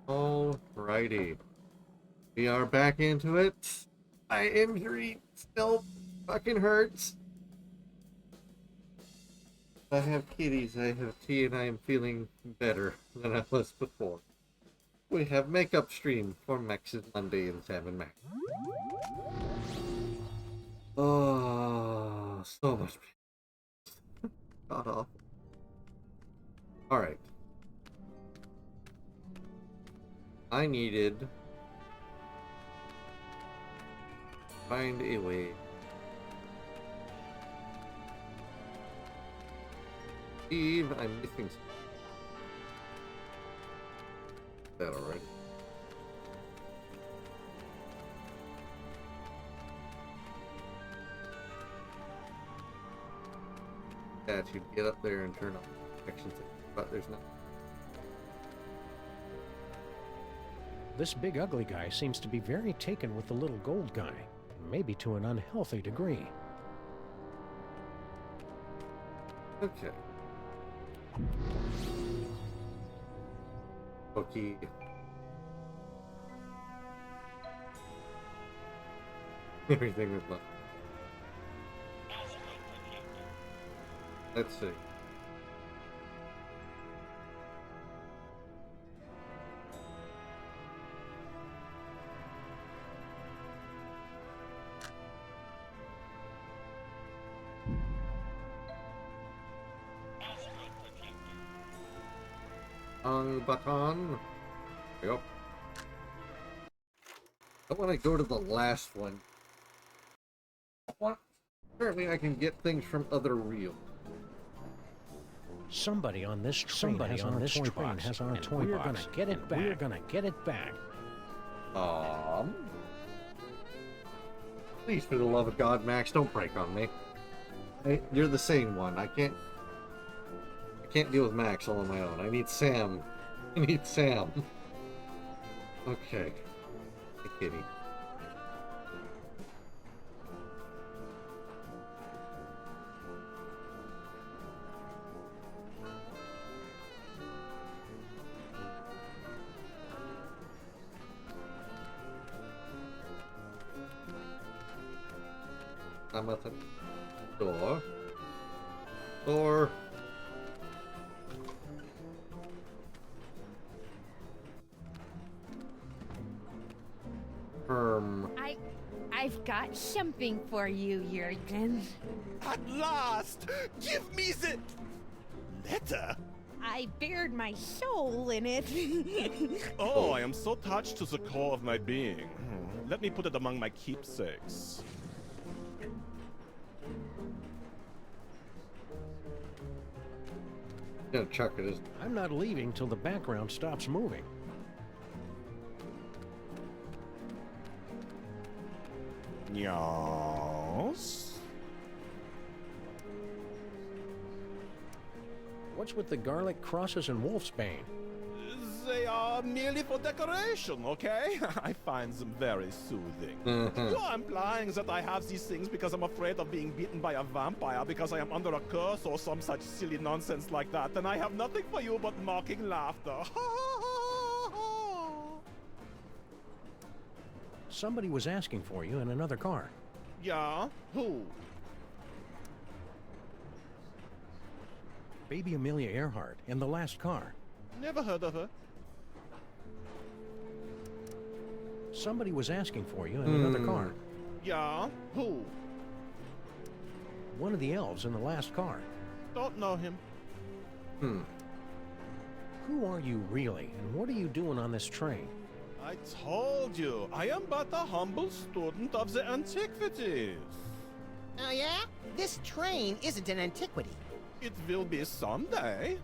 Alrighty. We are back into it. My injury still fucking hurts. I have kitties, I have tea, and I am feeling better than I was before. We have makeup stream for Max's Monday and Sam Max. Oh, so much pain. God awful. Alright. I needed to find a way. Steve, I'm missing something. That already. That you get up there and turn on action thing, but there's not. This big ugly guy seems to be very taken with the little gold guy, maybe to an unhealthy degree. Okay. Okay. Everything is left. Let's see. Button. Yep. I want to go to the last one. Apparently I can get things from other reels. Somebody on this train has our toy box. We're gonna get it back. We're gonna get it back. Please, for the love of God, Max, don't break on me. Hey, you're the sane one. I can't deal with Max all on my own. I need Sam. I need Sam. Okay. Hey, kitty. I'm at the door. Door. I've got something for you, Jurgen. At last! Give me the letter! I bared my soul in it. Oh, I am so touched to the core of my being. Let me put it among my keepsakes. Gonna chuck it. I'm not leaving till the background stops moving. Yes? What's with the garlic crosses and wolfsbane? They are merely for decoration, okay? I find them very soothing. You're implying that I have these things because I'm afraid of being beaten by a vampire because I am under a curse or some such silly nonsense like that, then I have nothing for you but mocking laughter. Somebody was asking for you in another car. Yeah? Who? Baby Amelia Earhart in the last car. Never heard of her. Somebody was asking for you in another car. Yeah? Who? One of the elves in the last car. Don't know him. Who are you really, and what are you doing on this train? I told you, I am but a humble student of the antiquities. Oh yeah? This train isn't an antiquity. It will be someday.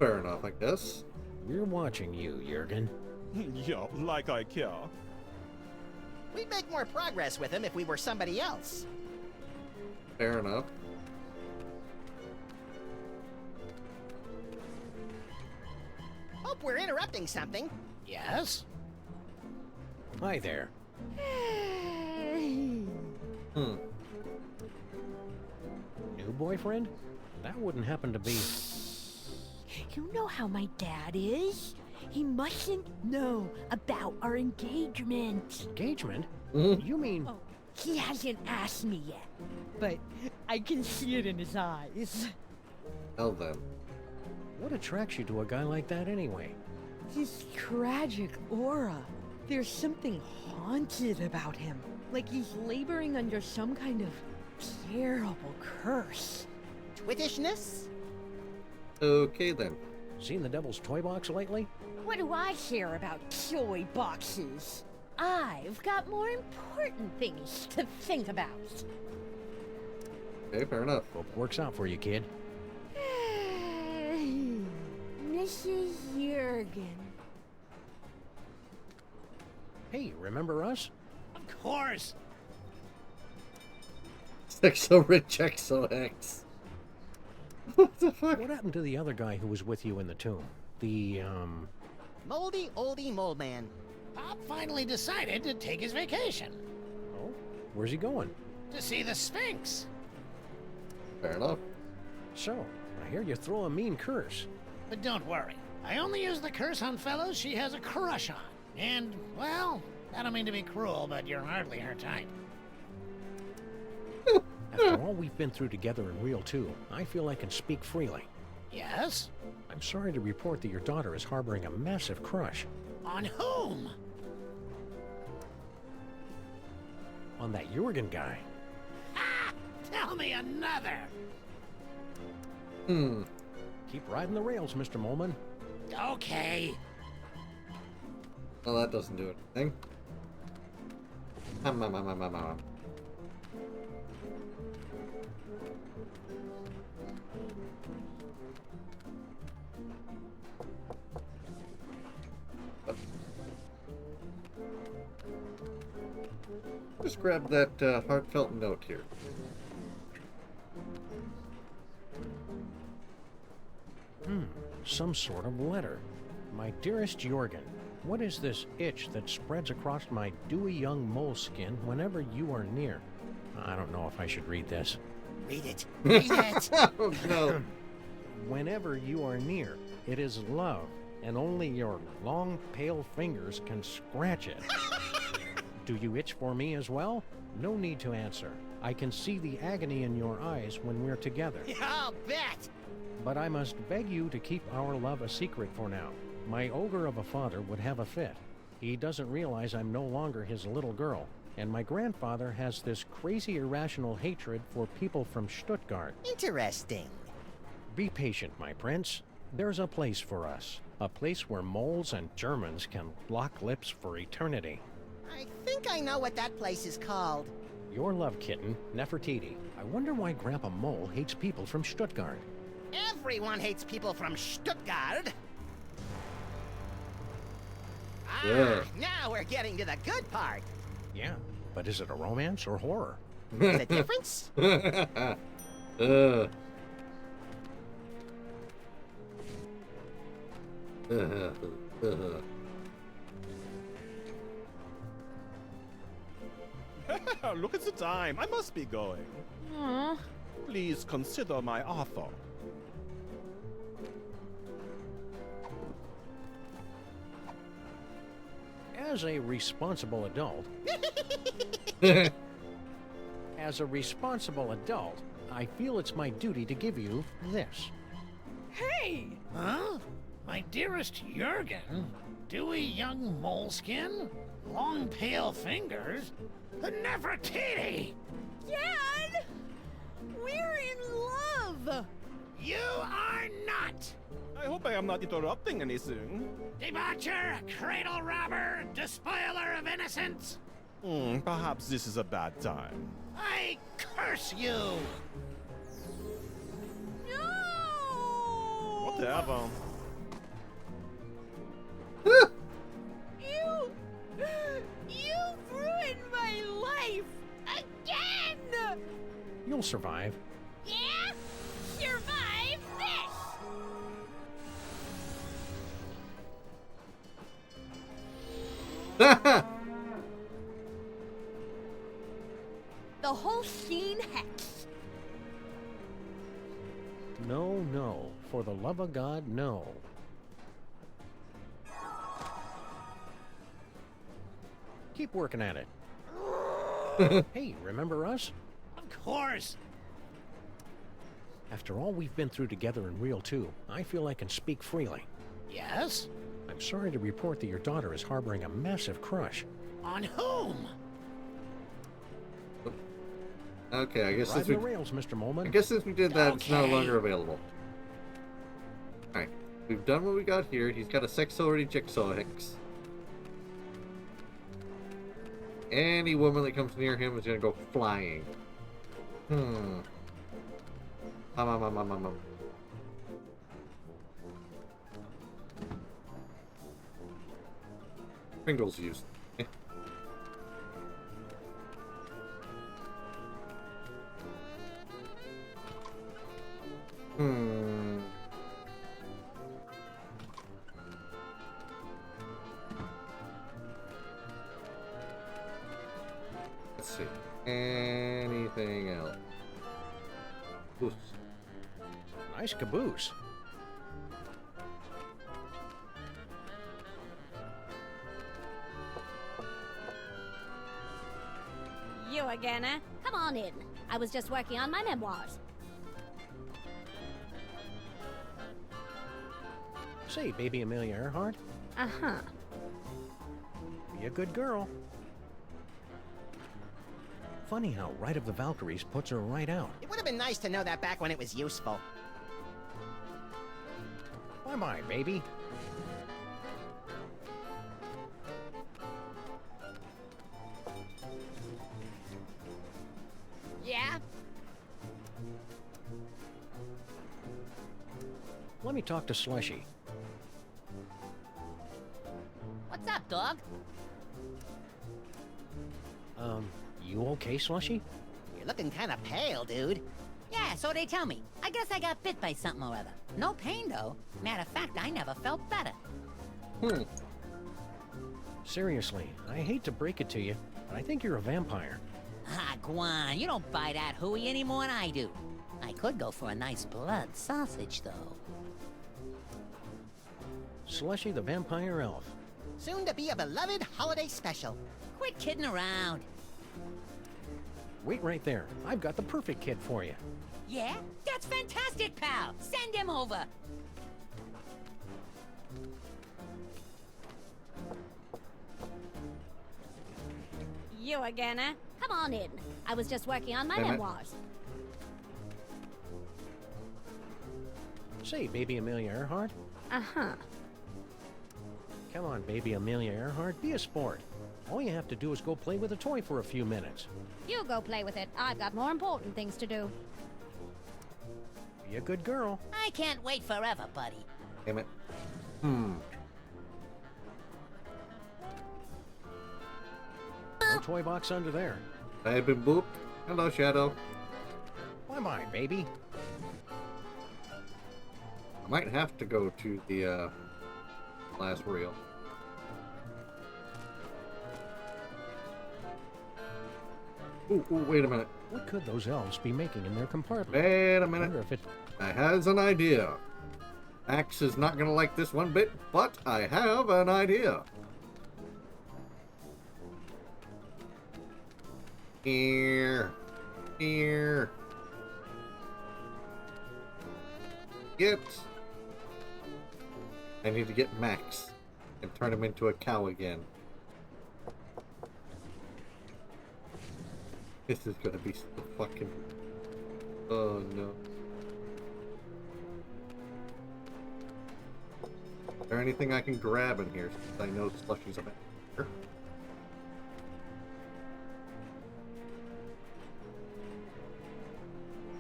Fair enough, I guess. We're watching you, Jurgen. Yeah, like I care. We'd make more progress with him if we were somebody else. Fair enough. Hope we're interrupting something. Yes? Hi there. Hmm. New boyfriend? That wouldn't happen to be... You know how my dad is. He mustn't know about our engagement. Engagement? Mhm. You mean... Oh, he hasn't asked me yet, but I can see it in his eyes. Hell then. What attracts you to a guy like that anyway? His tragic aura. There's something haunted about him. Like he's laboring under some kind of terrible curse. Twittishness? Okay then. Seen the Devil's Toy Box lately? What do I care about toy boxes? I've got more important things to think about. Okay, fair enough. Hope it works out for you, kid. Mrs. Jurgen. Hey, remember us? Of course. Sexo Rich XOX. What the fuck? What happened to the other guy who was with you in the tomb? The, Moldy oldie mole man. Bob finally decided to take his vacation. Oh? Where's he going? To see the Sphinx. Fair enough. So, I hear you throw a mean curse. But don't worry. I only use the curse on fellows she has a crush on. And, well, I don't mean to be cruel, but you're hardly her type. After all we've been through together in Real 2, I feel I can speak freely. Yes? I'm sorry to report that your daughter is harboring a massive crush On whom? on that Jurgen guy. Ha! Tell me another. Hmm. Keep riding the rails, Mr. Molman. Okay. Well, that doesn't do anything. Just grab that heartfelt note here. Some sort of letter. My dearest Jurgen, what is this itch that spreads across my dewy young moleskin whenever you are near? I don't know if I should read this. Read it. Read it. Oh no. Whenever you are near, it is love, and only your long, pale fingers can scratch it. Do you itch for me as well? No need to answer. I can see the agony in your eyes when we're together. Yeah, I'll bet. But I must beg you to keep our love a secret for now. My ogre of a father would have a fit. He doesn't realize I'm no longer his little girl, and my grandfather has this crazy irrational hatred for people from Stuttgart. Interesting. Be patient, my prince. There's a place for us. A place where moles and Germans can lock lips for eternity. I think I know what that place is called. Your love kitten, Nefertiti. I wonder why Grandpa Mole hates people from Stuttgart. Everyone hates people from Stuttgart. Ah, Yeah. now we're getting to the good part. Yeah, but is it a romance or horror? The difference? Look at the time. I must be going. Aw, Please consider my offer. As a responsible adult, I feel it's my duty to give you this. hey! Huh? My dearest Jurgen? Dewy young moleskin? Long pale fingers? Nefertiti! Dad! We're in love! You are not! I hope I am not interrupting anything. Debaucher, cradle robber, despoiler of innocence! Perhaps this is a bad time. I curse you! No! Whatever. You've ruined my life! Again! You'll survive. Yeah? Survive this! The whole scene hex. No, no. For the love of God, no. Keep working at it. Hey, remember us? Of course. After all we've been through together in Real 2, I feel I can speak freely. Yes? I'm sorry to report that your daughter is harboring a massive crush. On whom? Okay, I guess since Riding we the rails, Mr. Molman. I guess since we did that, it's no Okay. longer available. Alright, we've done what we got here. He's got a sexuality jigsaw Hicks. Any woman that comes near him is gonna go flying. Pringles used. Let's see. Anything else? Oof. Nice caboose. You again, eh? Come on in. I was just working on my memoirs. Say, baby Amelia Earhart, Uh-huh. be a good girl. Funny how Rite of the Valkyries puts her right out. It would have been nice to know that back when it was useful. Bye-bye, baby. Yeah? Let me talk to Slushy. What's up, dog? You okay, Slushy? You're looking kind of pale, dude. Yeah, so they tell me. I guess I got bit by something or other. No pain, though. Matter of fact, I never felt better. Seriously, I hate to break it to you, but I think you're a vampire. Ah, Guan, you don't buy that hooey any more than I do. I could go for a nice blood sausage, though. Slushy the Vampire Elf. Soon to be a beloved holiday special. Quit kidding around. Wait right there. I've got the perfect kid for you. Yeah? That's fantastic, pal. Send him over. You again, eh? Come on in. I was just working on my Damn it. memoirs. Say, baby Amelia Earhart. Uh-huh. Come on, baby Amelia Earhart, be a sport. All you have to do is go play with a toy for a few minutes. You go play with it. I've got more important things to do. Be a good girl. I can't wait forever, buddy. Damn it. No toy box under there. I've been booped. Hello, Shadow. Bye-bye, baby. I might have to go to the last reel. Ooh, wait a minute. What could those elves be making in their compartment? Wait a I minute. wonder if it... I has an idea. Axe is not gonna like this one bit, but I have an idea. Here. Get. I need to get Max and turn him into a cow again. This is gonna be so fucking. Oh no. Is there anything I can grab in here since I know Slushy's a here?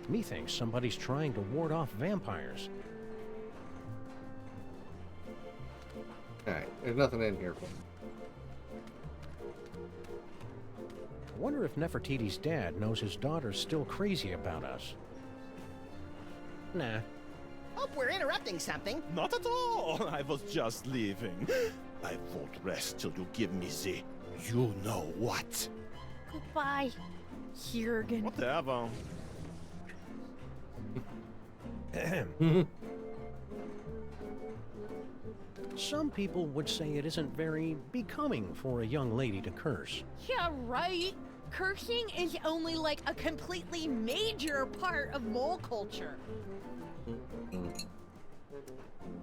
Methinks somebody's trying to ward off vampires. Okay, there's nothing in here. I wonder if Nefertiti's dad knows his daughter's still crazy about us. Nah. Hope we're interrupting something. Not at all. I was just leaving. I won't rest till you give me the you know what. Goodbye, Jurgen. Whatever. Some people would say it isn't very becoming for a young lady to curse. Yeah, right. Cursing is only like a completely major part of mole culture.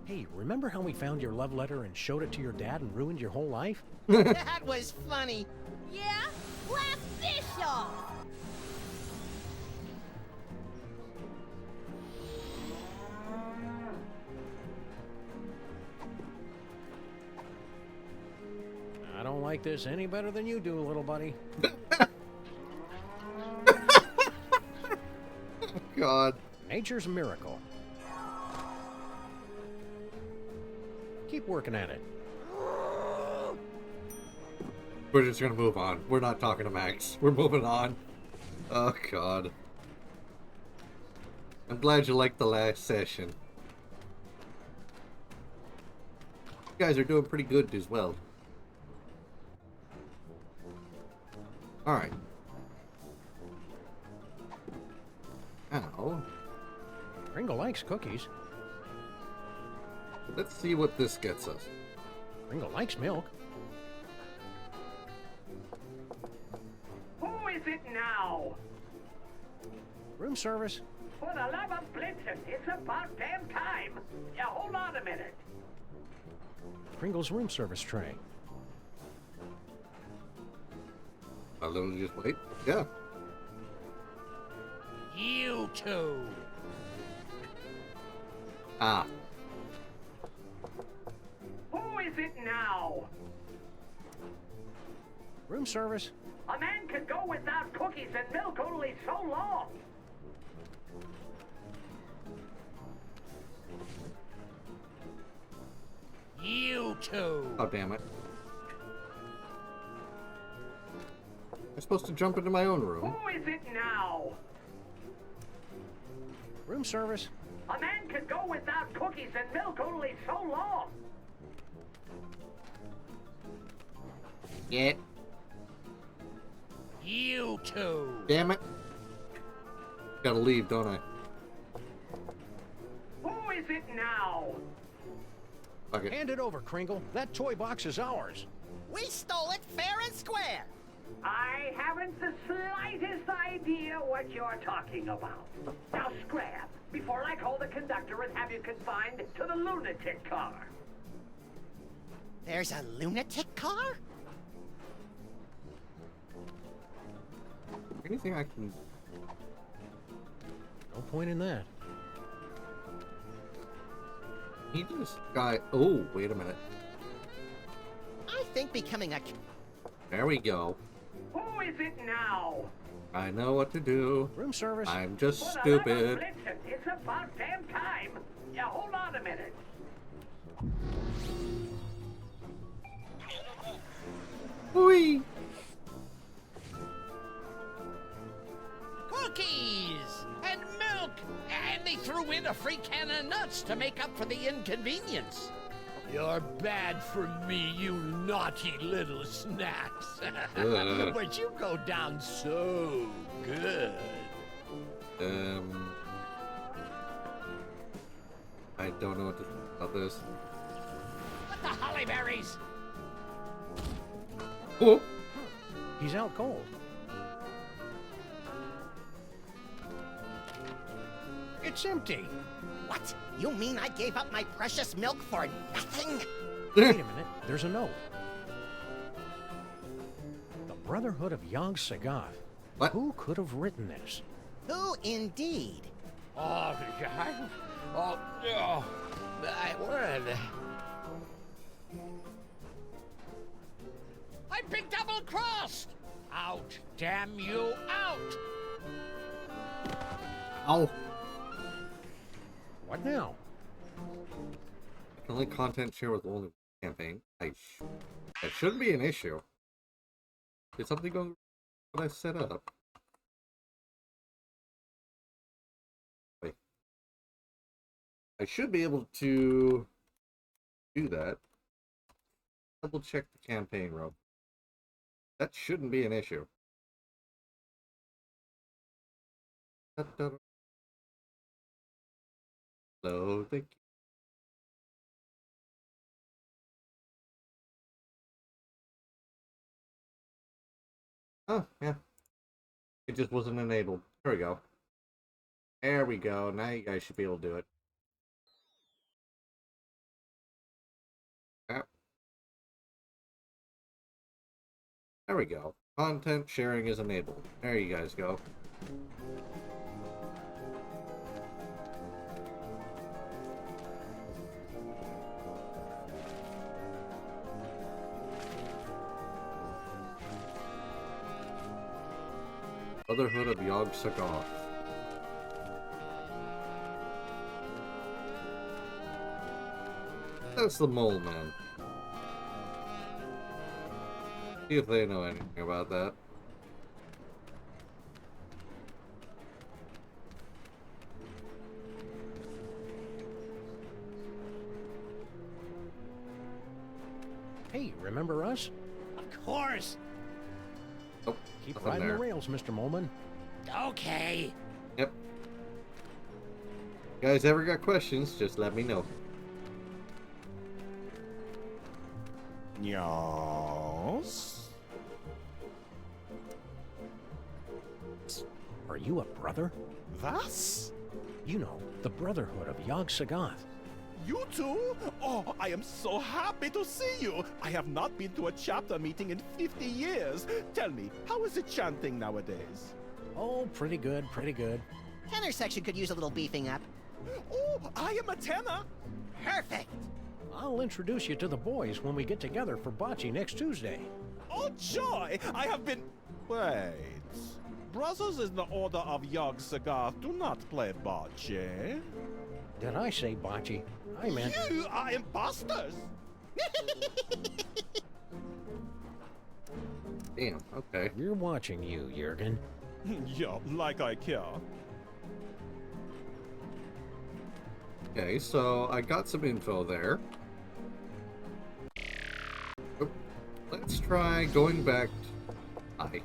Hey, remember how we found your love letter and showed it to your dad and ruined your whole life? That was funny. Yeah? Blast this off! I don't like this any better than you do, little buddy. God. Nature's a miracle. Keep working at it. We're just gonna move on. We're not talking to Max. We're moving on. Oh, God. I'm glad you liked the last session. You guys are doing pretty good as well. Alright. Now, Kringle likes cookies. let's see what this gets us. Kringle likes milk. Who is it now? Room service. For the love of Blitzen, it's about damn time. Yeah, hold on a minute. Kringle's room service tray. A little just wait. Yeah. You two. Ah. Who is it now? Room service. A man can go without cookies and milk only so long. You two. Oh, damn it. I'm supposed to jump into my own room. Who is it now? Room service. A man can go without cookies and milk only so long. Yeah. You two. Damn it. Gotta leave, don't I? Who is it now? Fuck it. Hand it over, Kringle. That toy box is ours. We stole it fair and square. I haven't the slightest idea what you're talking about. Now scrap, before I call the conductor and have you confined to the lunatic car. There's a lunatic car? Anything I can... No point in that. He just got... Oh, wait a minute. I think becoming a... There we go. Who is it now? I know what to do. Room service. I'm just For the love of stupid. Blitzen, it's about damn time. Yeah, hold on a minute. Whee! Cookies and milk, and they threw in a free can of nuts to make up for the inconvenience. You're bad for me, you naughty little snacks. But you go down so good. I don't know what to think about this. What the hollyberries? Oh! He's out cold. It's empty. What? You mean I gave up my precious milk for nothing? Wait a minute. There's a note. The Brotherhood of Yog Sothoth. What? Who could have written this? Who indeed? Oh, no. I would. I've been double-crossed! Out, damn you, out! Ow! What now? I can only content share with only campaign. That shouldn't be an issue. Did something go what I set up? Wait. I should be able to do that. Double check the campaign row. That shouldn't be an issue. Hello, thank you. Oh, yeah. It just wasn't enabled. There we go. There we go. Now you guys should be able to do it. Yep. There we go. Content sharing is enabled. There you guys go. Brotherhood of Yog-Sothoth. That's the mole man. See if they know anything about that. Hey, remember us? Of course. Oh, Keep nothing riding there. the rails, Mr. Moleman. Okay. Yep. Guys ever got questions, just let me know. Yes. Are you a brother? Was? You know, the Brotherhood of Yog-Sothoth. You too? Oh, I am so happy to see you. I have not been to a chapter meeting in 50 years. Tell me, how is it chanting nowadays? Oh, pretty good, pretty good. Tenor section could use a little beefing up. Oh, I am a tenor. Perfect. I'll introduce you to the boys when we get together for bocce next Tuesday. Oh, joy! I have been... Wait. Brothers in the Order of Yog-Sothoth do not play bocce. Did I say bocce? I meant... You are imposters! Damn, okay. We're watching you, Jurgen. Yeah, like I care. Okay, so I got some info there. Oh, let's try going back to... Hi.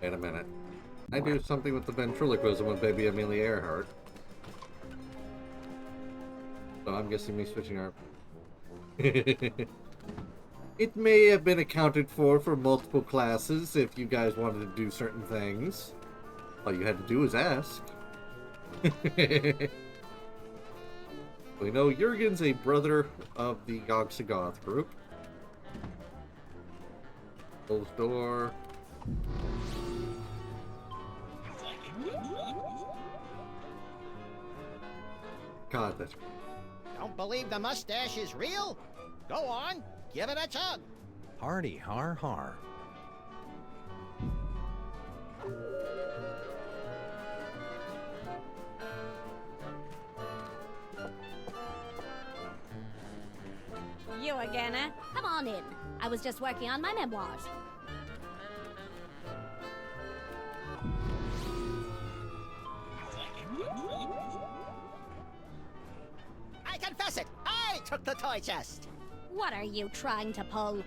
Wait a minute. I do something with the ventriloquism with baby Amelia Earhart. So I'm guessing me switching our... It may have been accounted for multiple classes if you guys wanted to do certain things. All you had to do was ask. We know Jurgen's a brother of the Yog-Sothoth group. Close door. God, that's... Don't believe the mustache is real? Go on, give it a tug. Hardy har har. You again, eh? Come on in. I was just working on my memoirs. I confess it, I took the toy chest. What are you trying to pull?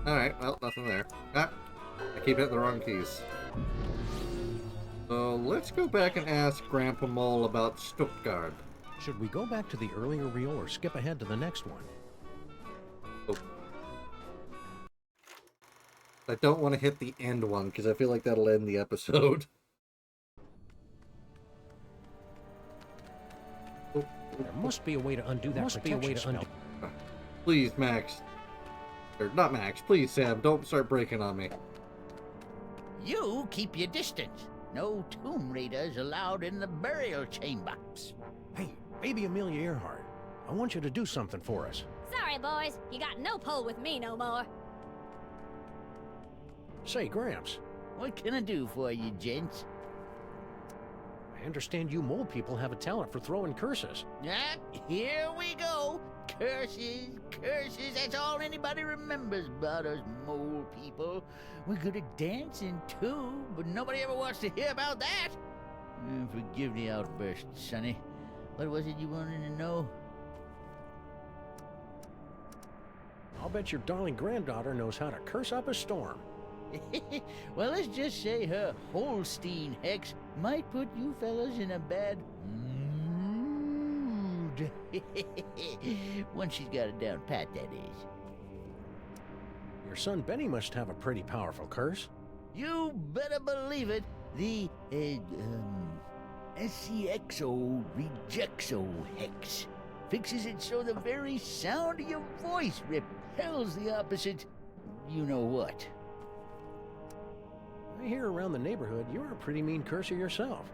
Alright, well, nothing there. Ah, I keep hitting the wrong keys. So let's go back and ask Grandpa Mole about Stuttgart. Should we go back to the earlier reel or skip ahead to the next one? Oh. I don't want to hit the end one because I feel like that'll end the episode. Oh. There must be a way to undo that protection spell. Please, Max. Or not Max, please, Sam, don't start breaking on me. You keep your distance. No tomb raiders allowed in the burial chamber. Hey, baby Amelia Earhart, I want you to do something for us. Sorry, boys. You got no pull with me no more. Say, Gramps, What can I do for you, gents? I understand you mole people have a talent for throwing curses. Ah, here we go. Curses, curses, that's all anybody remembers about us mole people. We're good at dancing, too, but nobody ever wants to hear about that. Forgive the outburst, Sonny. What was it you wanted to know? I'll bet your darling granddaughter knows how to curse up a storm. Well, let's just say her Holstein hex might put you fellas in a bad rude. Once she's got it down pat, that is. Your son Benny must have a pretty powerful curse. You better believe it. The, SCXO Rejexo Hex fixes it so the very sound of your voice repels the opposite you-know-what. I hear around the neighborhood you're a pretty mean curser yourself.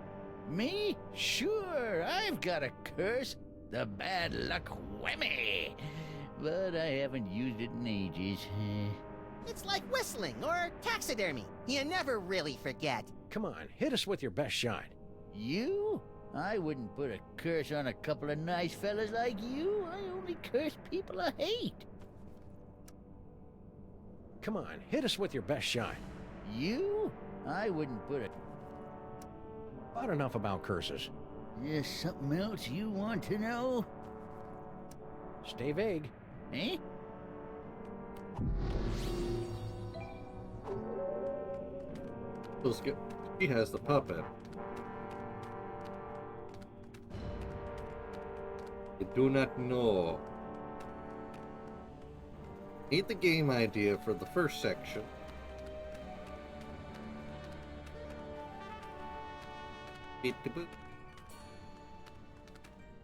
Me? Sure, I've got a curse. The bad luck whammy. But I haven't used it in ages. It's like whistling or taxidermy. You never really forget. Come on, hit us with your best shot. You? I wouldn't put a curse on a couple of nice fellas like you. I only curse people I hate. Come on, hit us with your best shot. You? I wouldn't put a... About enough about curses. There's something else you want to know? Stay vague. Eh? He has the puppet. I do not know. Need the game idea for the first section.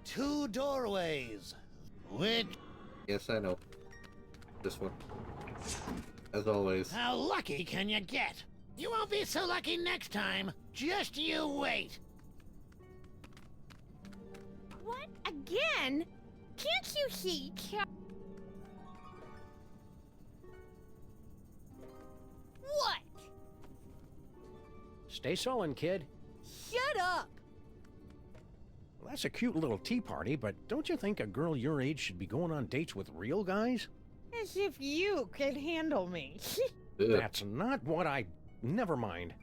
Two doorways. Which? Yes, I know. This one. As always. How lucky can you get? You won't be so lucky next time. Just you wait. What? Again? Can't you see? What? Stay sullen, kid. Shut up! Well, that's a cute little tea party, but don't you think a girl your age should be going on dates with real guys? As if you could handle me. That's not what I... Never mind.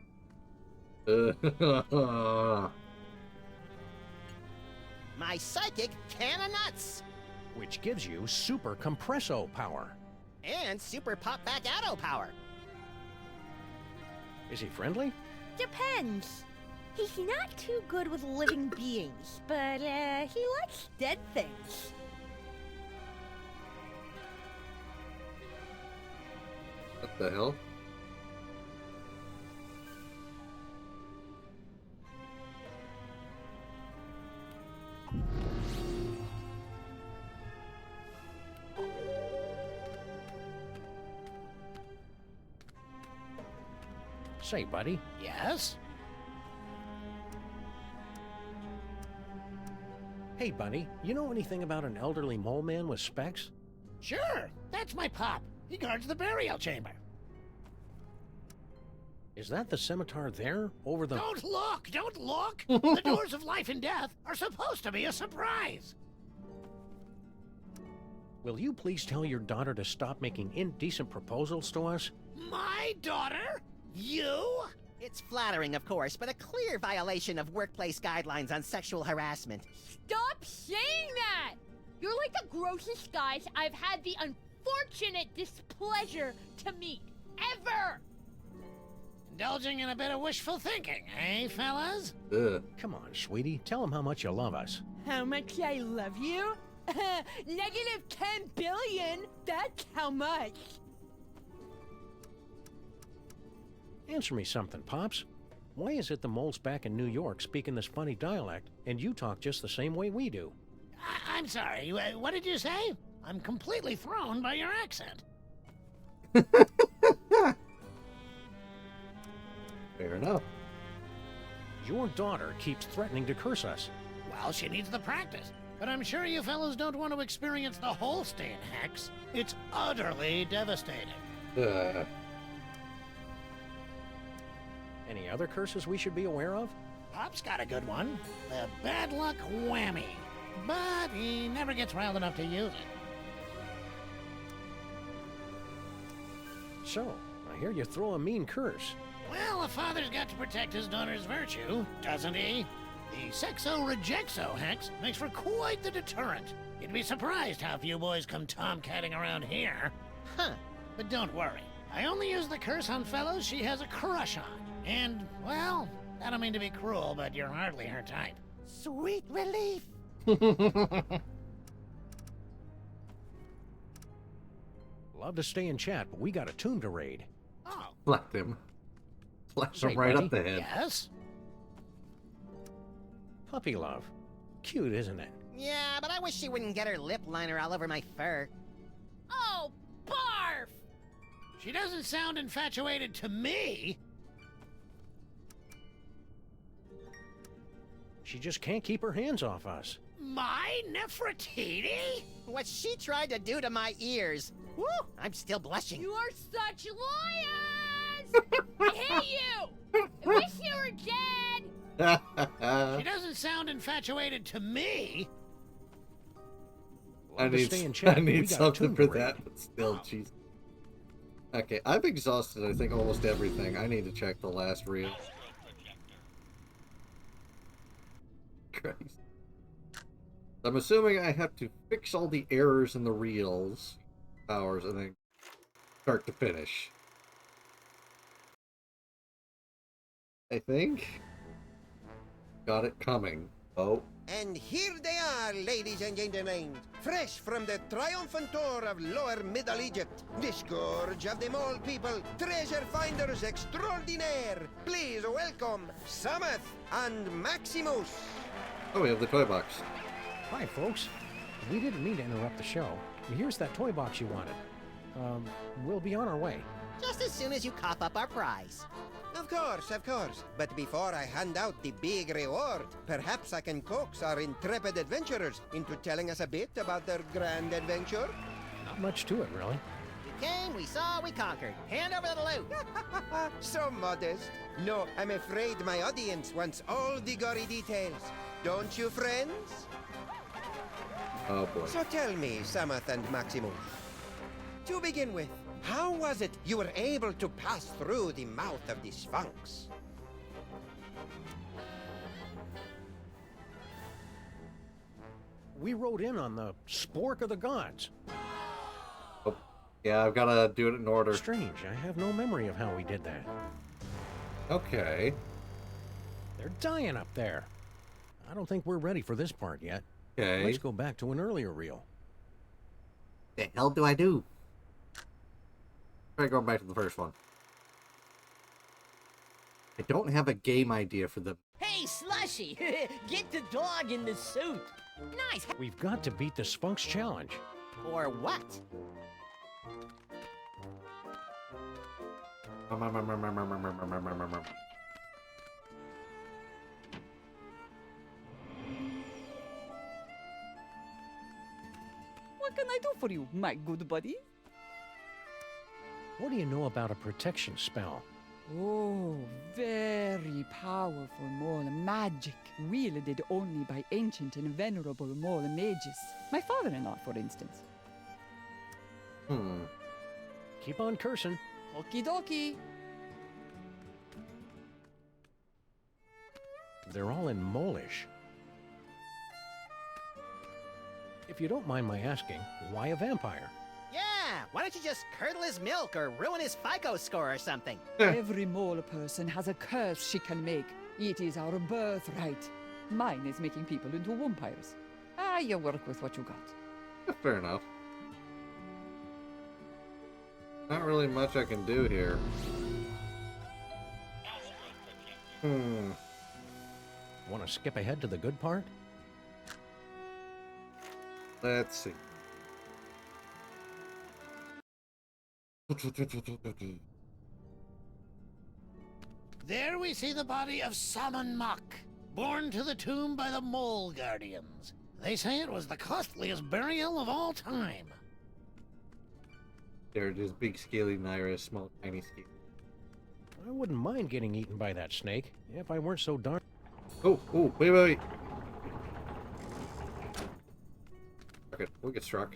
My psychic can of nuts. Which gives you super compresso power. And super pop back auto power. Is he friendly? Depends. He's not too good with living beings, but he likes dead things. What the hell? Say, buddy. Yes? Hey, buddy, you know anything about an elderly mole man with specs? Sure. That's my pop. He guards the burial chamber. Is that the scimitar there, over the... Don't look! Don't look! The doors of life and death are supposed to be a surprise. Will you please tell your daughter to stop making indecent proposals to us? My daughter? You? It's flattering, of course, but a clear violation of workplace guidelines on sexual harassment. Stop saying that! You're like the grossest guys I've had the unfortunate displeasure to meet. Ever! Indulging in a bit of wishful thinking, eh, fellas? Come on, sweetie. Tell him how much you love us. How much I love you? Negative 10 billion! That's how much! Answer me something, Pops. Why is it the moles back in New York speaking this funny dialect, and you talk just the same way we do? I'm sorry, what did you say? I'm completely thrown by your accent. Fair enough. Your daughter keeps threatening to curse us. Well, she needs the practice. But I'm sure you fellows don't want to experience the Holstein hex. It's utterly devastating. Any other curses we should be aware of? Pop's got a good one. The bad luck whammy. But he never gets riled enough to use it. So, I hear you throw a mean curse. Well, a father's got to protect his daughter's virtue, doesn't he? The Sexo-Rejexo hex makes for quite the deterrent. You'd be surprised how few boys come tomcatting around here. Huh. But don't worry. I only use the curse on fellows she has a crush on. And, well, I don't mean to be cruel, but you're hardly her type. Sweet relief. Love to stay and chat, but we got a tomb to raid. Oh, Left him. Left Say, him right buddy. up the head. yes? Puppy love. Cute, isn't it? Yeah, but I wish she wouldn't get her lip liner all over my fur. Oh, barf! She doesn't sound infatuated to me. She just can't keep her hands off us. My Nefertiti? What she tried to do to my ears. Woo! I'm still blushing. You are such liars! I hate you! I wish you were dead! She doesn't sound infatuated to me. Love to stay and chat, I but we need got a something tomb for to raid. that, but still, jeez. Okay, I've exhausted, I think, almost everything. I need to check the last reel. Christ. I'm assuming I have to fix all the errors in the reels, hours, and then start to finish. I think. Got it coming. Oh. And here they are, ladies and gentlemen, fresh from the triumphant tour of Lower Middle Egypt, the scourge of the mole people, treasure finders extraordinaire. Please welcome Samath and Maximus. Oh, we have the toy box. Hi, folks. We didn't mean to interrupt the show. Here's that toy box you wanted. We'll be on our way. Just as soon as you cough up our prize. Of course, of course. But before I hand out the big reward, perhaps I can coax our intrepid adventurers into telling us a bit about their grand adventure. Not much to it, really. We came, we saw, we conquered. Hand over the loot. So modest. No, I'm afraid my audience wants all the gory details. Don't you, friends? Oh boy. So tell me, Samath and Maximus, to begin with, how was it you were able to pass through the mouth of the Sphinx? We rode in on the spork of the gods. Oh, yeah, I've got to do it in order. Strange, I have no memory of how we did that. Okay. They're dying up there. I don't think we're ready for this part yet. Okay. Let's go back to an earlier reel. The hell do I do? Try going back to the first one. I don't have a game idea for them. Hey, Slushy! Get the dog in the suit! Nice. We've got to beat the Sphinx challenge. Or what? What can I do for you, my good buddy? What do you know about a protection spell? Oh, very powerful mole magic, wielded only by ancient and venerable mole mages. My father-in-law, for instance. Keep on cursing. Okie dokie. They're all in Molish. If you don't mind my asking, why a vampire? Yeah, why don't you just curdle his milk or ruin his FICO score or something? Every mole person has a curse she can make. It is our birthright. Mine is making people into vampires. You work with what you got. Fair enough. Not really much I can do here. Want to skip ahead to the good part? Let's see. There we see the body of Saman Mok, borne to the tomb by the Mole Guardians. They say it was the costliest burial of all time. There it is, big scaly Naira, small tiny scale. I wouldn't mind getting eaten by that snake, if I weren't so darn... Oh, wait. Okay, we'll get struck.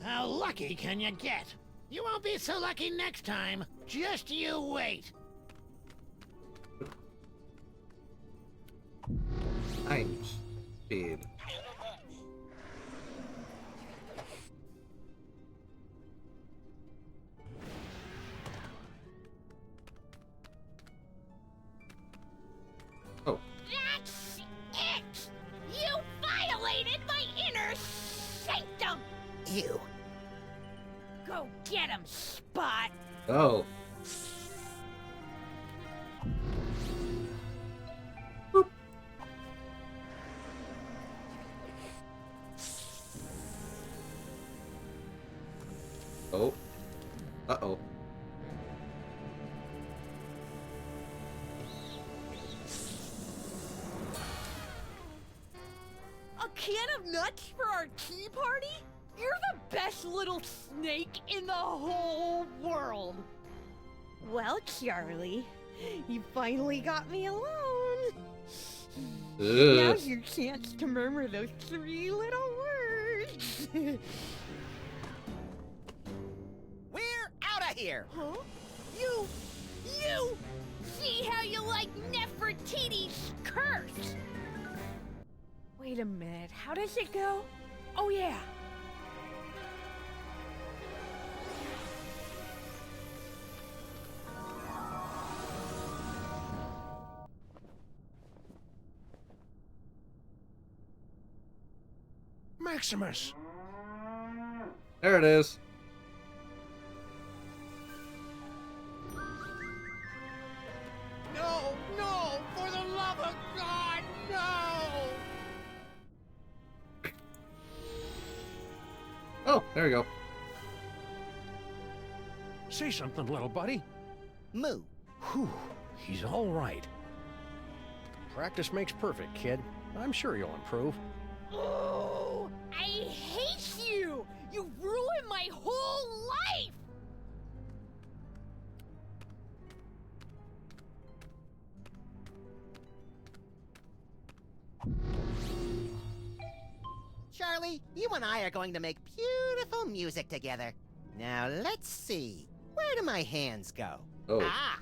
How lucky can you get? You won't be so lucky next time. Just you wait. Times speed. Oh. Ew. Go get him, Spot. Oh. Oh. Uh-oh. A can of nuts for our tea party? You're the best little snake in the whole world. Well, Charlie, you finally got me alone. Now's your chance to murmur those 3 little words. We're out of here. Huh? You! See how you like Nefertiti's curse! Wait a minute, how does it go? Oh yeah. Maximus! There it is. No, no! For the love of God, no! Oh, there you go. Say something, little buddy. Moo. Whew, he's all right. Practice makes perfect, kid. I'm sure you'll improve. Oh, I hate you! You ruined my whole life! Charlie, you and I are going to make beautiful music together. Now let's see. Where do my hands go? Oh. Ah!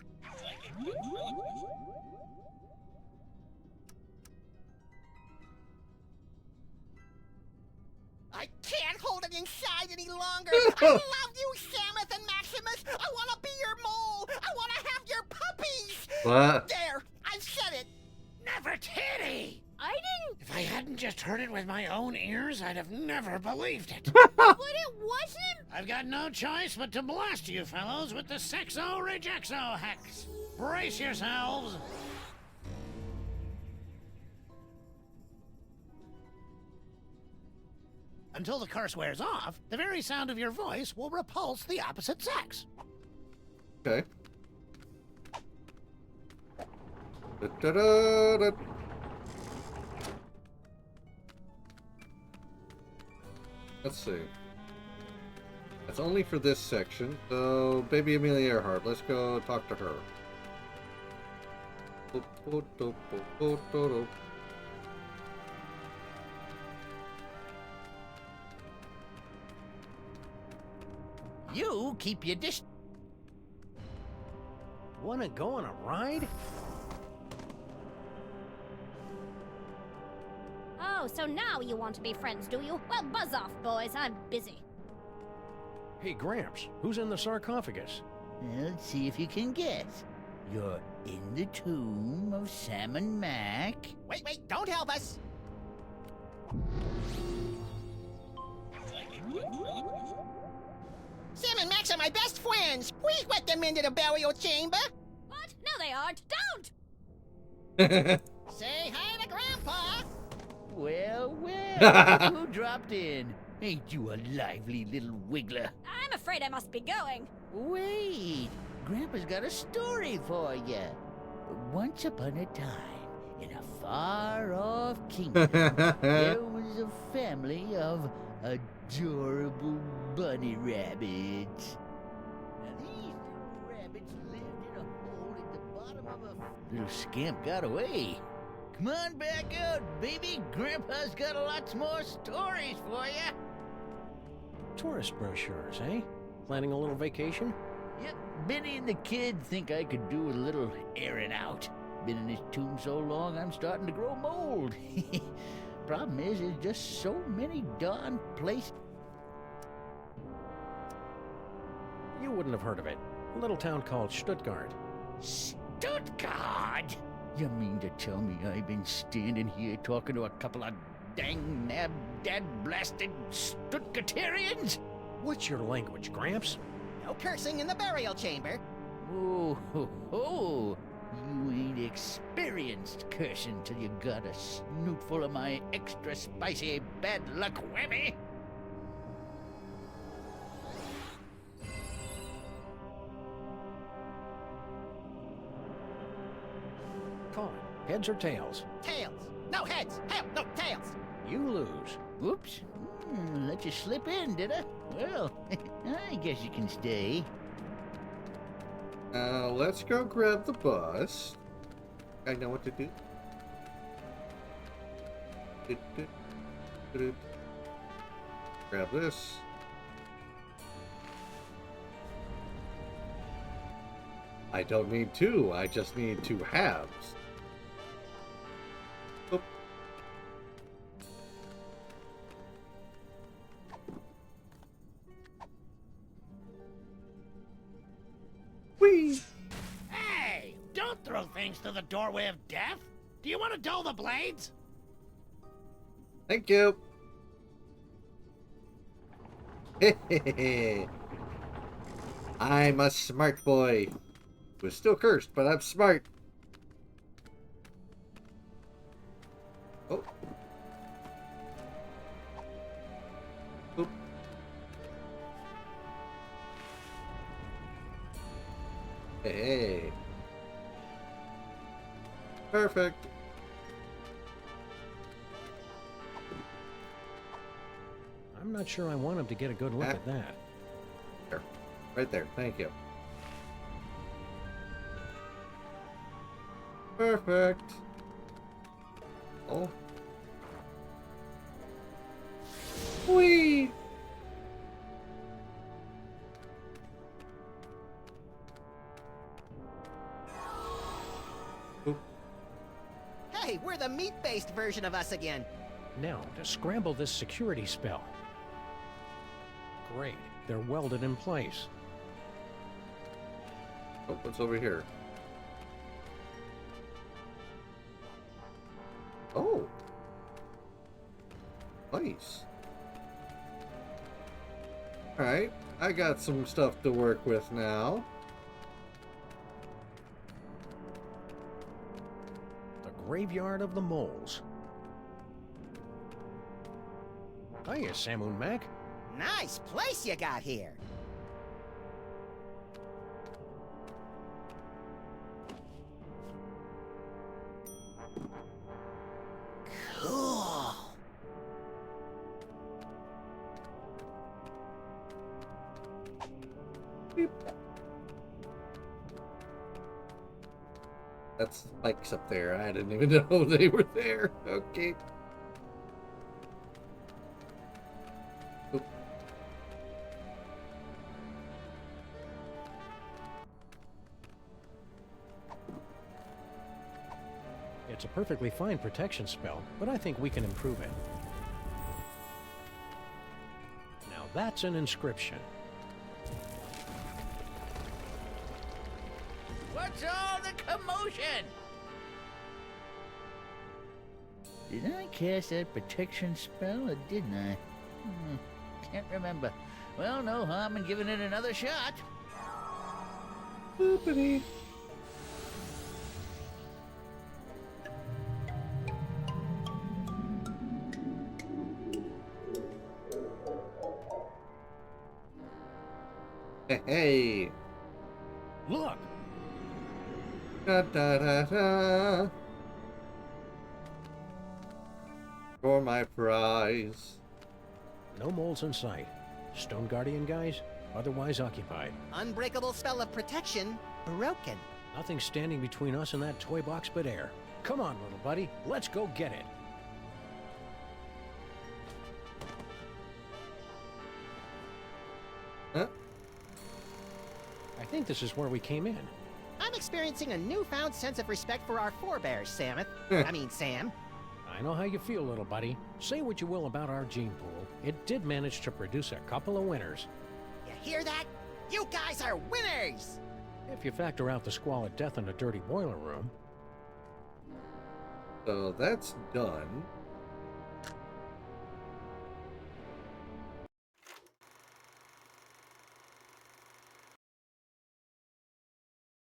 I can't hold it inside any longer. I love you, Samus and Maximus. I want to be your mole. I want to have your puppies. What? There, I've said it. Nefertiti! I didn't... If I hadn't just heard it with my own ears, I'd have never believed it. But it wasn't... I've got no choice but to blast you fellows with the Sexo Rejexo hex. Brace yourselves. Until the curse wears off, the very sound of your voice will repulse the opposite sex. Okay. Da-da-da-da. Let's see. That's only for this section. So, baby Amelia Earhart, let's go talk to her. You keep your dish. Wanna go on a ride? Oh, so now you want to be friends, do you? Well, buzz off, boys. I'm busy. Hey, Gramps, who's in the sarcophagus? Let's see if you can guess. You're in the tomb of Sam and Mac. Wait, don't help us. Sam and Max are my best friends. Please let them into the burial chamber. What? No, they aren't. Don't! Say hi to Grandpa. Well, well, who dropped in? Ain't you a lively little wiggler? I'm afraid I must be going. Wait, Grandpa's got a story for you. Once upon a time, in a far-off kingdom, there was a family of adorable bunny rabbits. Now, these little rabbits lived in a hole at the bottom of a... Little scamp got away. Come on back out, baby. Grandpa's got lots more stories for you. Tourist brochures, eh? Planning a little vacation? Yep, Benny and the kid think I could do with a little airing out. Been in this tomb so long, I'm starting to grow mold. Problem is, there's just so many darn places. You wouldn't have heard of it. A little town called Stuttgart. Stuttgart? You mean to tell me I've been standing here talking to a couple of Dang nab dad blasted Stuttgarterians! What's your language, Gramps? No cursing in the burial chamber. Oh, ho, ho. You ain't experienced cursing till you got a snootful of my extra spicy bad luck whammy. Call it. Heads or tails? Tails. No heads. Hell, no tails. You lose. Whoops. Let you slip in, did I? Well, I guess you can stay. Let's go grab the bus. I know what to do. Grab this. I don't need two, I just need two halves. Oop. Whee! Hey! Don't throw things through the doorway of death! Do you want to dull the blades? Thank you. I'm a smart boy. Was still cursed, but I'm smart. Oh. Oop. Hey. Perfect. I'm not sure I want him to get a good look at that. There. Right there. Thank you. Perfect. Oh. Whee! Hey, we're the meat-based version of us again. Now, to scramble this security spell. Great. They're welded in place. Oh, what's over here? Oh. Nice. Alright, I got some stuff to work with now. The Graveyard of the Moles. Hiya, Samoon Mac. Nice place you got here. Cool. Beep. That's spikes up there. I didn't even know they were there. Okay. Oop. It's a perfectly fine protection spell, but I think we can improve it. Now that's an inscription. What's all the commotion? Did I cast that protection spell or didn't I? Can't remember. Well, no harm in giving it another shot. Boopity. Hey. Look! Da da da da. For my prize. No moles in sight. Stone Guardian guys, otherwise occupied. Unbreakable spell of protection, broken. Nothing standing between us and that toy box but air. Come on, little buddy, let's go get it. Huh? I think this is where we came in. I'm experiencing a newfound sense of respect for our forebears, Sam. Sam. I know how you feel, little buddy. Say what you will about our gene pool. It did manage to produce a couple of winners. You hear that? You guys are winners! If you factor out the squalid death in the dirty boiler room. So that's done.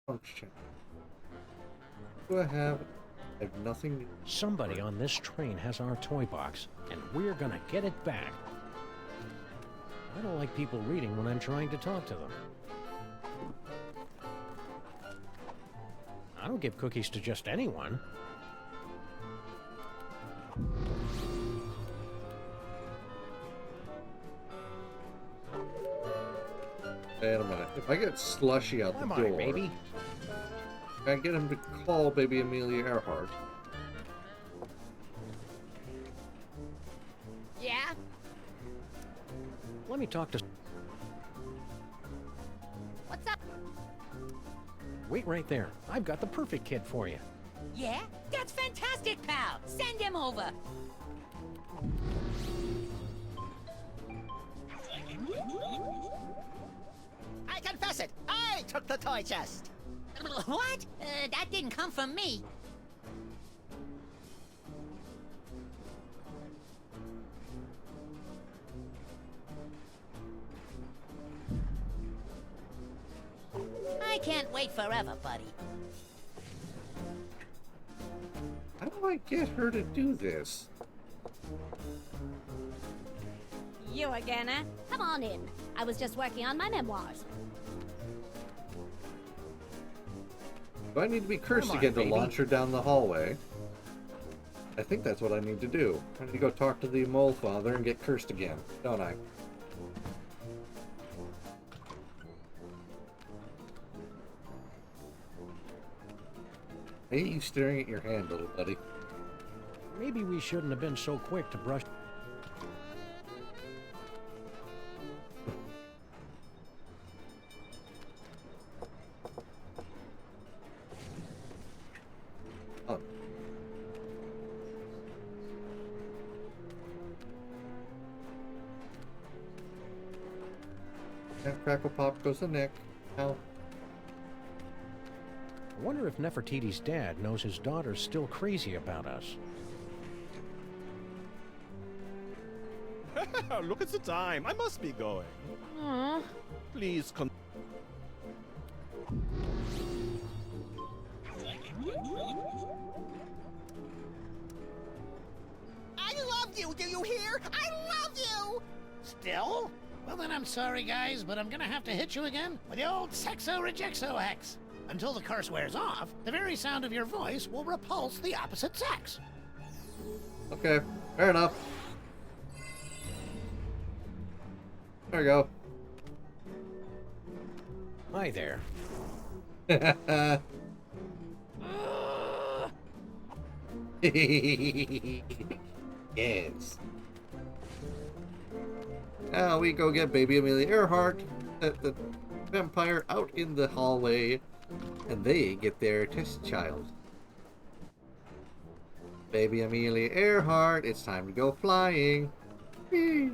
Function. What do I have? I have nothing. Somebody on this train has our toy box, and we're gonna get it back. I don't like people reading when I'm trying to talk to them. I don't give cookies to just anyone. Wait a minute. If I get Slushy out the Come door, on, baby. I get him to call baby Amelia Earhart. Yeah? Let me talk to... What's up? Wait right there. I've got the perfect kid for you. Yeah? That's fantastic, pal. Send him over. I confess it. I took the toy chest. What? That didn't come from me. I can't wait forever, buddy. How do I get her to do this? You again, eh? Come on in. I was just working on my memoirs. Do I need to be cursed Come on, again to baby. launch her down the hallway? I think that's what I need to do. I need to go talk to the mole father and get cursed again, don't I? I hate you staring at your hand, little buddy. Maybe we shouldn't have been so quick to brush... Oh. And Crackle Pop goes to Nick. Now, I wonder if Nefertiti's dad knows his daughter's still crazy about us. Look at the time. I must be going. Aw. Please I love you. Do you hear? I love you. Still? Well, then I'm sorry, guys, but I'm gonna have to hit you again with the old Sexo Rejexo hex. Until the curse wears off, the very sound of your voice will repulse the opposite sex. okay, fair enough. There we go. Hi there. Yes. Now we go get baby Amelia Earhart, set the vampire out in the hallway, and they get their test child. Baby Amelia Earhart, it's time to go flying. Whee!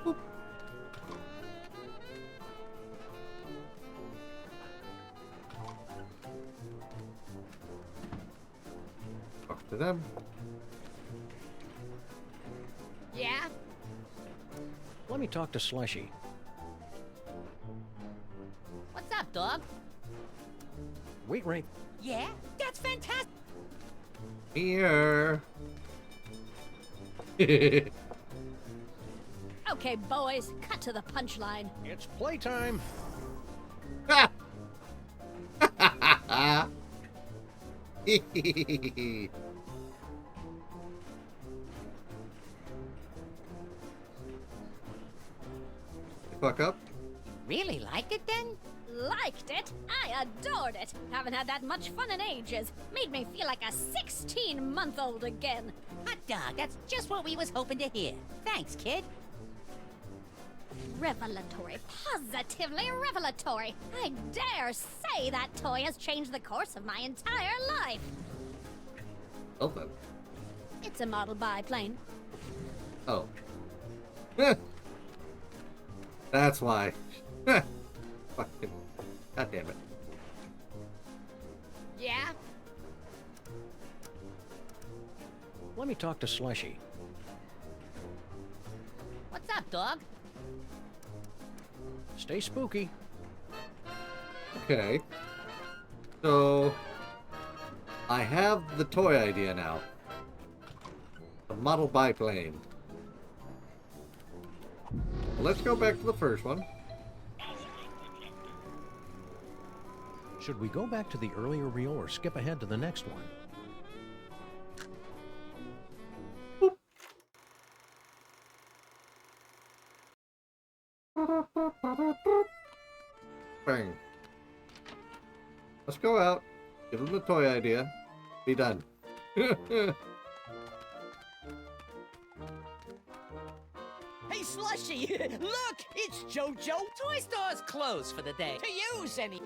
Boop. Talk to them. Yeah? Let me talk to Slushy. What's up, dog? Wait right... Yeah? That's fantastic. Here. Okay, boys, cut to the punchline. It's playtime. Fuck up. Really liked it then? Liked it? I adored it. Haven't had that much fun in ages. Made me feel like a 16-month-old again. Hot dog, that's just what we was hoping to hear. Thanks, kid. Revelatory. Positively revelatory. I dare say that toy has changed the course of my entire life. Oh, then. It's a model biplane. Oh. That's why. Fucking. God damn it. Yeah? Let me talk to Slushy. What's up, dog? Stay spooky. Okay. So, I have the toy idea now. The model biplane. Let's go back to the first one. Should we go back to the earlier reel or skip ahead to the next one? Bang. Let's go out. Give them the toy idea. Be done. Hey, Slushy! Look! It's JoJo! Toy store's closed for the day. To use any...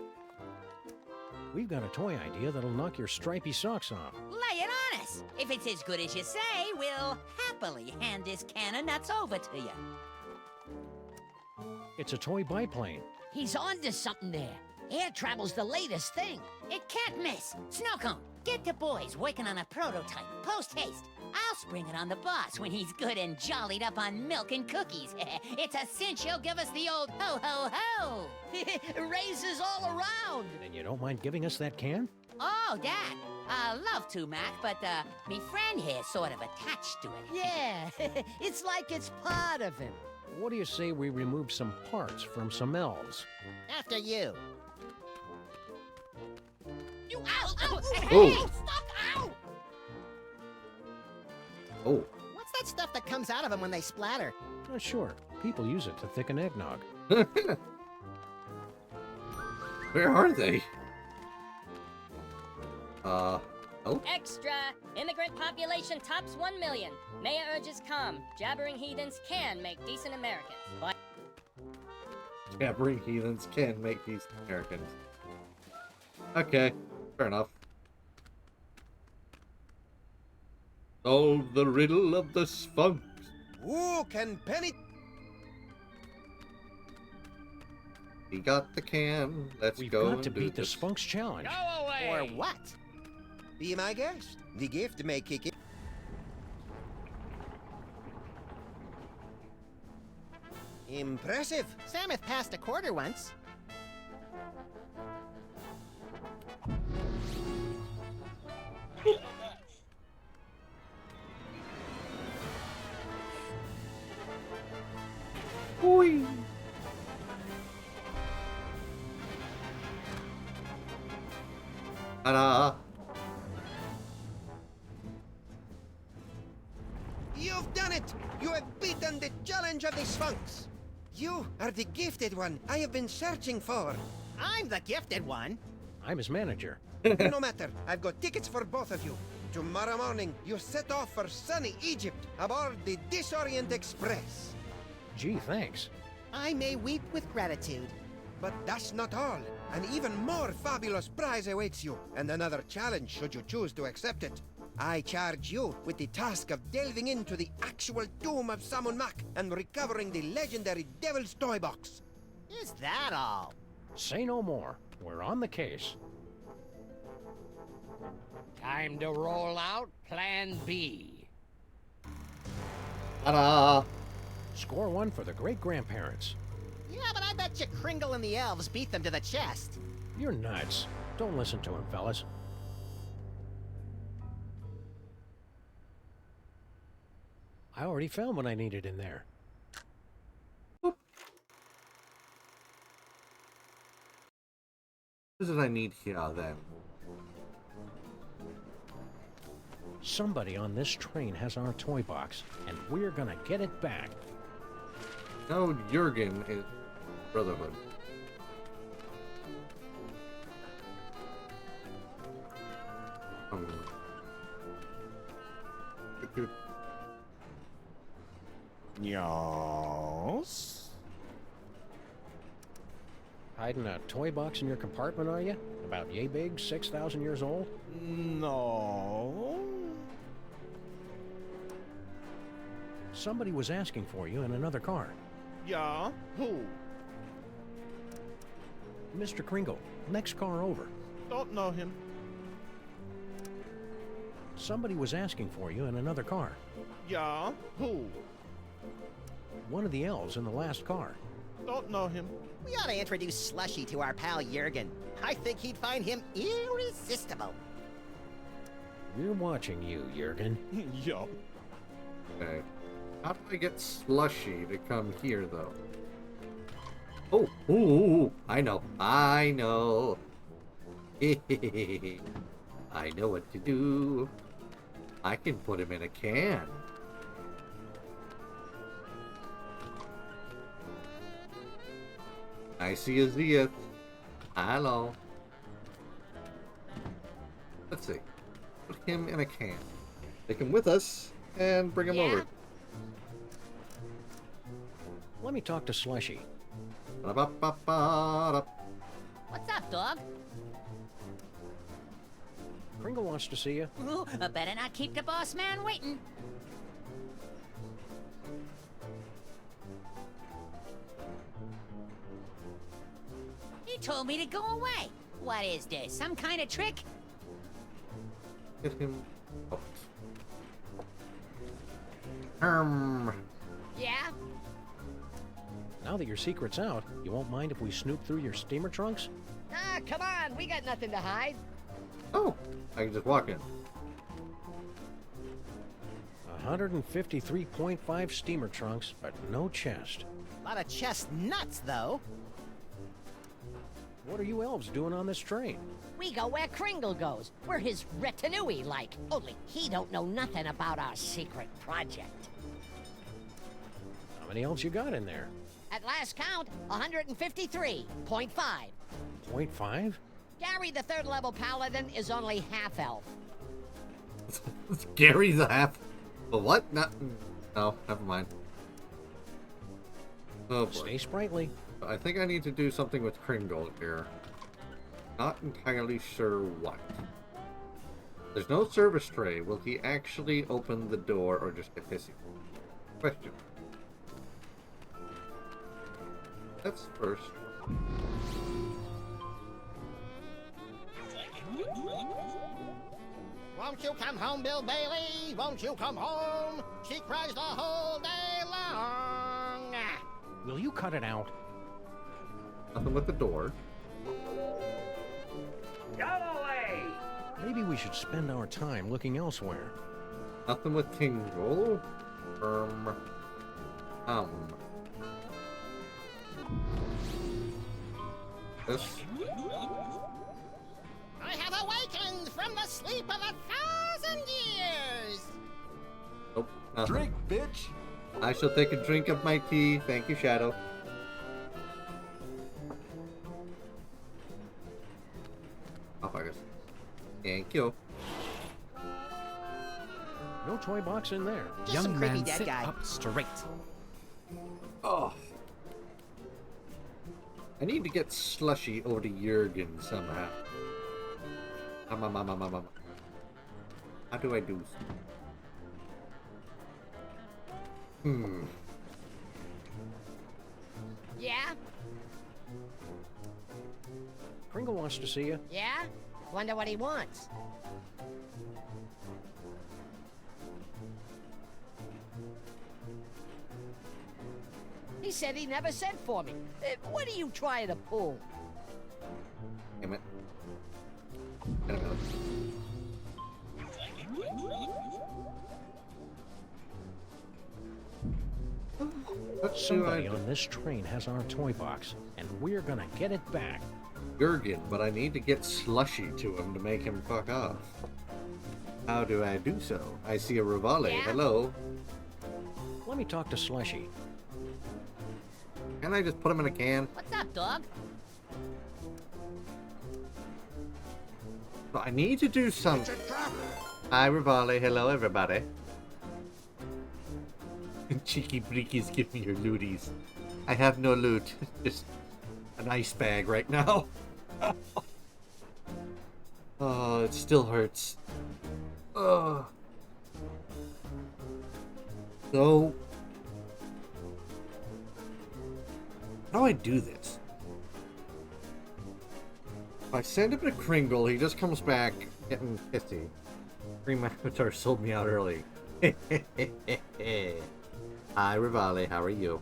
We've got a toy idea that'll knock your stripy socks off. Lay it on us. If it's as good as you say, we'll happily hand this can of nuts over to you. It's a toy biplane. He's onto something there. Air travel's the latest thing. It can't miss. Snowcone, get the boys working on a prototype. Post haste. I'll spring it on the boss when he's good and jollied up on milk and cookies. It's a cinch he'll give us the old ho ho ho. Raises all around. And you don't mind giving us that can? Oh, that. Love to, Mac, but me friend here's sort of attached to it. Yeah, it's like it's part of him. What do you say we remove some parts from some elves? After you. You ow! Ow! Oh. Stop! Ow! Oh. What's that stuff that comes out of them when they splatter? Not sure. People use it to thicken eggnog. Where are they? Oh. Extra! Immigrant population tops 1 million. Mayor urges calm. Jabbering heathens can make decent Americans. But Jabbering heathens can make these Americans. Okay, fair enough. Solve the riddle of the Sphinx. Who can penny? He got the can. Let's We've go got and to do beat the this. Spunks challenge. Go away! Or what? Be my guest. The gift may kick in. Impressive. Samuth passed a quarter once. Oi. Ta-da. You've done it! You have beaten the challenge of the Sphinx! You are the gifted one I have been searching for. I'm the gifted one. I'm his manager. No matter, I've got tickets for both of you. Tomorrow morning, you set off for sunny Egypt aboard the Disorient Express. Gee, thanks. I may weep with gratitude. But that's not all. An even more fabulous prize awaits you, and another challenge should you choose to accept it. I charge you with the task of delving into the actual tomb of Samun Mak and recovering the legendary Devil's Toy Box. Is that all? Say no more. We're on the case. Time to roll out Plan B. Ta-da. Score one for the great-grandparents. Yeah, but I bet you Kringle and the elves beat them to the chest. You're nuts. Don't listen to him, fellas. I already found what I needed in there. What is it I need here, then? Somebody on this train has our toy box, and we're gonna get it back. No, Jurgen is Brotherhood. Yes. Hiding a toy box in your compartment, are you? About yay big, 6,000 years old? No. Somebody was asking for you in another car. Yeah? Who? Mr. Kringle, next car over. Don't know him. Somebody was asking for you in another car. Yeah? Who? One of the elves in the last car. Don't know him. We ought to introduce Slushy to our pal Jurgen. I think he'd find him irresistible. We're watching you, Jurgen. Yo. Okay. How do I get Slushy to come here, though? Oh, ooh, I know. I know. I know what to do. I can put him in a can. I see a Zeeth. Hello. Let's see. Put him in a can. Take him with us and bring him over. Let me talk to Slushy. Ba-da-ba-ba-ba-da. What's up, dog? Kringle wants to see you. Ooh, I better not keep the boss man waiting. He told me to go away. What is this, some kind of trick? Get him out. Yeah? Now that your secret's out, you won't mind if we snoop through your steamer trunks? Ah, come on, we got nothing to hide. Oh, I can just walk in. 153.5 steamer trunks, but no chest. A lot of chest nuts, though. What are you elves doing on this train? We go where Kringle goes. We're his retinue like. Only he don't know nothing about our secret project. How many elves you got in there? At last count, 153.5. 0.5? Gary, the third level paladin, is only half elf. Gary's a half. But what? Not. No, never mind. Oh boy. Stay sprightly. I think I need to do something with Kringle here. Not entirely sure what. There's no service tray. Will he actually open the door or just get hissy? Question. That's first. Won't you come home, Bill Bailey? Won't you come home? She cries the whole day long. Will you cut it out? Nothing with the door. Go away! Maybe we should spend our time looking elsewhere. Nothing with Kringle. This. I have awakened from the sleep of 1,000 years. Nope. Nothing. Drink, bitch. I shall take a drink of my tea. Thank you, Shadow. Oh, I guess. Thank you. No toy box in there. Just some creepy dead guy. Up straight. Oh. I need to get Slushy over to Jurgen somehow. How do I do? Yeah? Kringle wants to see you. Yeah? Wonder what he wants. He said he never sent for me. What are you trying to pull? Damn it. Wait a minute. What do I Somebody do? on this train has our toy box, and we're gonna get it back. Jurgen, but I need to get Slushy to him to make him fuck off. How do I do so? I see a Rivale. Yeah? Hello. Let me talk to Slushy. Can I just put him in a can? What's up, dog? But I need to do something. Hi, Rivale. Hello, everybody. Cheeky breekies, give me your looties. I have no loot. Just an ice bag right now. Oh, it still hurts. Oh. So, how do I do this? If I send him to Kringle, he just comes back getting pissy. Green Avatar sold me out early. Hi, Rivale. How are you?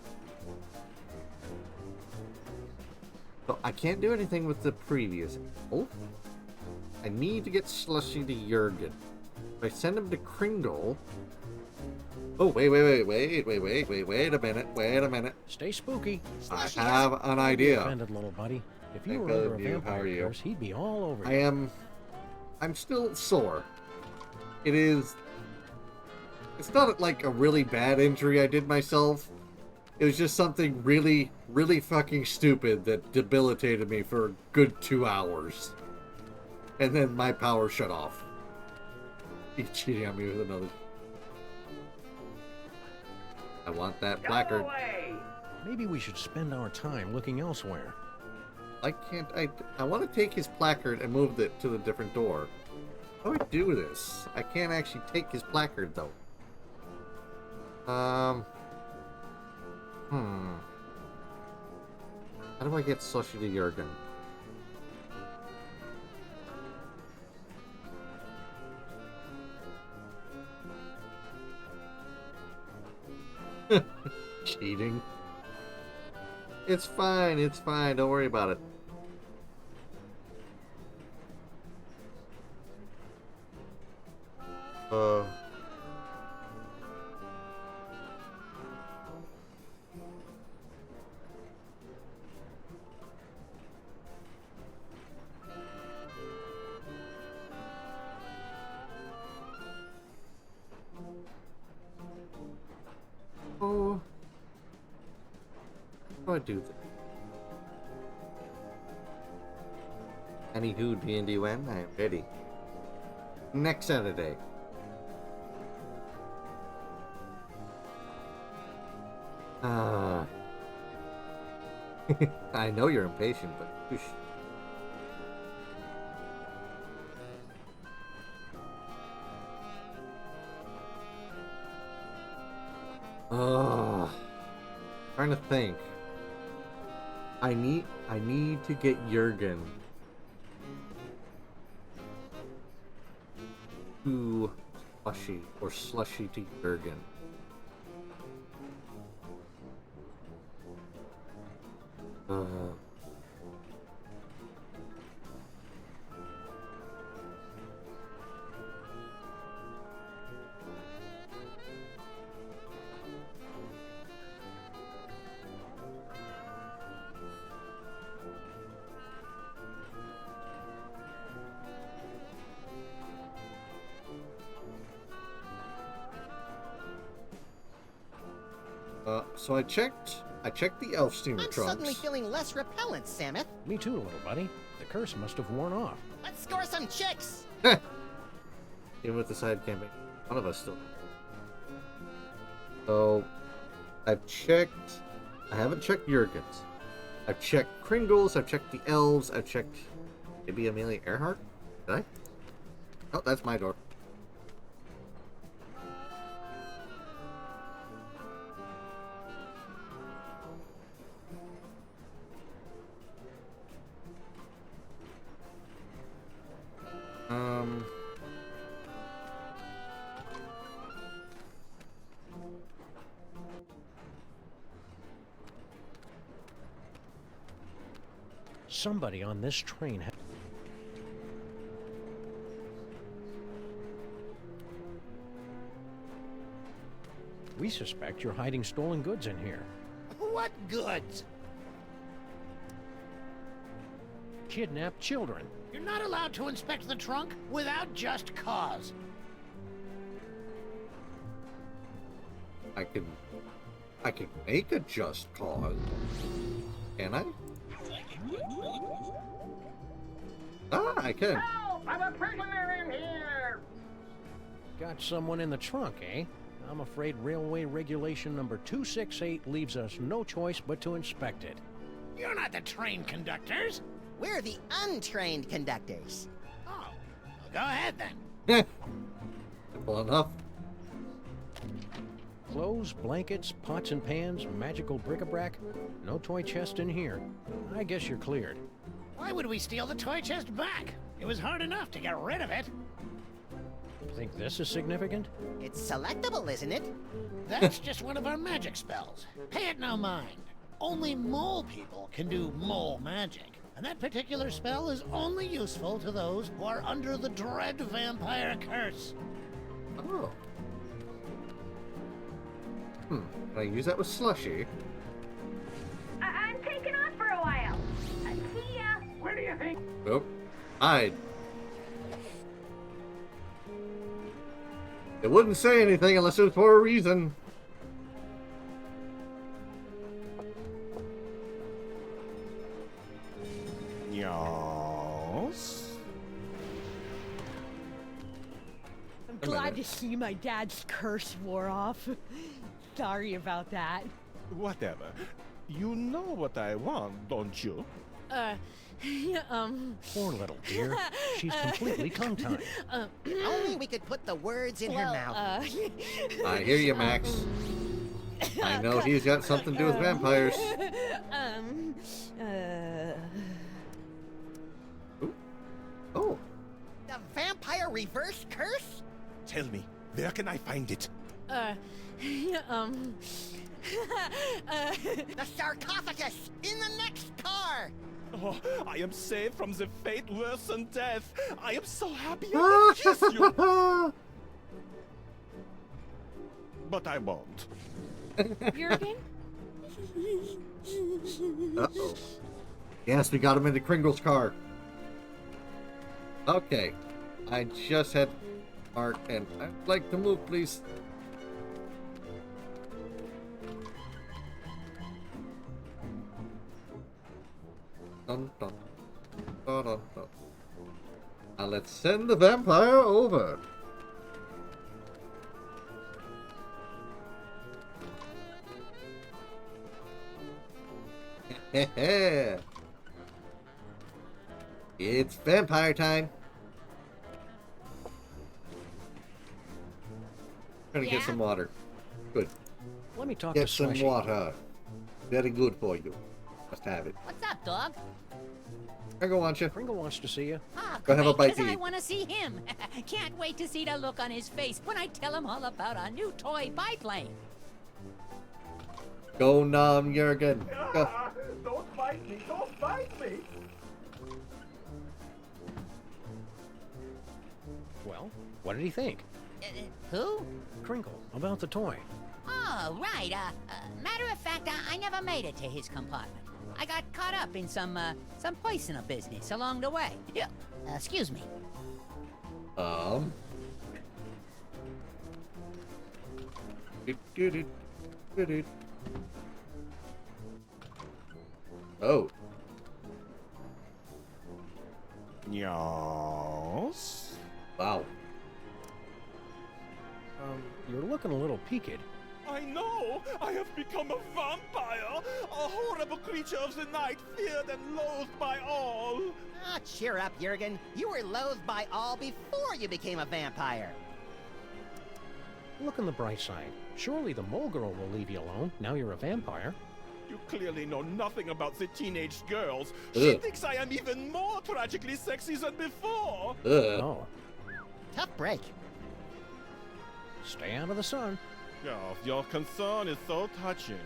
So I can't do anything with the previous elf. I need to get Slushy to Jurgen. If I send him to Kringle... Oh, wait a minute. Stay spooky. I have an idea. Offended, little buddy. If you Hey, were good under a of you. How vampire are you? curse, he'd be all over you. I'm still sore. It's not like a really bad injury I did myself. It was just something really, really fucking stupid that debilitated me for a good 2 hours. And then my power shut off. He's cheating on me with another. I want that placard. Maybe we should spend our time looking elsewhere. I can't. I want to take his placard and move it to the different door. How do I do this? I can't actually take his placard though. How do I get Slushy to Jurgen? Cheating. It's fine, don't worry about it. How do I do this? Anywho, D&D when I am ready. Next Saturday. I know you're impatient, but whoosh. Trying to think. I need to get Jurgen to Slushy, or Slushy to Jurgen. So I checked the elf steamer I'm trunks. suddenly feeling less repellent, Samus. Me too, little buddy. The curse must have worn off. Let's score some chicks. Even with the side camping, one of us still. So I've checked. I haven't checked Jurgen's. I've checked Kringle's. I've checked the elves. I've checked maybe Amelia Earhart. Did I? Oh, that's my door. Somebody on this train We suspect you're hiding stolen goods in here. What goods? Kidnapped children. You're not allowed to inspect the trunk without just cause. I can make a just cause. Can I? Ah, I can. Help! I'm a prisoner in here! Got someone in the trunk, eh? I'm afraid Railway Regulation number 268 leaves us no choice but to inspect it. You're not the train conductors. We're the untrained conductors. Oh, well, go ahead then. Simple enough. Clothes, blankets, pots and pans, magical bric-a-brac. No toy chest in here. I guess you're cleared. Why would we steal the toy chest back? It was hard enough to get rid of it. Think this is significant? It's selectable, isn't it? That's just one of our magic spells. Pay it no mind. only mole people can do mole magic. And that particular spell is only useful to those who are under the dread vampire curse. Oh. Can I use that with Slushy? I'm taking off for a while. See ya. Where do you think? Nope. Hide. It wouldn't say anything unless it was for a reason. Yes. I'm glad to see my dad's curse wore off. Sorry about that. Whatever. You know what I want, don't you? Poor little dear. She's completely tongue-tied. Only we could put the words in her mouth. I hear you, Max. I know he's got something to do with vampires. Oh. The vampire reverse curse? Tell me, where can I find it? The sarcophagus in the next car. Oh, I am saved from the fate worse than death. I am so happy I can kiss you. But I won't. Jurgen? Uh-oh. Yes, we got him into Kringle's car. Okay. I just had Mark, and I'd like to move, please. Dun, dun, dun, dun, dun. Now let's send the vampire over. It's vampire time. I'm gonna get some water. Good. Let me talk Get to some Slushy. water. Very good for you. Must have it. What's up, dog? Kringle wants you. Kringle wants to see you. Ah, Go have a great, bite 'cause to I eat. want to see him. Can't wait to see the look on his face when I tell him all about our new toy biplane. Go nom, Jurgen. Go. Don't bite me! Don't bite me! Well, what did he think? Who? Kringle, about the toy. Oh, right. Matter of fact, I never made it to his compartment. I got caught up in some personal business along the way. Yeah. Excuse me. Oh. Yes. Wow. You're looking a little peaked. I know! I have become a vampire! A horrible creature of the night, feared and loathed by all! Ah, cheer up, Jurgen. You were loathed by all before you became a vampire. Look on the bright side. Surely the mole girl will leave you alone. Now you're a vampire. You clearly know nothing about the teenage girls. She thinks I am even more tragically sexy than before! Oh. Tough break. Stay out of the sun. Oh, your concern is so touching.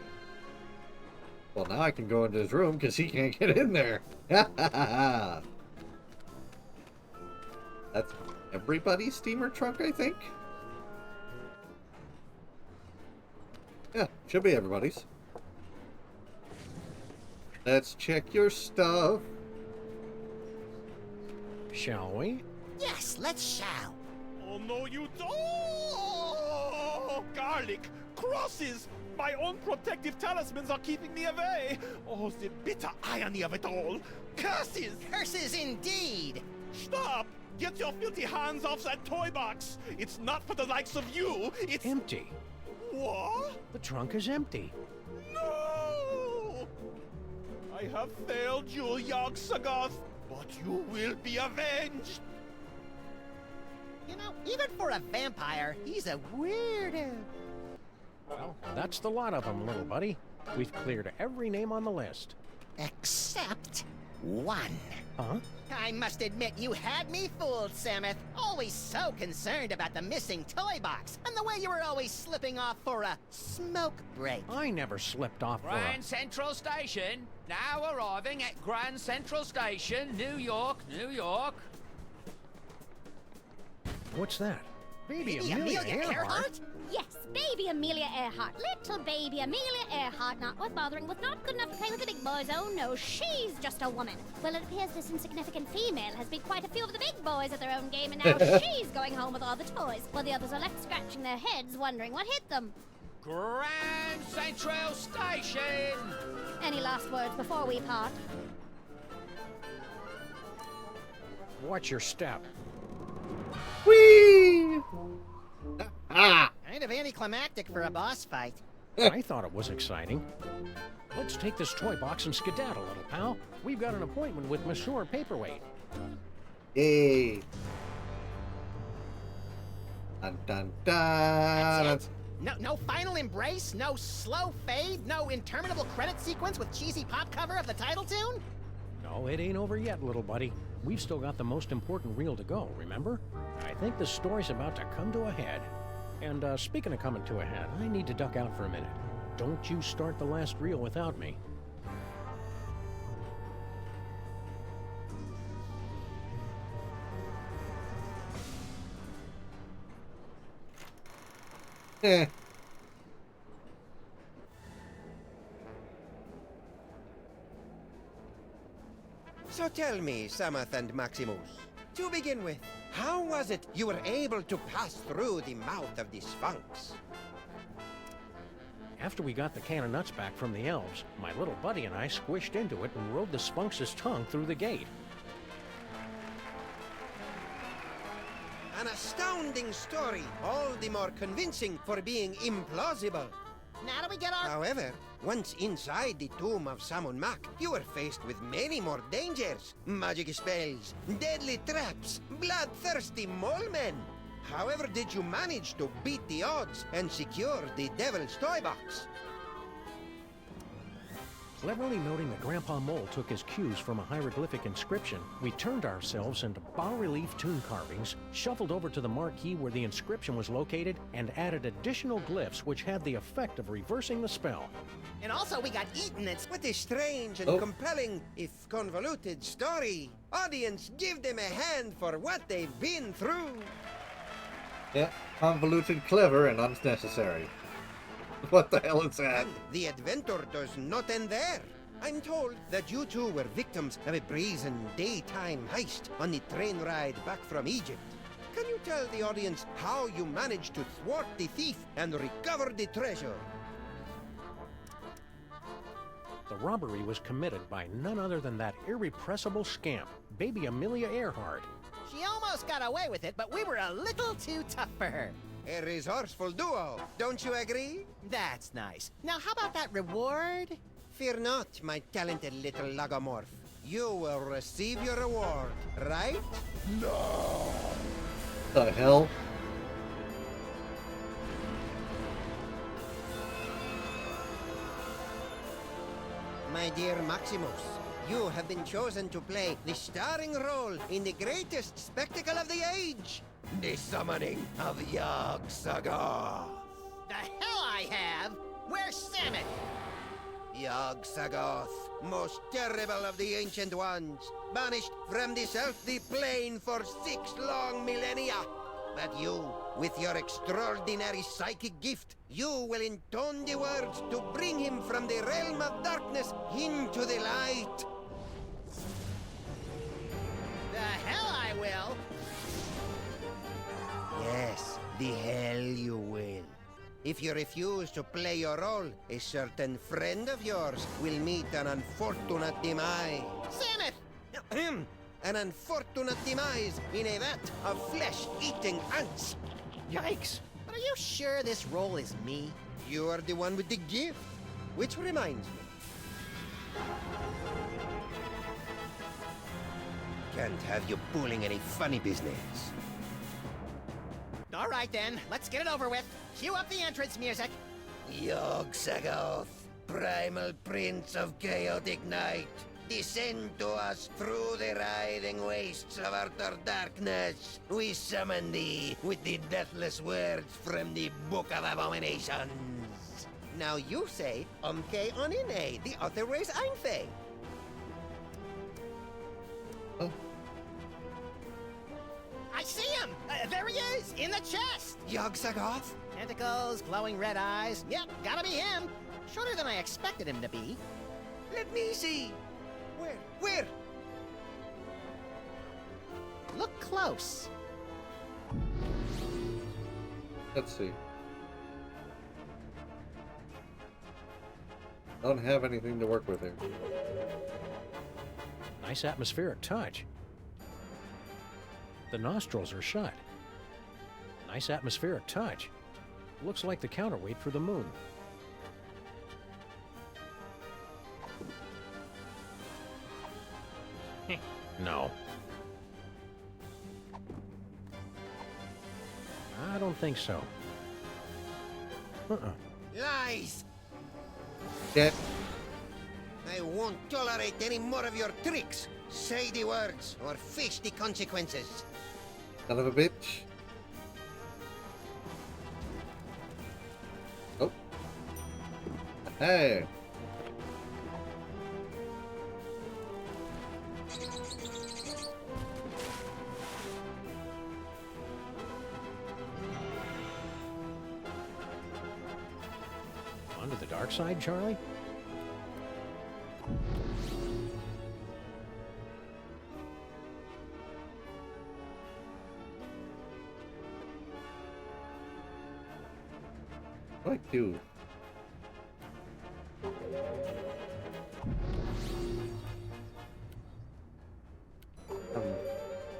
Well, now I can go into his room because he can't get in there. That's everybody's steamer trunk, I think. Yeah, should be everybody's. Let's check your stuff. Shall we? Yes, let's shall. Oh, no, you don't! Oh, garlic! Crosses! My own protective talismans are keeping me away! Oh, the bitter irony of it all! Curses! Curses indeed! Stop! Get your filthy hands off that toy box! It's not for the likes of you! It's empty. What? The trunk is empty. No! I have failed you, Yogg-Sagoth, but you will be avenged! You know, even for a vampire, he's a weirdo. Well, that's the lot of them, little buddy. We've cleared every name on the list. Except... one. Huh? I must admit, you had me fooled, Samus. Always so concerned about the missing toy box, and the way you were always slipping off for a smoke break. I never slipped off for Grand Central Station. Now arriving at Grand Central Station, New York, New York. What's that? Baby Baby Amelia Amelia Earhart? Earhart? Yes, baby Amelia Earhart. Little baby Amelia Earhart, not worth bothering with, not good enough to play with the big boys. Oh no, she's just a woman. Well, it appears this insignificant female has beat quite a few of the big boys at their own game, and now she's going home with all the toys, while the others are left scratching their heads, wondering what hit them. Grand Central Station. Any last words before we part? Watch your step. Whee! Ah! Kind of anticlimactic for a boss fight. I thought it was exciting. Let's take this toy box and skedaddle, little pal. We've got an appointment with Monsieur Paperweight. Hey. Dun dun dun. No final embrace, no slow fade, no interminable credit sequence with cheesy pop cover of the title tune? No, it ain't over yet, little buddy. We've still got the most important reel to go, remember? I think the story's about to come to a head. And speaking of coming to a head, I need to duck out for a minute. Don't you start the last reel without me. Eh. So tell me, Samus and Maximus, to begin with, how was it you were able to pass through the mouth of the Sphinx? After we got the can of nuts back from the elves, my little buddy and I squished into it and rode the Sphinx's tongue through the gate. An astounding story, all the more convincing for being implausible. Now do we get our... However, once inside the tomb of Samon Mak, you were faced with many more dangers. Magic spells, deadly traps, bloodthirsty mole men. However did you manage to beat the odds and secure the Devil's Toy Box? Cleverly noting that Grandpa Mole took his cues from a hieroglyphic inscription, we turned ourselves into bas-relief tomb carvings, shuffled over to the marquee where the inscription was located, and added additional glyphs which had the effect of reversing the spell. And also we got eaten and... What a strange and compelling, if convoluted, story. Audience, give them a hand for what they've been through. Yeah, convoluted, clever, and unnecessary. What the hell is that? And the adventure does not end there. I'm told that you two were victims of a brazen daytime heist on the train ride back from Egypt. Can you tell the audience how you managed to thwart the thief and recover the treasure? The robbery was committed by none other than that irrepressible scamp, baby Amelia Earhart. She almost got away with it, but we were a little too tough for her. A resourceful duo, don't you agree? That's nice. Now how about that reward? Fear not, my talented little logomorph. You will receive your reward, right? No! The hell? My dear Maximus, you have been chosen to play the starring role in the greatest spectacle of the age, the summoning of Yog-Sagoth. The hell I have? Where's Samus? Yog-Sagoth, most terrible of the Ancient Ones, banished from this earthly plane for 6 long millennia. But you, with your extraordinary psychic gift, you will intone the words to bring him from the realm of darkness into the light. The hell I will! Yes, the hell you will. If you refuse to play your role, a certain friend of yours will meet an unfortunate demise. Samus! An unfortunate demise in a vat of flesh-eating ants. Yikes! But are you sure this role is me? You are the one with the gift. Which reminds me. Can't have you pulling any funny business. All right then, let's get it over with. Cue up the entrance music. Yog-Sagoth, primal prince of chaotic night. descend to us through the writhing wastes of outer darkness. We summon thee with the deathless words from the Book of Abominations. Now you say, Umke Onine, the other ways Einfei. I see him! There he is, in the chest! Yog-Sagoth? Tentacles, glowing red eyes. Yep, gotta be him. Shorter than I expected him to be. Let me see. Where? Look close. Let's see. I don't have anything to work with here. Nice atmospheric touch. The nostrils are shut. Nice atmospheric touch. Looks like the counterweight for the moon. No. I don't think so. Lies! Yeah. I won't tolerate any more of your tricks. Say the words, or face the consequences. Son of a bitch. Oh. Hey. Onto the dark side, Charlie? What do I do?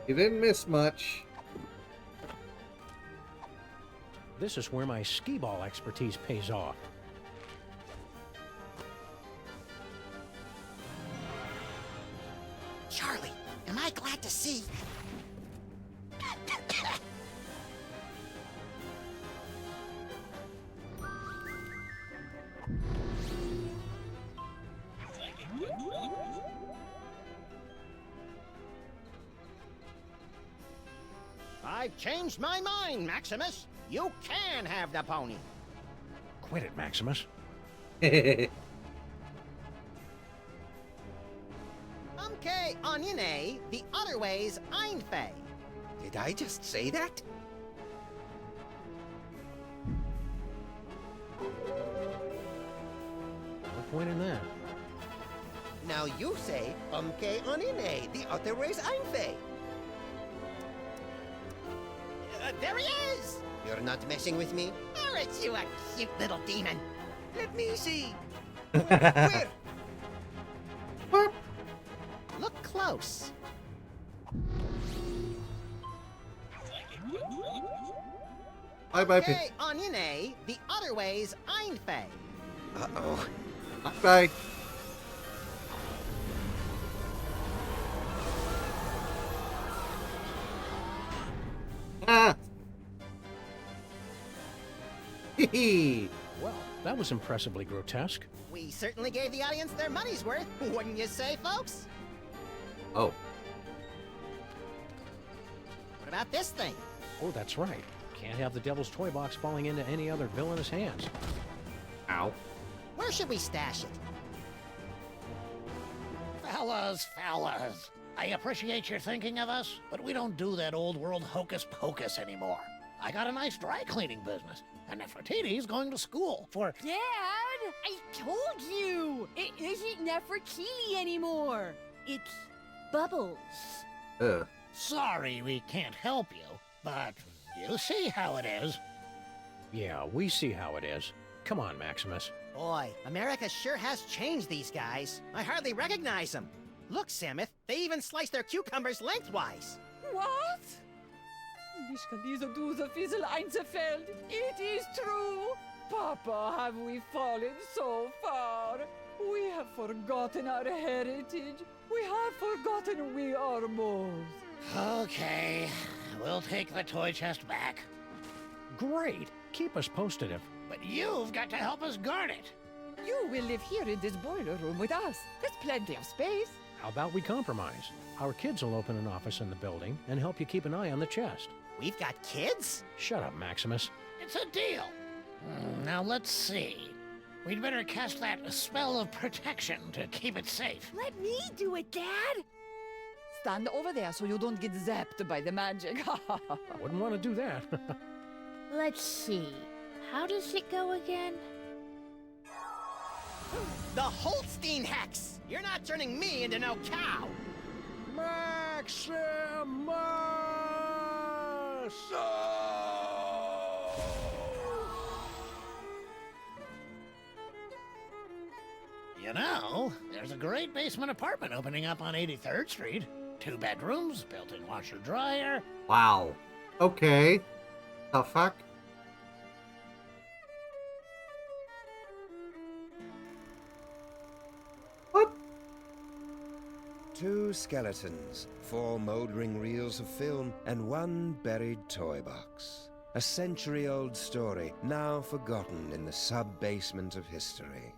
You didn't miss much. This is where my skee-ball expertise pays off. Charlie, am I glad to see? I've changed my mind, Maximus. You can have the pony. Quit it, Maximus. Umke Onyene, the other way's Einfei. Did I just say that? No point in that. Now you say, Umke Onine, the other way's Einfei. There he is! You're not messing with me? Aren't you a cute little demon? Let me see. Where? Look close. Bye-bye. Okay, Onyene, the other way's Einfei. Uh-oh. Bye. Ah! Well, that was impressively grotesque. We certainly gave the audience their money's worth, wouldn't you say, folks? Oh. What about this thing? Oh, that's right. Can't have the Devil's Toy Box falling into any other villainous hands. Ow. Where should we stash it? Fellas, I appreciate your thinking of us, but we don't do that old world hocus pocus anymore. I got a nice dry cleaning business, and Nefertiti's going to school for... Dad! I told you! It isn't Nefertiti anymore! It's Bubbles. Sorry we can't help you, but you see how it is. Yeah, we see how it is. Come on, Maximus. Boy, America sure has changed these guys. I hardly recognize them. Look, Samuth, they even slice their cucumbers lengthwise. What? Mich kann dieser Duse Fiesel einzerfällt. It is true. Papa, have we fallen so far? We have forgotten our heritage. We have forgotten we are moles. Okay, we'll take the toy chest back. Great. Keep us posted if... But you've got to help us guard it. You will live here in this boiler room with us. There's plenty of space. How about we compromise? Our kids will open an office in the building and help you keep an eye on the chest. We've got kids? Shut up, Maximus. It's a deal. Now let's see. We'd better cast that spell of protection to keep it safe. Let me do it, Dad! Stand over there so you don't get zapped by the magic. I wouldn't want to do that. Let's see. How does it go again? The Holstein Hex! You're not turning me into no cow! Maximus! You know, there's a great basement apartment opening up on 83rd Street. 2 bedrooms, built-in washer-dryer. Wow. Okay. The fuck? What? 2 skeletons, 4 moldering reels of film, and 1 buried toy box. A century-old story, now forgotten in the sub-basement of history.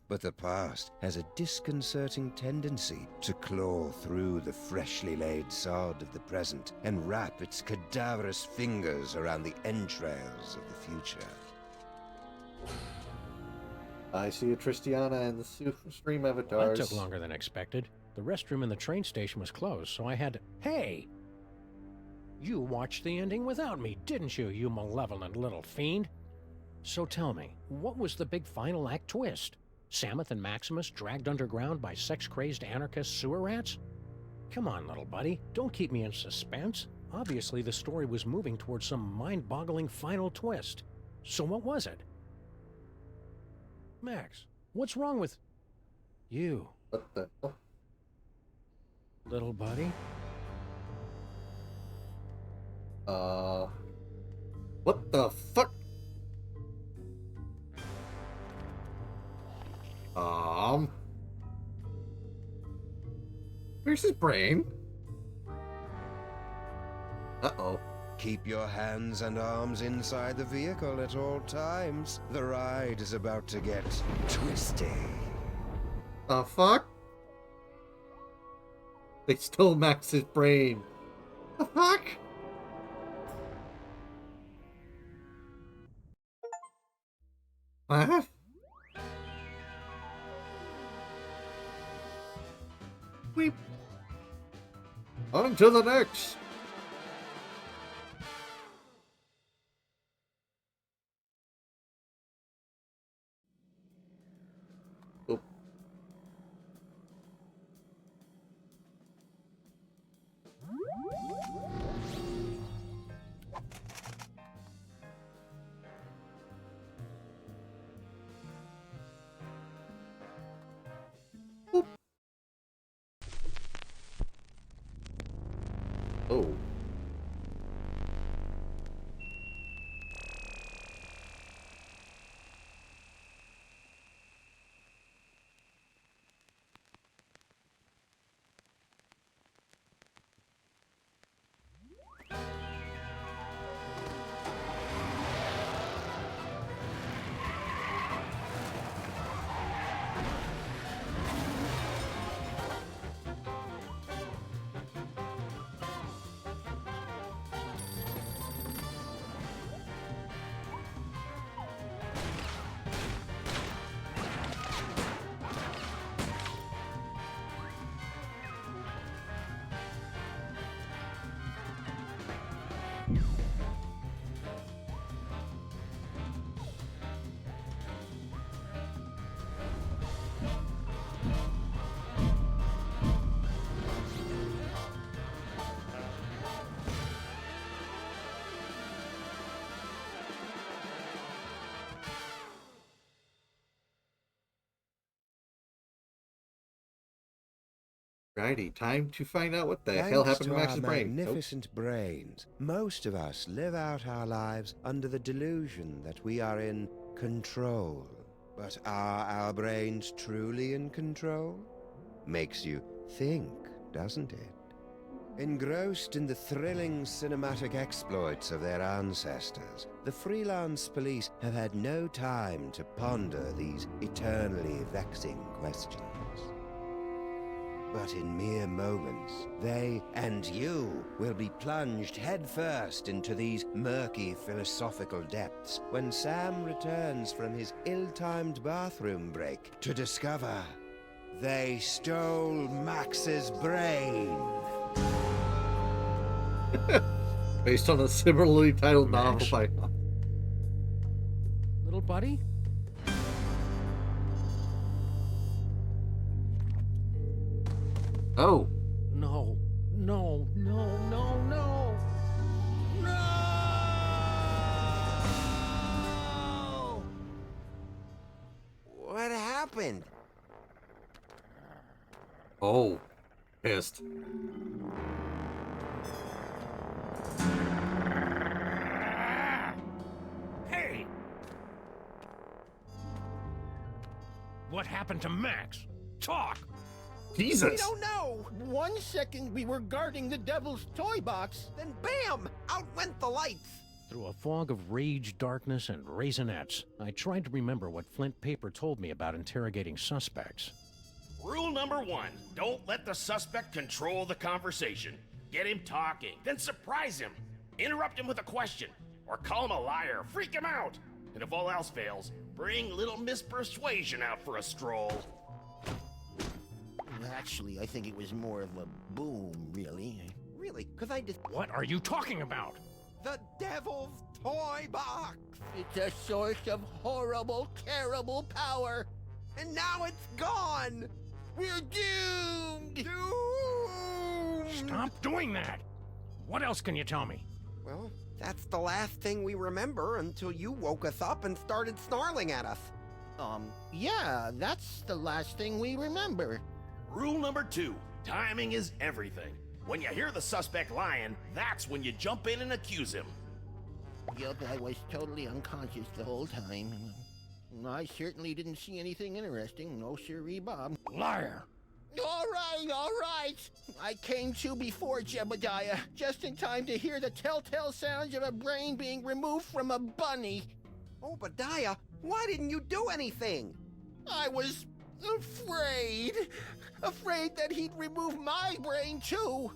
But the past has a disconcerting tendency to claw through the freshly laid sod of the present and wrap its cadaverous fingers around the entrails of the future. I see a Tristiana and the stream avatars. That took longer than expected. The restroom in the train station was closed, so I had to... Hey! You watched the ending without me, didn't you, you malevolent little fiend? So tell me, what was the big final act twist? Samuth and Maximus dragged underground by sex-crazed anarchist sewer rats? Come on, little buddy, don't keep me in suspense. Obviously, the story was moving towards some mind-boggling final twist. So what was it? Max, what's wrong with... you? What the... Oh. Little buddy? What the fuck? Where's his brain? Uh-oh. Keep your hands and arms inside the vehicle at all times. The ride is about to get twisty. The fuck? They stole Max's brain. The fuck? What? We... On to the next! Oh. Oh. Righty, time to find out what the hell happened to Max's brain. Magnificent brains. Most of us live out our lives under the delusion that we are in control. But are our brains truly in control? Makes you think, doesn't it? Engrossed in the thrilling cinematic exploits of their ancestors, the freelance police have had no time to ponder these eternally vexing questions. But in mere moments, they and you will be plunged headfirst into these murky philosophical depths when Sam returns from his ill-timed bathroom break to discover they stole Max's brain. Based on a similarly titled novel by... Little buddy? Oh. No, no, no, no, no. No! What happened? Oh. Pissed. Hey! What happened to Max? Talk! Jesus! We don't know! 1 second we were guarding the devil's toy box, then bam! Out went the lights! Through a fog of rage, darkness, and raisinets, I tried to remember what Flint Paper told me about interrogating suspects. Rule number 1, don't let the suspect control the conversation. Get him talking, then surprise him. Interrupt him with a question, or call him a liar, freak him out. And if all else fails, bring little Miss Persuasion out for a stroll. Actually, I think it was more of a boom, really. Really? Because I just... What are you talking about? The devil's toy box! It's a source of horrible, terrible power. And now it's gone! We're doomed! Doomed! Stop doing that! What else can you tell me? Well, that's the last thing we remember until you woke us up and started snarling at us. Yeah, that's the last thing we remember. Rule number 2, timing is everything. When you hear the suspect lying, that's when you jump in and accuse him. Yep, I was totally unconscious the whole time. I certainly didn't see anything interesting. No siree, Bob. Liar! All right. I came to before Jebediah, just in time to hear the telltale sounds of a brain being removed from a bunny. Obadiah, why didn't you do anything? I was afraid that he'd remove my brain too.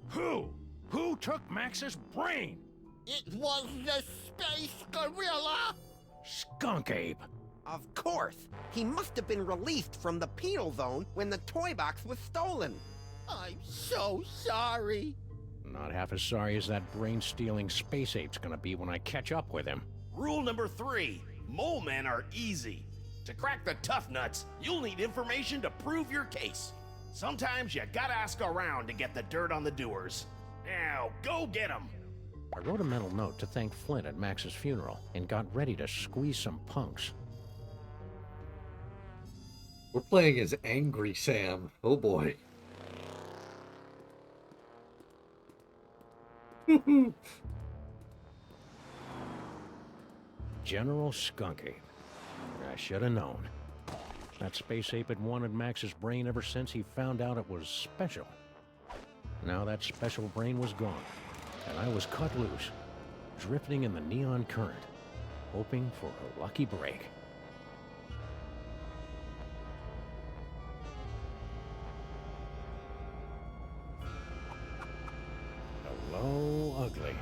Who? Who took Max's brain? It was the space gorilla. Skunk Ape. Of course. He must have been released from the penal zone when the toy box was stolen. I'm so sorry. Not half as sorry as that brain-stealing space ape's gonna be when I catch up with him. Rule number 3, mole men are easy. To crack the tough nuts, you'll need information to prove your case. Sometimes you gotta ask around to get the dirt on the doers. Now, go get 'em. I wrote a mental note to thank Flint at Max's funeral and got ready to squeeze some punks. We're playing as Angry Sam. Oh boy. General Skunk Ape. I should have known. That space ape had wanted Max's brain ever since he found out it was special. Now that special brain was gone, and I was cut loose, drifting in the neon current, hoping for a lucky break. Hello, ugly.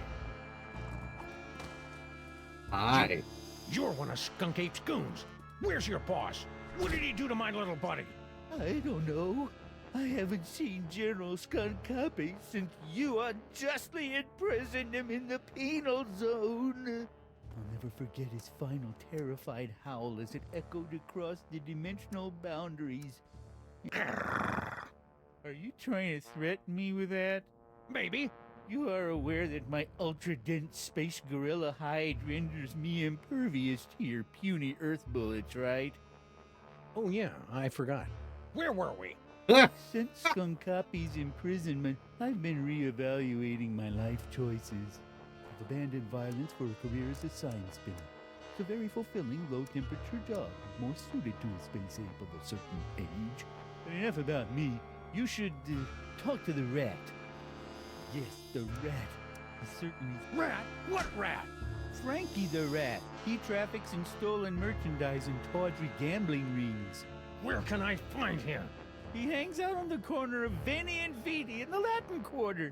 Hi. You're one of Skunk Ape's goons. Where's your boss? What did he do to my little buddy? I don't know. I haven't seen General Skunk Copy since you unjustly imprisoned him in the penal zone. I'll never forget his final terrified howl as it echoed across the dimensional boundaries. Are you trying to threaten me with that? Maybe. You are aware that my ultra-dense space gorilla hide renders me impervious to your puny Earth bullets, right? Oh yeah, I forgot. Where were we? Since Skunk Copy's imprisonment, I've been re-evaluating my life choices. I've abandoned violence for a career as a science spinner. It's a very fulfilling, low-temperature job, more suited to a space ape of a certain age. But enough about me. You should talk to the rat. Yes, the rat. He certainly... Rat? What rat? Frankie the rat. He traffics in stolen merchandise and tawdry gambling rings. Where can I find him? He hangs out on the corner of Veni and Vidi in the Latin Quarter.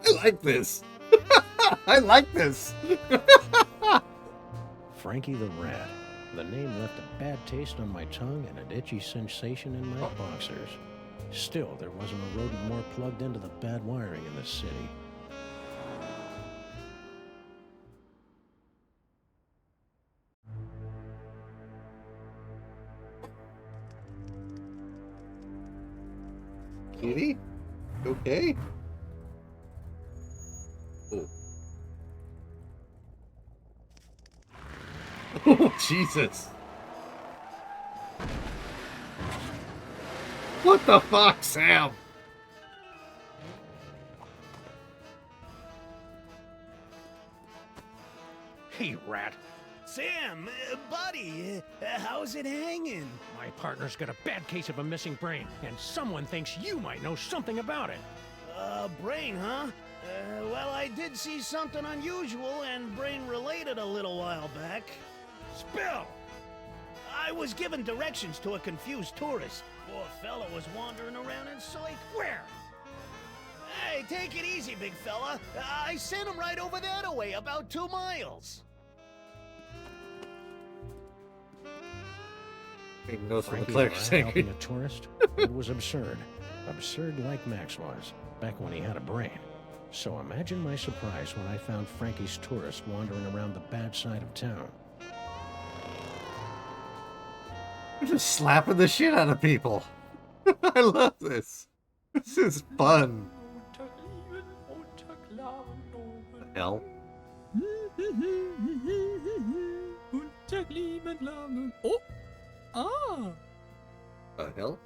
I like this. I like this. Frankie the Rat. The name left a bad taste on my tongue and an itchy sensation in my boxers. Still, there wasn't a rodent more plugged into the bad wiring in this city. Kitty? Okay? Oh. Oh, Jesus. What the fuck, Sam? Hey, Rat. Sam, buddy, how's it hanging? My partner's got a bad case of a missing brain, and someone thinks you might know something about it. Brain, huh? Well, I did see something unusual and brain-related a little while back. Spill! I was given directions to a confused tourist. Poor fella was wandering around in sight. Where? Hey, take it easy, big fella. I sent him right over that way, about 2 miles. Frankie the Rat helping a tourist? It was absurd. Absurd like Max was, back when he had a brain. So imagine my surprise when I found Frankie's tourist wandering around the bad side of town. You're just slapping the shit out of people. I love this. This is fun. The hell? Oh! Ah! The hell?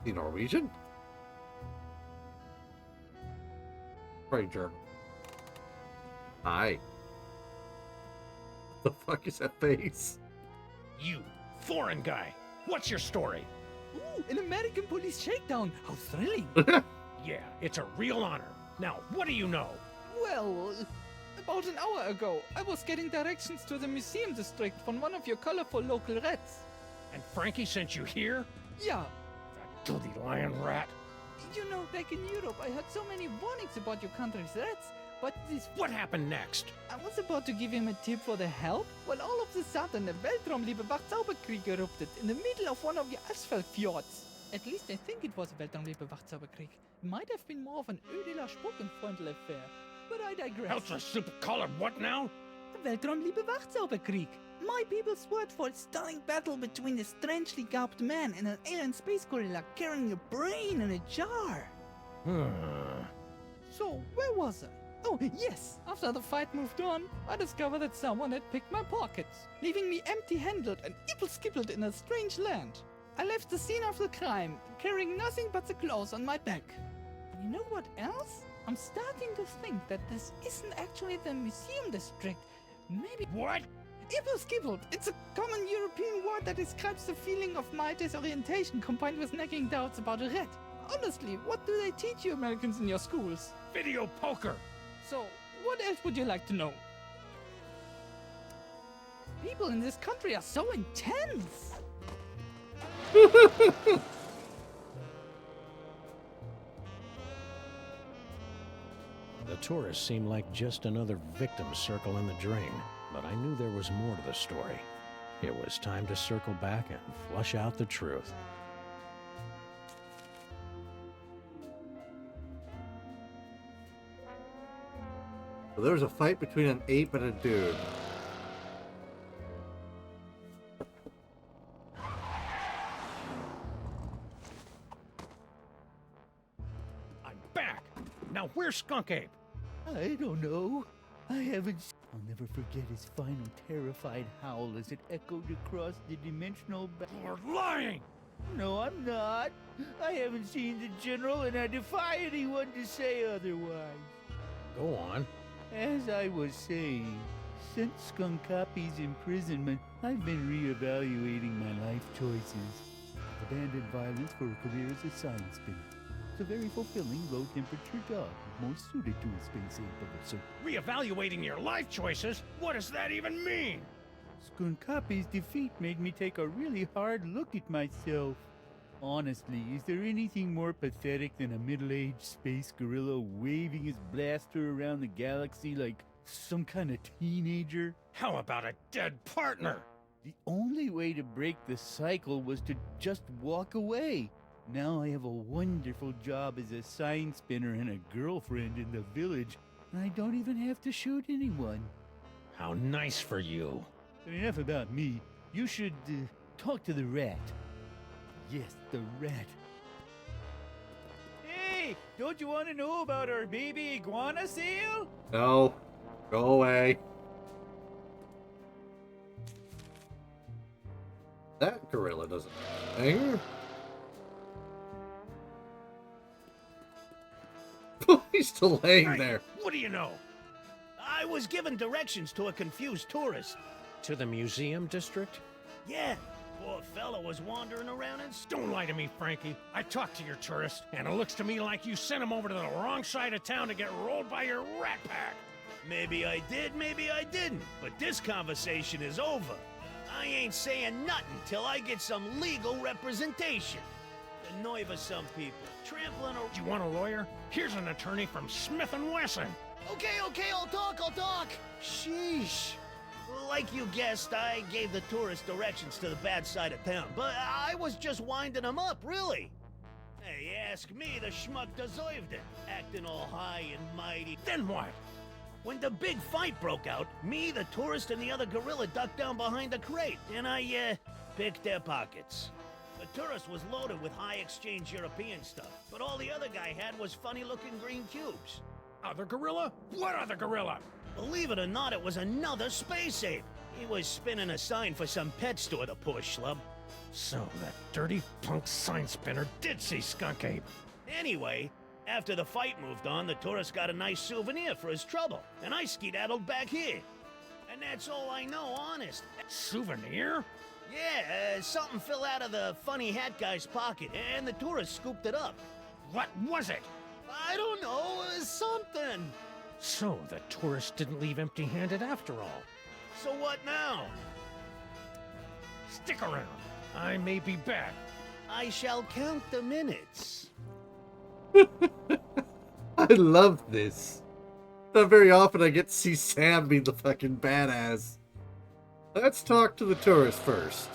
The Norwegian? Very German. Hi. What the fuck is that face? You, foreign guy, what's your story? Ooh, an American police shakedown! How thrilling! Yeah, it's a real honor. Now, what do you know? Well, about an hour ago, I was getting directions to the museum district from one of your colorful local rats. And Frankie sent you here? Yeah. That dirty lion rat. You know, back in Europe, I heard so many warnings about your country's rats, but this... What happened next? I was about to give him a tip for the help, when all of a sudden the Weltraumliebe-Wachzauberkrieg erupted in the middle of one of your asphalt fjords. At least I think it was a Weltraumliebe-Wachzauberkrieg. It might have been more of an Ödeler-Spuckenfreundl affair, but I digress. Ultra super colored what now? The Weltraumliebe-Wachzauberkrieg. My people's word for a stunning battle between a strangely garbed man and an alien space gorilla carrying a brain in a jar. So, where was I? Oh, yes! After the fight moved on, I discovered that someone had picked my pockets, leaving me empty-handed and ibble-skibbled in a strange land. I left the scene of the crime, carrying nothing but the clothes on my back. You know what else? I'm starting to think that this isn't actually the museum district. Maybe... What? Ibble-skibbled. It's a common European word that describes the feeling of my disorientation combined with nagging doubts about a rat. Honestly, what do they teach you Americans in your schools? Video poker! So, what else would you like to know? People in this country are so intense! The tourists seemed like just another victim circle in the drain, but I knew there was more to the story. It was time to circle back and flush out the truth. So there was a fight between an ape and a dude. I'm back! Now where's Skunk Ape? I don't know. I haven't... I'll never forget his final terrified howl as it echoed across the dimensional... You're lying! No, I'm not. I haven't seen the General, and I defy anyone to say otherwise. Go on. As I was saying, since Skunk Copy's imprisonment, I've been re-evaluating my life choices. I've abandoned violence for a career as a science spinner. It's a very fulfilling, low-temperature job, most suited to a space ape of a certain... Reevaluating your life choices? What does that even mean? Skunkapi's defeat made me take a really hard look at myself. Honestly, is there anything more pathetic than a middle-aged space gorilla waving his blaster around the galaxy like some kind of teenager? How about a dead partner? The only way to break the cycle was to just walk away. Now I have a wonderful job as a sign spinner and a girlfriend in the village, and I don't even have to shoot anyone. How nice for you. But enough about me. You should talk to the rat. Yes, the rat. Hey, don't you want to know about our baby iguana sale? No. Go away. That gorilla doesn't hang. He's still laying there. What do you know? I was given directions to a confused tourist. To the museum district? Yeah, poor fella was wandering around and... Don't lie to me, Frankie. I talked to your tourist, and it looks to me like you sent him over to the wrong side of town to get rolled by your rat pack. Maybe I did, maybe I didn't. But this conversation is over. I ain't saying nothing till I get some legal representation. The nerve of some people. Trampling over... Do you want a lawyer? Here's an attorney from Smith & Wesson. Okay, I'll talk. Sheesh. Like you guessed, I gave the tourist directions to the bad side of town, but I was just winding him up, really. Hey, ask me, the schmuck deserved it, acting all high and mighty. Then what? When the big fight broke out, me, the tourist, and the other gorilla ducked down behind a crate, and I, picked their pockets. The tourist was loaded with high-exchange European stuff, but all the other guy had was funny-looking green cubes. Other gorilla? What other gorilla? Believe it or not, it was another space ape. He was spinning a sign for some pet store, the poor schlub. So that dirty punk sign spinner did see Skunk Ape. Anyway, after the fight moved on, the tourist got a nice souvenir for his trouble, and I skedaddled back here. And that's all I know, honest. Souvenir? Yeah, something fell out of the funny hat guy's pocket, and the tourist scooped it up. What was it? I don't know, something. So the tourist didn't leave empty-handed after all. So what now? Stick around. I may be back. I shall count the minutes. I love this. Not very often I get to see Sam be the fucking badass. Let's talk to the tourist first.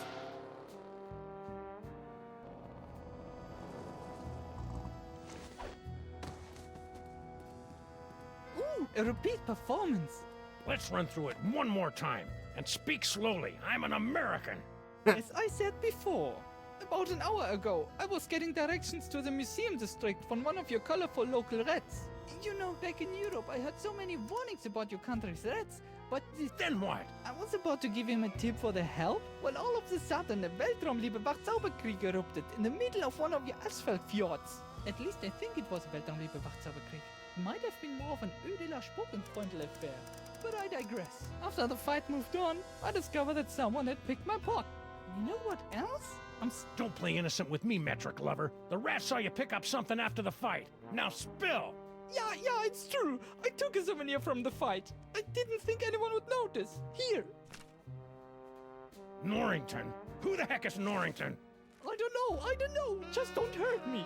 Ooh, a repeat performance. Let's run through it one more time. And speak slowly. I'm an American. As I said before, about an hour ago, I was getting directions to the museum district from one of your colorful local rats. You know, back in Europe, I had so many warnings about your country's rats, but... Then what? I was about to give him a tip for the help, when all of a sudden the Weltraumliebe Wachzauberkrieg erupted in the middle of one of your asphalt fjords. At least I think it was Weltraumliebe Wachzauberkrieg. It might have been more of an Ödeler Spokenfreundel affair. But I digress. After the fight moved on, I discovered that someone had picked my pocket. You know what else? Don't play innocent with me, metric lover. The rat saw you pick up something after the fight. Now spill! Yeah, it's true. I took a souvenir from the fight. I didn't think anyone would notice. Here. Norrington? Who the heck is Norrington? I don't know. Just don't hurt me.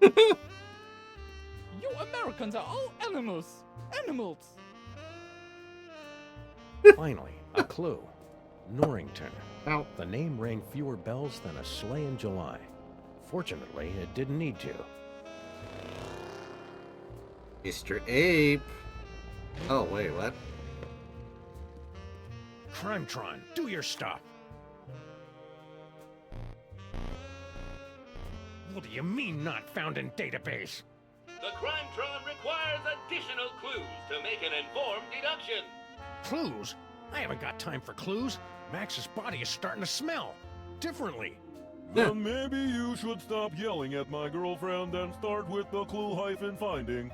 You Americans are all animals. Animals. Finally, a clue. Norrington. Now, the name rang fewer bells than a sleigh in July. Fortunately, it didn't need to. Mr. Ape. Oh, wait, what? Crimetron, do your stuff. What do you mean not found in database? The Crimetron requires additional clues to make an informed deduction. Clues? I haven't got time for clues. Max's body is starting to smell differently. Then maybe you should stop yelling at my girlfriend and start with the clue-finding.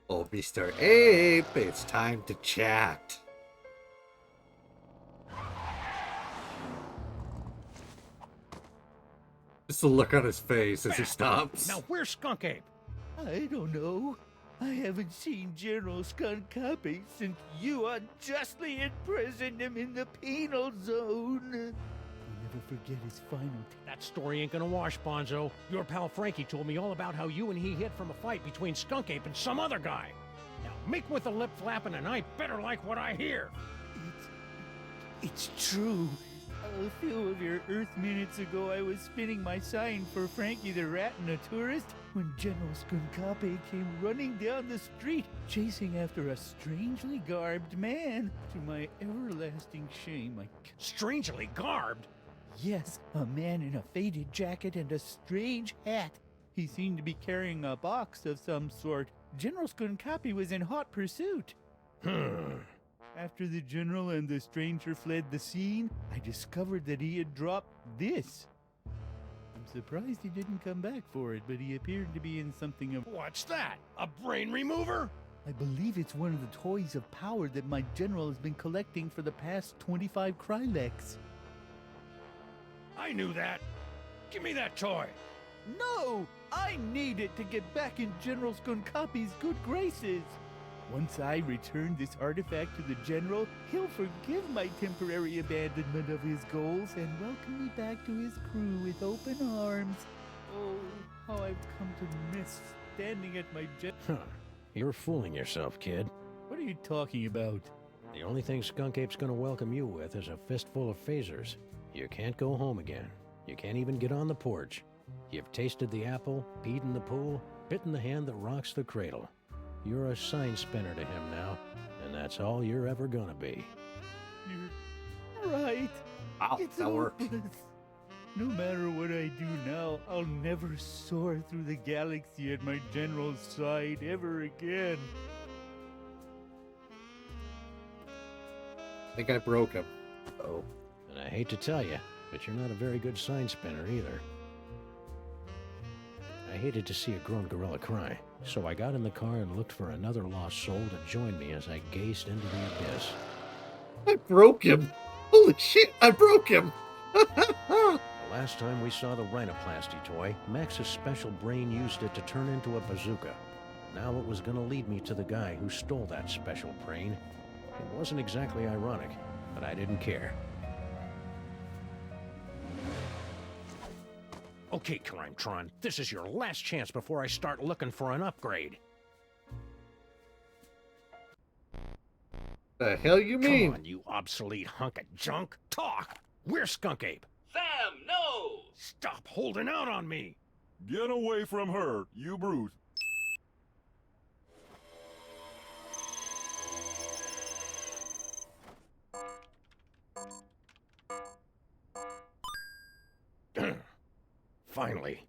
Oh, Mr. Ape, it's time to chat. Just the look on his face as he stops. Now, where's Skunk Ape? I don't know. I haven't seen General Skunkapi since you unjustly imprisoned him in the penal zone. I'll never forget his final. That story ain't gonna wash, Bonzo. Your pal Frankie told me all about how you and he hid from a fight between Skunk Ape and some other guy. Now, make with the lip flapping, and I better like what I hear. It's true. A few of your Earth minutes ago, I was spinning my sign for Frankie the Rat and a tourist when General Skunkapi came running down the street, chasing after a strangely garbed man. To my everlasting shame, Strangely garbed? Yes, a man in a faded jacket and a strange hat. He seemed to be carrying a box of some sort. General Skunkapi was in hot pursuit. After the general and the stranger fled the scene, I discovered that he had dropped this. I'm surprised he didn't come back for it, but he appeared to be in something of... What's that? A brain remover? I believe it's one of the toys of power that my general has been collecting for the past 25 Kryleks. I knew that. Give me that toy. No! I need it to get back in General Skunkapi's good graces. Once I return this artifact to the General, he'll forgive my temporary abandonment of his goals and welcome me back to his crew with open arms. Oh, how I've come to miss standing at my You're fooling yourself, kid. What are you talking about? The only thing Skunk Ape's gonna welcome you with is a fistful of phasers. You can't go home again. You can't even get on the porch. You've tasted the apple, peed in the pool, bitten the hand that rocks the cradle. You're a sign spinner to him now, and that's all you're ever gonna be. You're right. Ow, It's that worked. hopeless. No matter what I do now, I'll never soar through the galaxy at my general's side ever again. I think I broke him. Oh. And I hate to tell you, but you're not a very good sign spinner either. I hated to see a grown gorilla cry, so I got in the car and looked for another lost soul to join me as I gazed into the abyss. I broke him! Holy shit, I broke him! The last time we saw the rhinoplasty toy, Max's special brain used it to turn into a bazooka. Now it was gonna lead me to the guy who stole that special brain. It wasn't exactly ironic, but I didn't care. Okay, Crimetron, this is your last chance before I start looking for an upgrade. The hell you mean? Come on, you obsolete hunk of junk. Talk! Where's Skunk Ape? Sam, no! Stop holding out on me! Get away from her, you brute. Finally.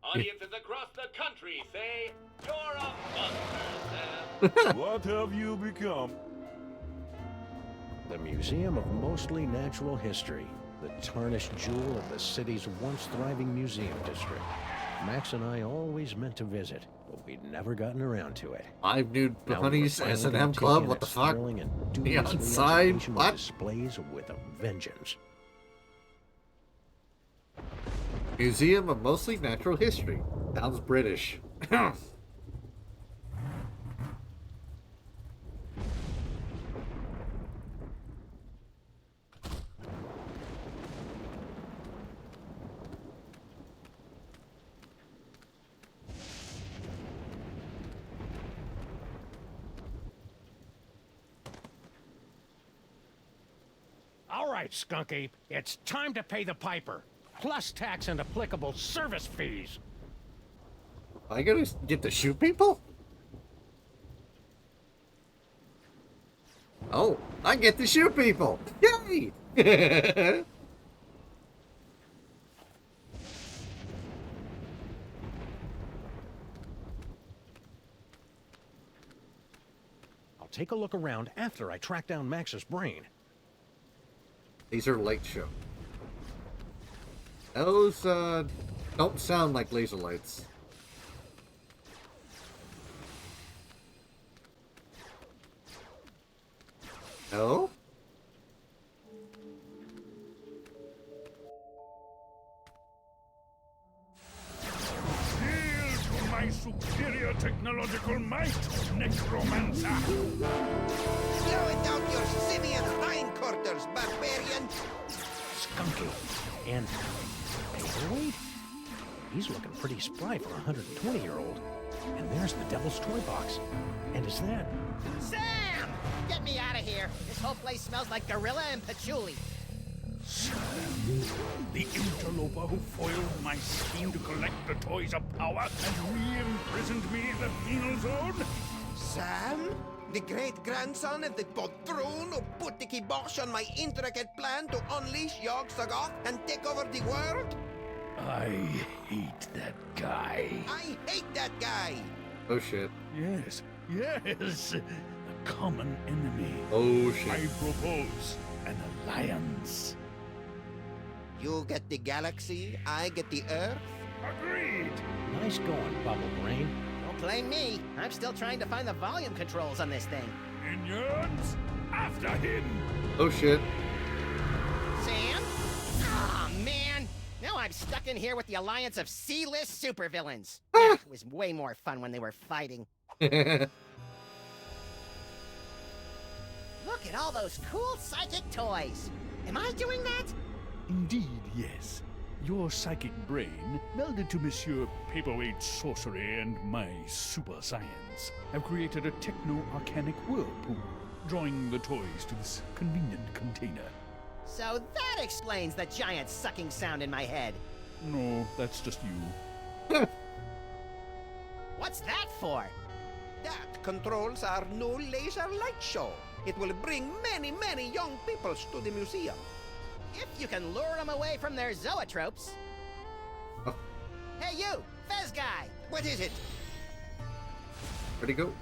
Audiences across the country say, you're a monster, Sam. What have you become? The Museum of Mostly Natural History, the tarnished jewel of the city's once thriving museum district. Max and I always meant to visit, but we'd never gotten around to it. 5 nude Now bunnies, we were finally S&M gonna club, take in what the its fuck? thrilling and Neon dubiously sign, educational what? displays with a vengeance. Museum of Mostly Natural History. Sounds British. All right, Skunk Ape, it's time to pay the piper. Plus tax and applicable service fees. I gotta get to shoot people? Oh, I get to shoot people! Yay! I'll take a look around after I track down Max's brain. These are light show. Those, don't sound like laser lights. No? necromancer! Slow it down your simian hindquarters, barbarian! Skunky. And paperweight? He's looking pretty spry for a 120-year-old. And there's the Devil's Toy Box. And is that... Sam! Get me out of here. This whole place smells like gorilla and patchouli. Sam, the interloper who foiled my scheme to collect the Toys of Power and re-imprisoned me in the penal zone? Sam? The great-grandson of the Podroon who put the kibosh on my intricate plan to unleash Yog-Sothoth and take over the world? I hate that guy. I hate that guy! Oh shit. Yes, yes. A common enemy. Oh shit. I propose an alliance. You get the galaxy, I get the Earth? Agreed. Nice going, Bubble Brain. Don't blame me. I'm still trying to find the volume controls on this thing. Minions, after him. Oh shit. Sam? Aw, man. Now I'm stuck in here with the alliance of C-list supervillains. It was way more fun when they were fighting. Look at all those cool psychic toys. Am I doing that? Indeed, yes. Your psychic brain, melded to Monsieur Paperweight's sorcery and my super science, have created a techno-arcanic whirlpool, drawing the toys to this convenient container. So that explains the giant sucking sound in my head. No, that's just you. What's that for? That controls our new laser light show. It will bring many, many young peoples to the museum. If you can lure them away from their zoetropes. Hey you, Fez guy! What is it? Where'd he go?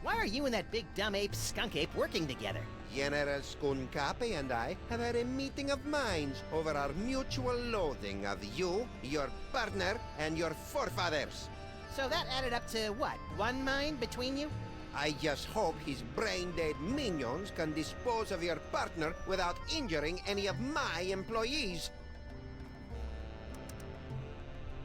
Why are you and that big dumb ape skunk ape working together? General Skunkapi and I have had a meeting of minds over our mutual loathing of you, your partner, and your forefathers. So that added up to what? One mind between you? I just hope his brain-dead minions can dispose of your partner without injuring any of my employees.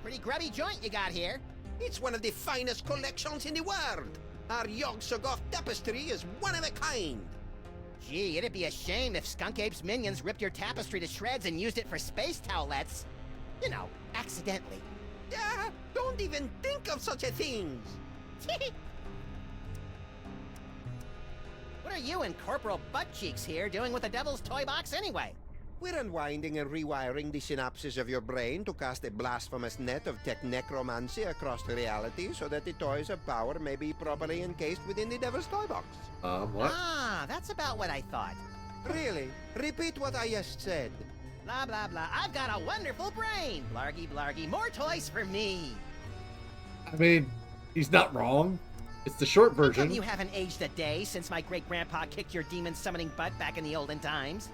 Pretty grubby joint you got here. It's one of the finest collections in the world. Our Yog-Sothoth tapestry is one of a kind. Gee, it'd be a shame if Skunk Ape's minions ripped your tapestry to shreds and used it for space towelettes. You know, accidentally. Don't even think of such a thing. What are you and Corporal Buttcheeks here doing with the Devil's Toy Box anyway? We're unwinding and rewiring the synapses of your brain to cast a blasphemous net of tech necromancy across reality so that the Toys of Power may be properly encased within the Devil's Toy Box. What? Ah, that's about what I thought. Really? Repeat what I just said. Blah, blah, blah. I've got a wonderful brain. Blargy, blargy. More toys for me. I mean, he's not wrong. It's the short How version. come you haven't aged a day since my great-grandpa kicked your demon-summoning butt back in the olden times?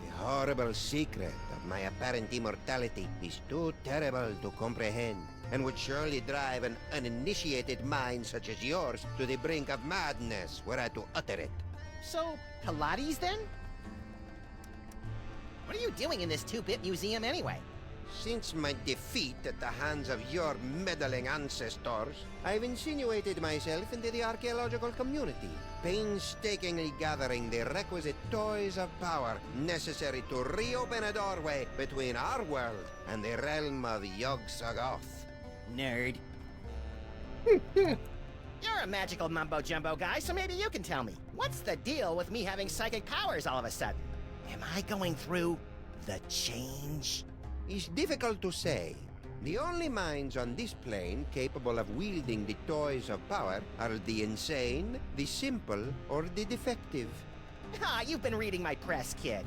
The horrible secret of my apparent immortality is too terrible to comprehend, and would surely drive an uninitiated mind such as yours to the brink of madness were I to utter it. So, Pilates then? What are you doing in this 2-bit museum anyway? Since my defeat at the hands of your meddling ancestors, I've insinuated myself into the archaeological community, painstakingly gathering the requisite Toys of Power necessary to reopen a doorway between our world and the realm of Yog-Sothoth. Nerd. You're a magical mumbo-jumbo guy, so maybe you can tell me. What's the deal with me having psychic powers all of a sudden? Am I going through the change? It's difficult to say. The only minds on this plane capable of wielding the Toys of Power are the insane, the simple, or the defective. Ah, you've been reading my press, kid.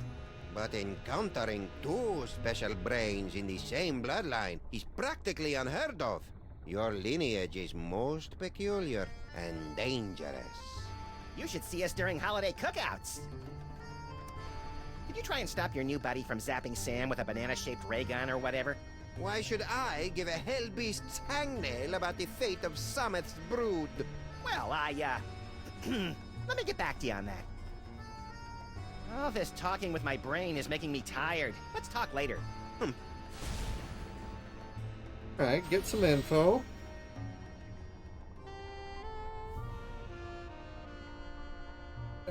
But encountering two special brains in the same bloodline is practically unheard of. Your lineage is most peculiar and dangerous. You should see us during holiday cookouts. Did you try and stop your new buddy from zapping Sam with a banana-shaped ray gun or whatever? Why should I give a hellbeast's hangnail about the fate of Sameth's brood? Well, let me get back to you on that. All this talking with my brain is making me tired. Let's talk later. Alright, get some info.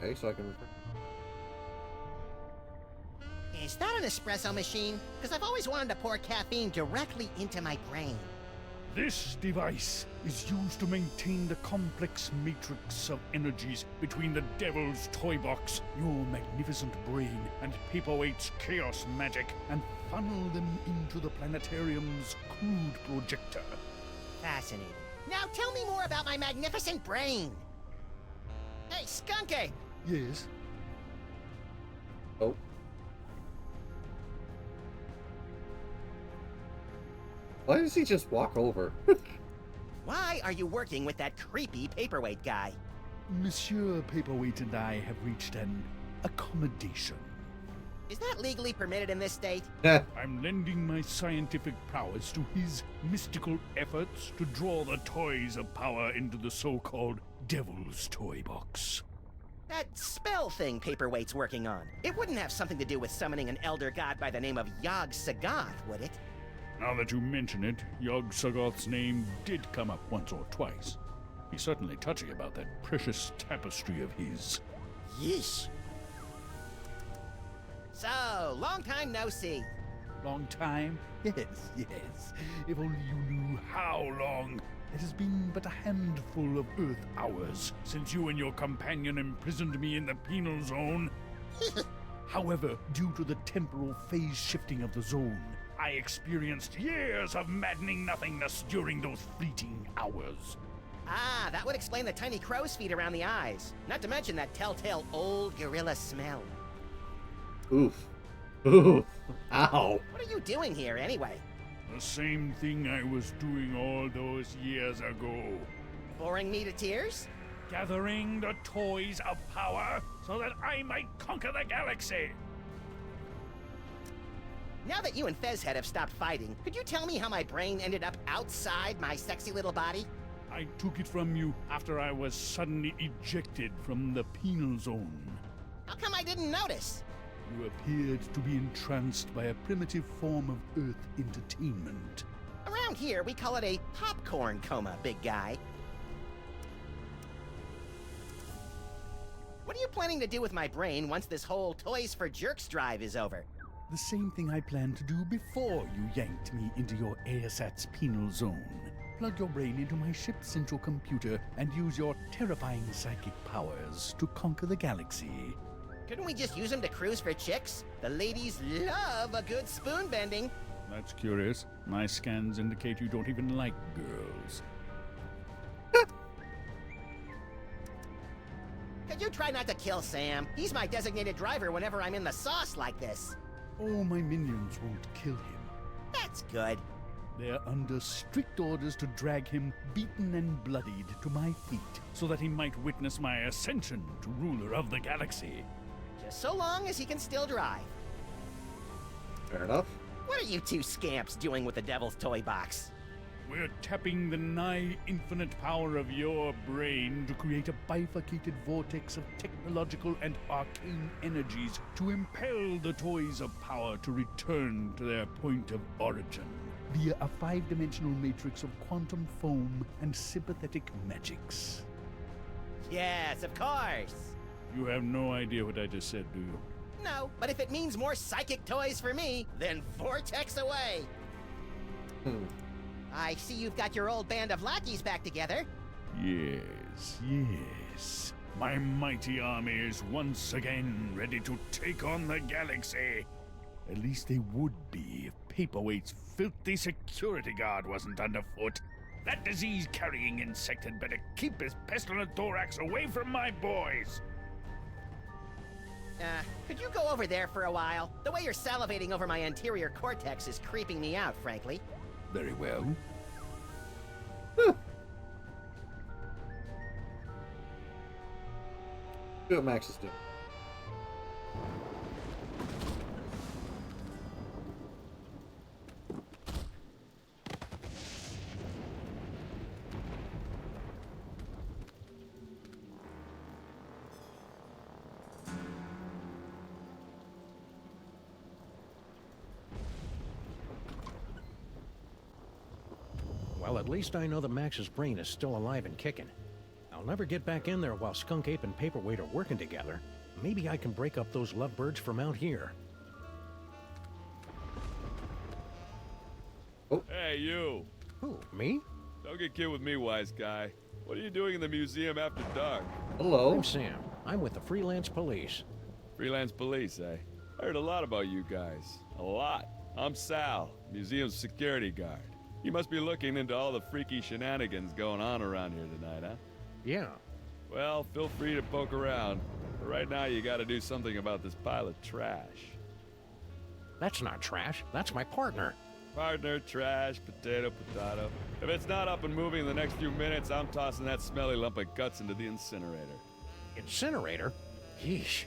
Okay, so I can... Is that an espresso machine? Because I've always wanted to pour caffeine directly into my brain. This device is used to maintain the complex matrix of energies between the Devil's Toy Box, your magnificent brain, and Paperweight's chaos magic, and funnel them into the planetarium's crude projector. Fascinating. Now tell me more about my magnificent brain. Hey, Skunky! Yes? Oh. Why does he just walk over? Why are you working with that creepy paperweight guy? Monsieur Paperweight and I have reached an accommodation. Is that legally permitted in this state? I'm lending my scientific prowess to his mystical efforts to draw the toys of power into the so-called Devil's Toy Box. That spell thing Paperweight's working on. It wouldn't have something to do with summoning an elder god by the name of Yog-Sothoth, would it? Now that you mention it, Yog-Sothoth's name did come up once or twice. He's certainly touchy about that precious tapestry of his. Yeesh. So, long time no see. Long time? Yes, yes. If only you knew how long. It has been but a handful of Earth hours since you and your companion imprisoned me in the penal zone. However, due to the temporal phase shifting of the zone, I experienced years of maddening nothingness during those fleeting hours. Ah, that would explain the tiny crow's feet around the eyes. Not to mention that telltale old gorilla smell. Oof. Oof. Ow. What are you doing here, anyway? The same thing I was doing all those years ago. Boring me to tears? Gathering the toys of power so that I might conquer the galaxy. Now that you and Fezhead have stopped fighting, could you tell me how my brain ended up outside my sexy little body? I took it from you after I was suddenly ejected from the penal zone. How come I didn't notice? You appeared to be entranced by a primitive form of Earth entertainment. Around here, we call it a popcorn coma, big guy. What are you planning to do with my brain once this whole Toys for Jerks drive is over? The same thing I planned to do before you yanked me into your ASAT's penal zone. Plug your brain into my ship's central computer and use your terrifying psychic powers to conquer the galaxy. Couldn't we just use them to cruise for chicks? The ladies love a good spoon bending. That's curious. My scans indicate you don't even like girls. Could you try not to kill Sam? He's my designated driver whenever I'm in the sauce like this. Oh, my minions won't kill him. That's good. They're under strict orders to drag him beaten and bloodied to my feet so that he might witness my ascension to ruler of the galaxy. Just so long as he can still drive. Fair enough. What are you two scamps doing with the Devil's Toy Box? We're tapping the nigh-infinite power of your brain to create a bifurcated vortex of technological and arcane energies to impel the toys of power to return to their point of origin via a 5-dimensional matrix of quantum foam and sympathetic magics. Yes, of course. You have no idea what I just said, do you? No, but if it means more psychic toys for me, then vortex away. I see you've got your old band of lackeys back together. Yes, yes. My mighty army is once again ready to take on the galaxy. At least they would be if Paperweight's filthy security guard wasn't underfoot. That disease-carrying insect had better keep his pestilent thorax away from my boys. Could you go over there for a while? The way you're salivating over my anterior cortex is creeping me out, frankly. Very well. See what Max is doing. Well, at least I know that Max's brain is still alive and kicking. I'll never get back in there while Skunk Ape and Paperweight are working together. Maybe I can break up those lovebirds from out here. Hey, you. Who, me? Don't get kid with me, wise guy. What are you doing in the museum after dark? Hello. I'm Sam. I'm with the Freelance Police. Freelance police, eh? I heard a lot about you guys. A lot. I'm Sal, museum's security guard. You must be looking into all the freaky shenanigans going on around here tonight, huh? Yeah. Well, feel free to poke around. But right now, you gotta do something about this pile of trash. That's not trash. That's my partner. Partner, trash, potato. If it's not up and moving in the next few minutes, I'm tossing that smelly lump of guts into the incinerator. Incinerator? Yeesh.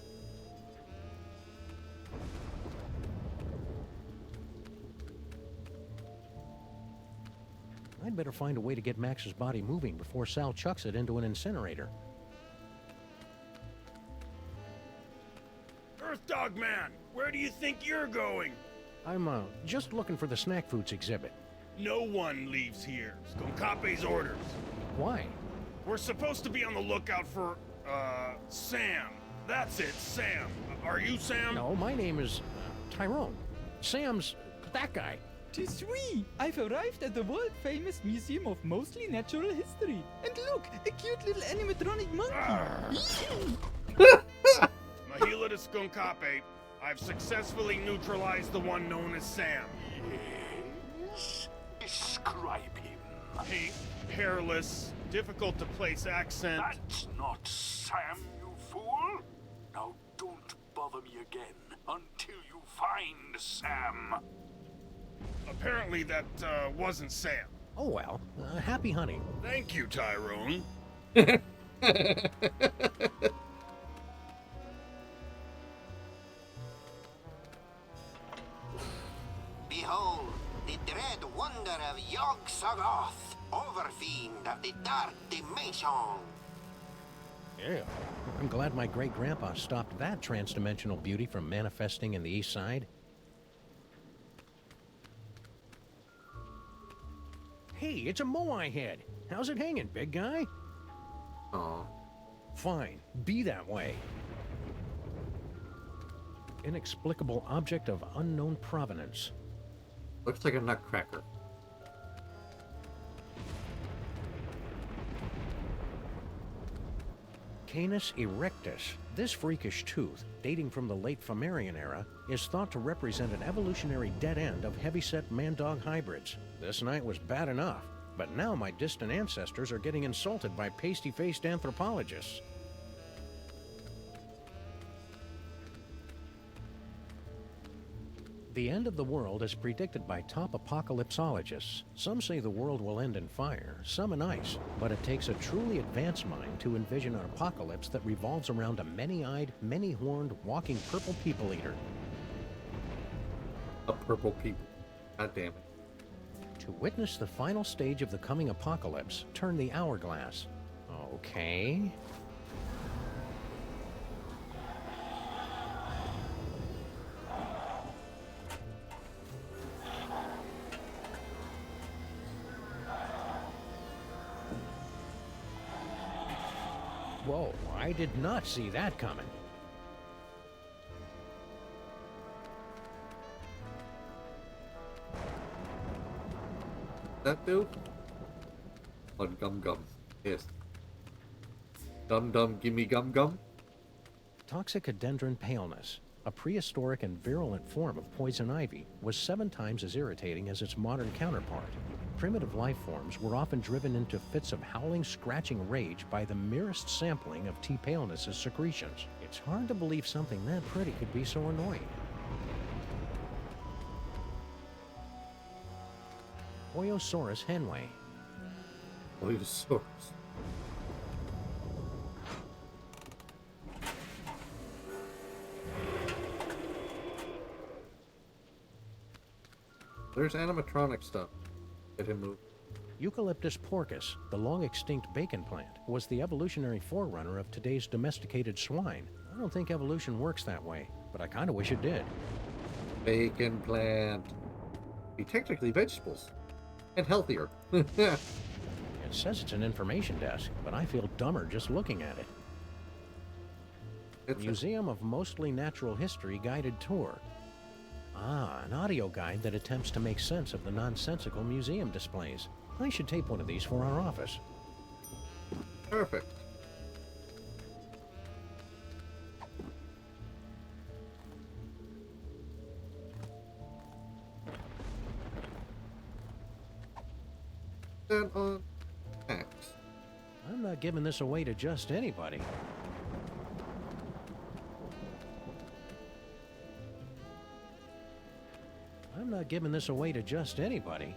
I'd better find a way to get Max's body moving before Sal chucks it into an incinerator. Earth Dog Man, where do you think you're going? I'm, just looking for the snack foods exhibit. No one leaves here. Skonkape's orders. Why? We're supposed to be on the lookout for, Sam. That's it, Sam. Are you Sam? No, my name is, Tyrone. Sam's that guy. Tis we! I've arrived at the world-famous Museum of Mostly Natural History. And look, a cute little animatronic monkey. Mahila to Skonkape. I've successfully neutralized the one known as Sam. Yes? Describe him. Pink, hairless, difficult to place accent. That's not Sam, you fool. Now don't bother me again until you find Sam. Apparently that, wasn't Sam. Oh well, happy hunting. Thank you, Tyrone. Behold, the dread wonder of Yog-Sothoth, overfiend of the Dark Dimension. Yeah. I'm glad my great-grandpa stopped that trans-dimensional beauty from manifesting in the East Side. Hey, it's a Moai head. How's it hanging, big guy? Aw. Fine, be that way. Inexplicable object of unknown provenance. Looks like a nutcracker. Canis erectus. This freakish tooth, dating from the late Flammarian era, is thought to represent an evolutionary dead end of heavyset man-dog hybrids. This night was bad enough, but now my distant ancestors are getting insulted by pasty-faced anthropologists. The end of the world is predicted by top apocalypsologists. Some say the world will end in fire, some in ice, but it takes a truly advanced mind to envision an apocalypse that revolves around a many-eyed, many-horned, walking purple people-eater. A purple people. God damn it. To witness the final stage of the coming apocalypse, turn the hourglass. Okay. Whoa, I did not see that coming. That dude? On gum gum. Yes. Dum dum gimme gum gum? Toxicodendron paleness, a prehistoric and virulent form of poison ivy, was 7 times as irritating as its modern counterpart. Primitive life forms were often driven into fits of howling, scratching rage by the merest sampling of T. paleness's secretions. It's hard to believe something that pretty could be so annoying. Oyosaurus henway. Oyosaurus. There's animatronic stuff. Get him moved. Eucalyptus porcus, the long-extinct bacon plant, was the evolutionary forerunner of today's domesticated swine. I don't think evolution works that way, but I kind of wish it did. Bacon plant. Be technically vegetables. And healthier. And says it's an information desk, but I feel dumber just looking at it. Museum of Mostly Natural History guided tour. Ah, an audio guide that attempts to make sense of the nonsensical museum displays. I should tape one of these for our office. Perfect. Then on Max. I'm not giving this away to just anybody. I'm not giving this away to just anybody.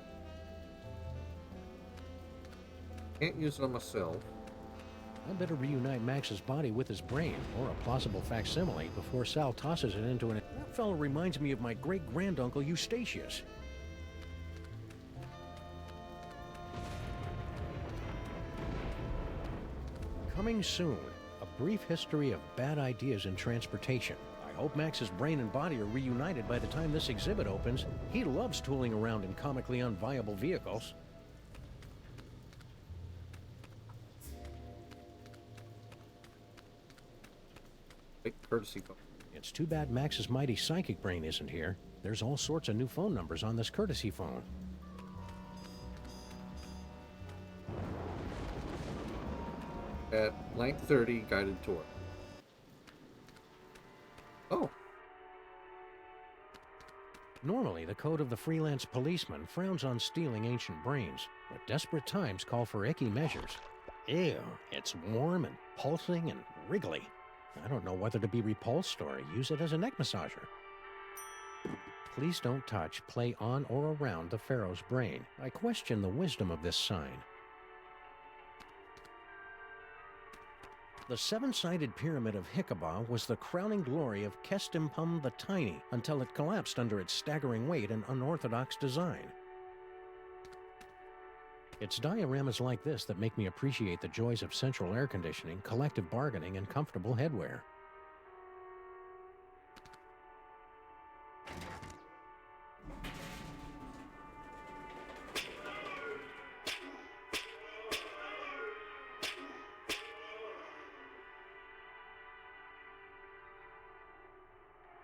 Can't use it on myself. I better reunite Max's body with his brain, or a plausible facsimile, before Sal tosses it into an... That fellow reminds me of my great-granduncle Eustachius. Coming soon, a brief history of bad ideas in transportation. I hope Max's brain and body are reunited by the time this exhibit opens. He loves tooling around in comically unviable vehicles. Big courtesy phone. It's too bad Max's mighty psychic brain isn't here. There's all sorts of new phone numbers on this courtesy phone. At 9:30, guided tour. Oh. Normally, the code of the freelance policeman frowns on stealing ancient brains, but desperate times call for icky measures. Ew, it's warm and pulsing and wriggly. I don't know whether to be repulsed or use it as a neck massager. Please don't touch, play on or around the Pharaoh's brain. I question the wisdom of this sign. The seven-sided pyramid of Hikaba was the crowning glory of Kestimpum the Tiny until it collapsed under its staggering weight and unorthodox design. It's dioramas like this that make me appreciate the joys of central air conditioning, collective bargaining, and comfortable headwear.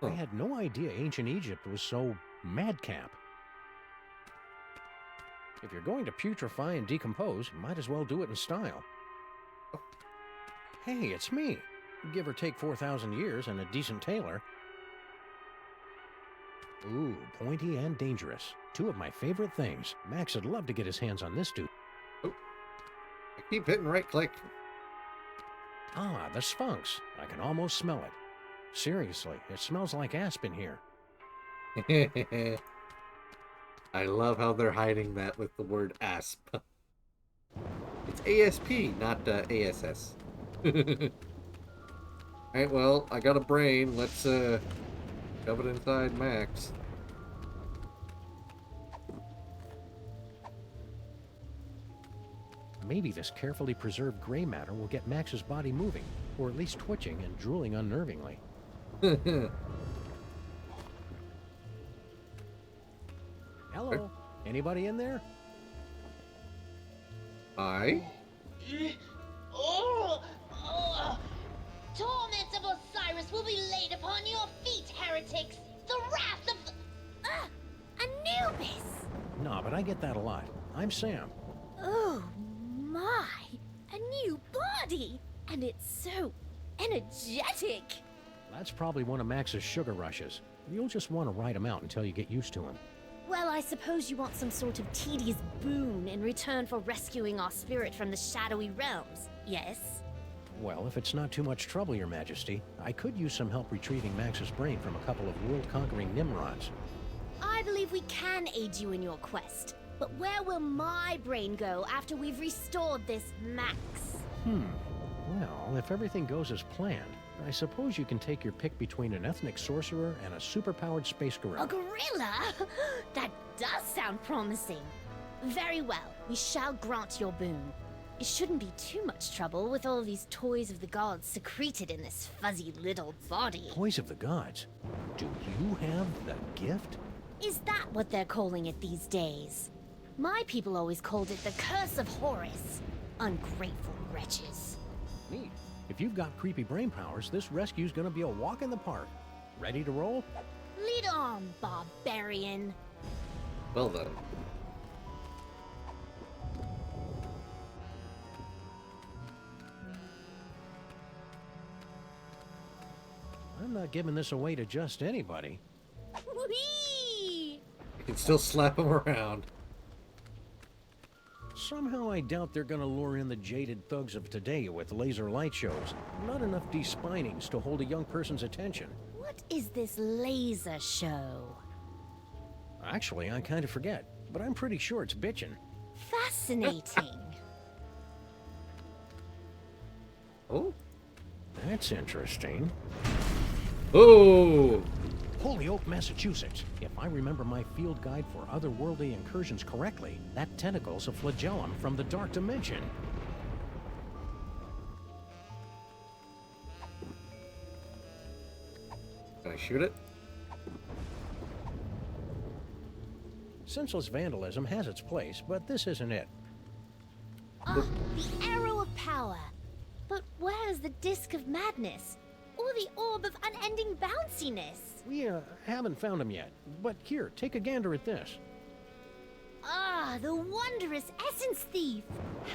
I had no idea ancient Egypt was so madcap. If you're going to putrefy and decompose, might as well do it in style. Hey, it's me. Give or take 4,000 years and a decent tailor. Ooh, pointy and dangerous. Two of my favorite things. Max would love to get his hands on this dude. Oh. I keep hitting right click. Ah, the Sphinx. I can almost smell it. Seriously, it smells like aspen here. I love how they're hiding that with the word asp. It's ASP, not ASS. Alright, well, I got a brain. Let's shove it inside Max. Maybe this carefully preserved gray matter will get Max's body moving, or at least twitching and drooling unnervingly. Hello? Anybody in there? Hi? Torments of Osiris will be laid upon your feet, heretics! The wrath of... Anubis! No, but I get that a lot. I'm Sam. Oh my! A new body! And it's so energetic! That's probably one of Max's sugar rushes. You'll just want to ride him out until you get used to him. Well, I suppose you want some sort of tedious boon in return for rescuing our spirit from the shadowy realms, yes? Well, if it's not too much trouble, Your Majesty, I could use some help retrieving Max's brain from a couple of world-conquering Nimrods. I believe we can aid you in your quest, but where will my brain go after we've restored this Max? Well, if everything goes as planned, I suppose you can take your pick between an ethnic sorcerer and a superpowered space gorilla. A gorilla? That does sound promising. Very well, we shall grant your boon. It shouldn't be too much trouble with all these toys of the gods secreted in this fuzzy little body. Toys of the gods? Do you have the gift? Is that what they're calling it these days? My people always called it the Curse of Horus. Ungrateful wretches. Neat. If you've got creepy brain powers, this rescue's gonna be a walk in the park. Ready to roll? Lead on, barbarian. Well then. I'm not giving this away to just anybody. Whee! You can still slap him around. Somehow I doubt they're gonna lure in the jaded thugs of today with laser light shows. Not enough despinings to hold a young person's attention. What is this laser show? Actually, I kind of forget, but I'm pretty sure it's bitchin'. Fascinating. Oh? That's interesting. Oh! Holyoke, Massachusetts. If I remember my field guide for otherworldly incursions correctly, that tentacle's a flagellum from the dark dimension. Can I shoot it? Senseless vandalism has its place, but this isn't it. Ah, the arrow of power. But where is the disc of madness? Or the orb of unending bounciness? We haven't found him yet, but here, take a gander at this. Ah, the wondrous essence thief!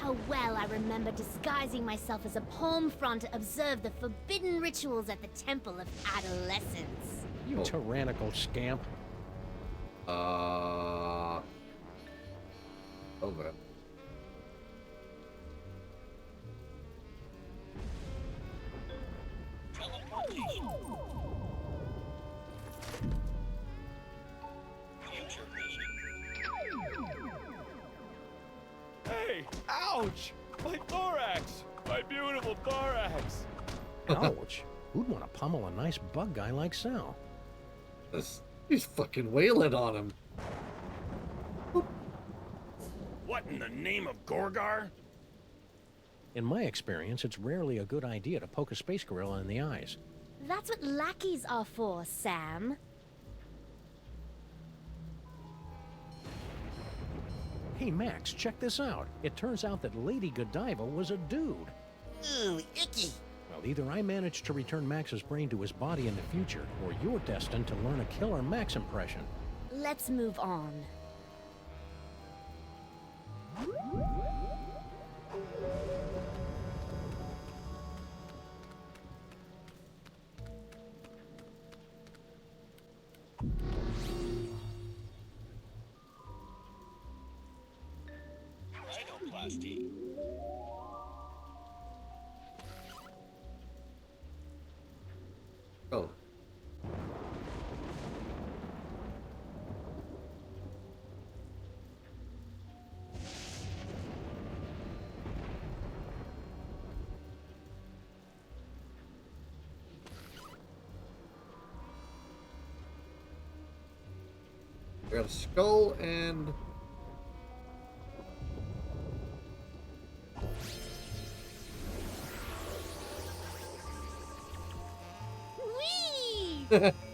How well I remember disguising myself as a palm frond to observe the forbidden rituals at the Temple of Adolescence. You tyrannical scamp. Over. Hey! Ouch! My thorax! My beautiful thorax! Ouch. Who'd want to pummel a nice bug guy like Sal? He's fucking wailing on him. What in the name of Gorgar? In my experience, it's rarely a good idea to poke a space gorilla in the eyes. That's what lackeys are for, Sam. Hey Max, check this out. It turns out that Lady Godiva was a dude. Ooh, icky. Well, either I managed to return Max's brain to his body in the future, or you're destined to learn a killer Max impression. Let's move on. Rhinoplasty. Oh. I got a skull and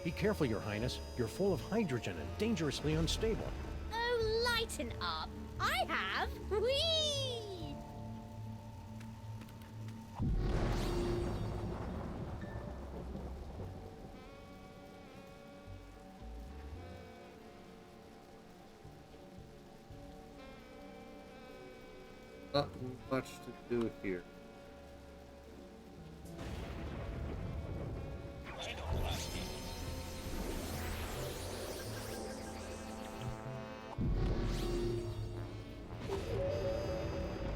Be careful, Your Highness. You're full of hydrogen and dangerously unstable. Oh, lighten up. I have. Whee! not much to do here.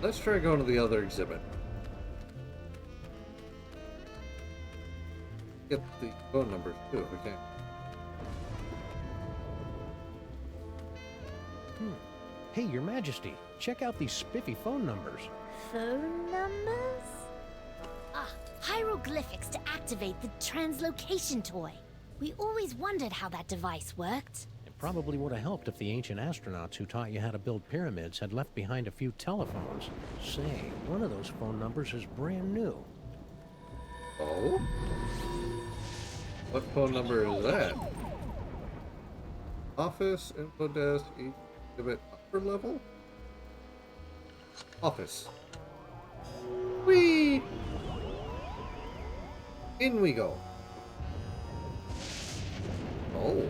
Let's try going to the other exhibit. Get the phone numbers too, if we can. Hey, Your Majesty, check out these spiffy phone numbers. Phone numbers? Ah, hieroglyphics to activate the translocation toy. We always wondered how that device worked. It probably would have helped if the ancient astronauts who taught you how to build pyramids had left behind a few telephones. Say, one of those phone numbers is brand new. Oh? What phone number is that? Office, info desk, exhibit. Per level? Office. Whee! In we go. Oh.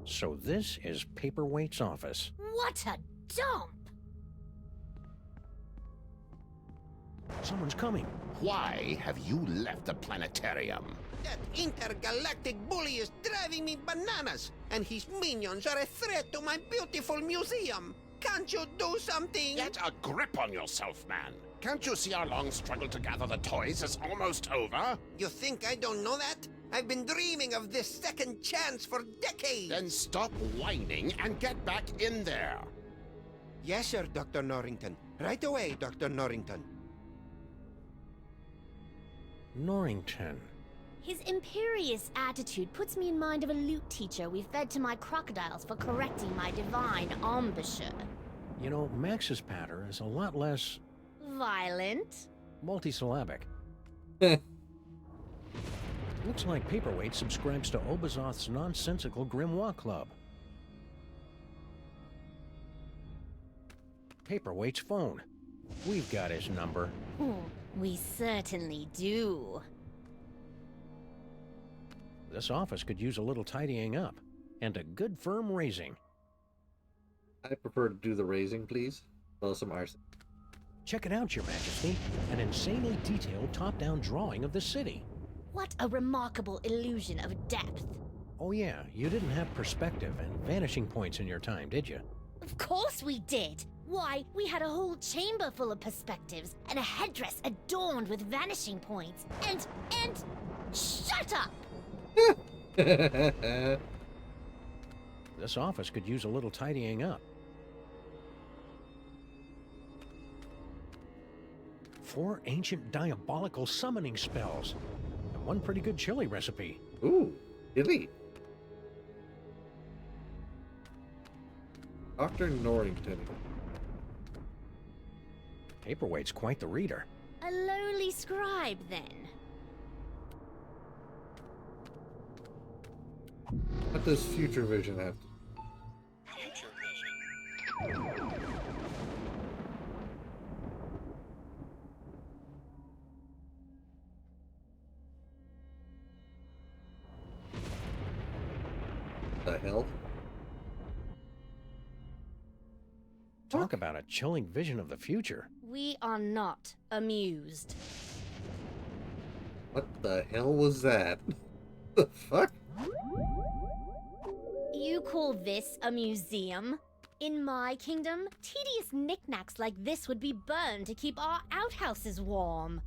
So this is Paperweight's office. What a dump! Someone's coming. Why have you left the planetarium? That intergalactic bully is driving me bananas, and his minions are a threat to my beautiful museum. Can't you do something? Get a grip on yourself, man. Can't you see our long struggle to gather the toys is almost over? You think I don't know that? I've been dreaming of this second chance for decades. Then stop whining and get back in there. Yes, sir, Dr. Norrington. Right away, Dr. Norrington. Norrington. His imperious attitude puts me in mind of a lute teacher we fed to my crocodiles for correcting my divine embouchure. You know, Max's patter is a lot less Violent? multisyllabic. Looks like Paperweight subscribes to Obazoth's nonsensical Grimoire Club. Paperweight's phone. We've got his number. We certainly do. This office could use a little tidying up. And a good firm raising. I prefer to do the raising, please. Well, some arson. Check it out, Your Majesty. An insanely detailed top-down drawing of the city. What a remarkable illusion of depth. Oh yeah, you didn't have perspective and vanishing points in your time, did you? Of course we did. Why, we had a whole chamber full of perspectives and a headdress adorned with vanishing points. And shut up! This office could use a little tidying up. 4 ancient diabolical summoning spells. And 1 pretty good chili recipe. Ooh, chili. Dr. Norrington. Paperweight's quite the reader. A lowly scribe, then. What does Future Vision have to The hell? Talk about a chilling vision of the future. We are not amused. What the hell was that? The fuck? You call this a museum? In my kingdom, tedious knickknacks like this would be burned to keep our outhouses warm.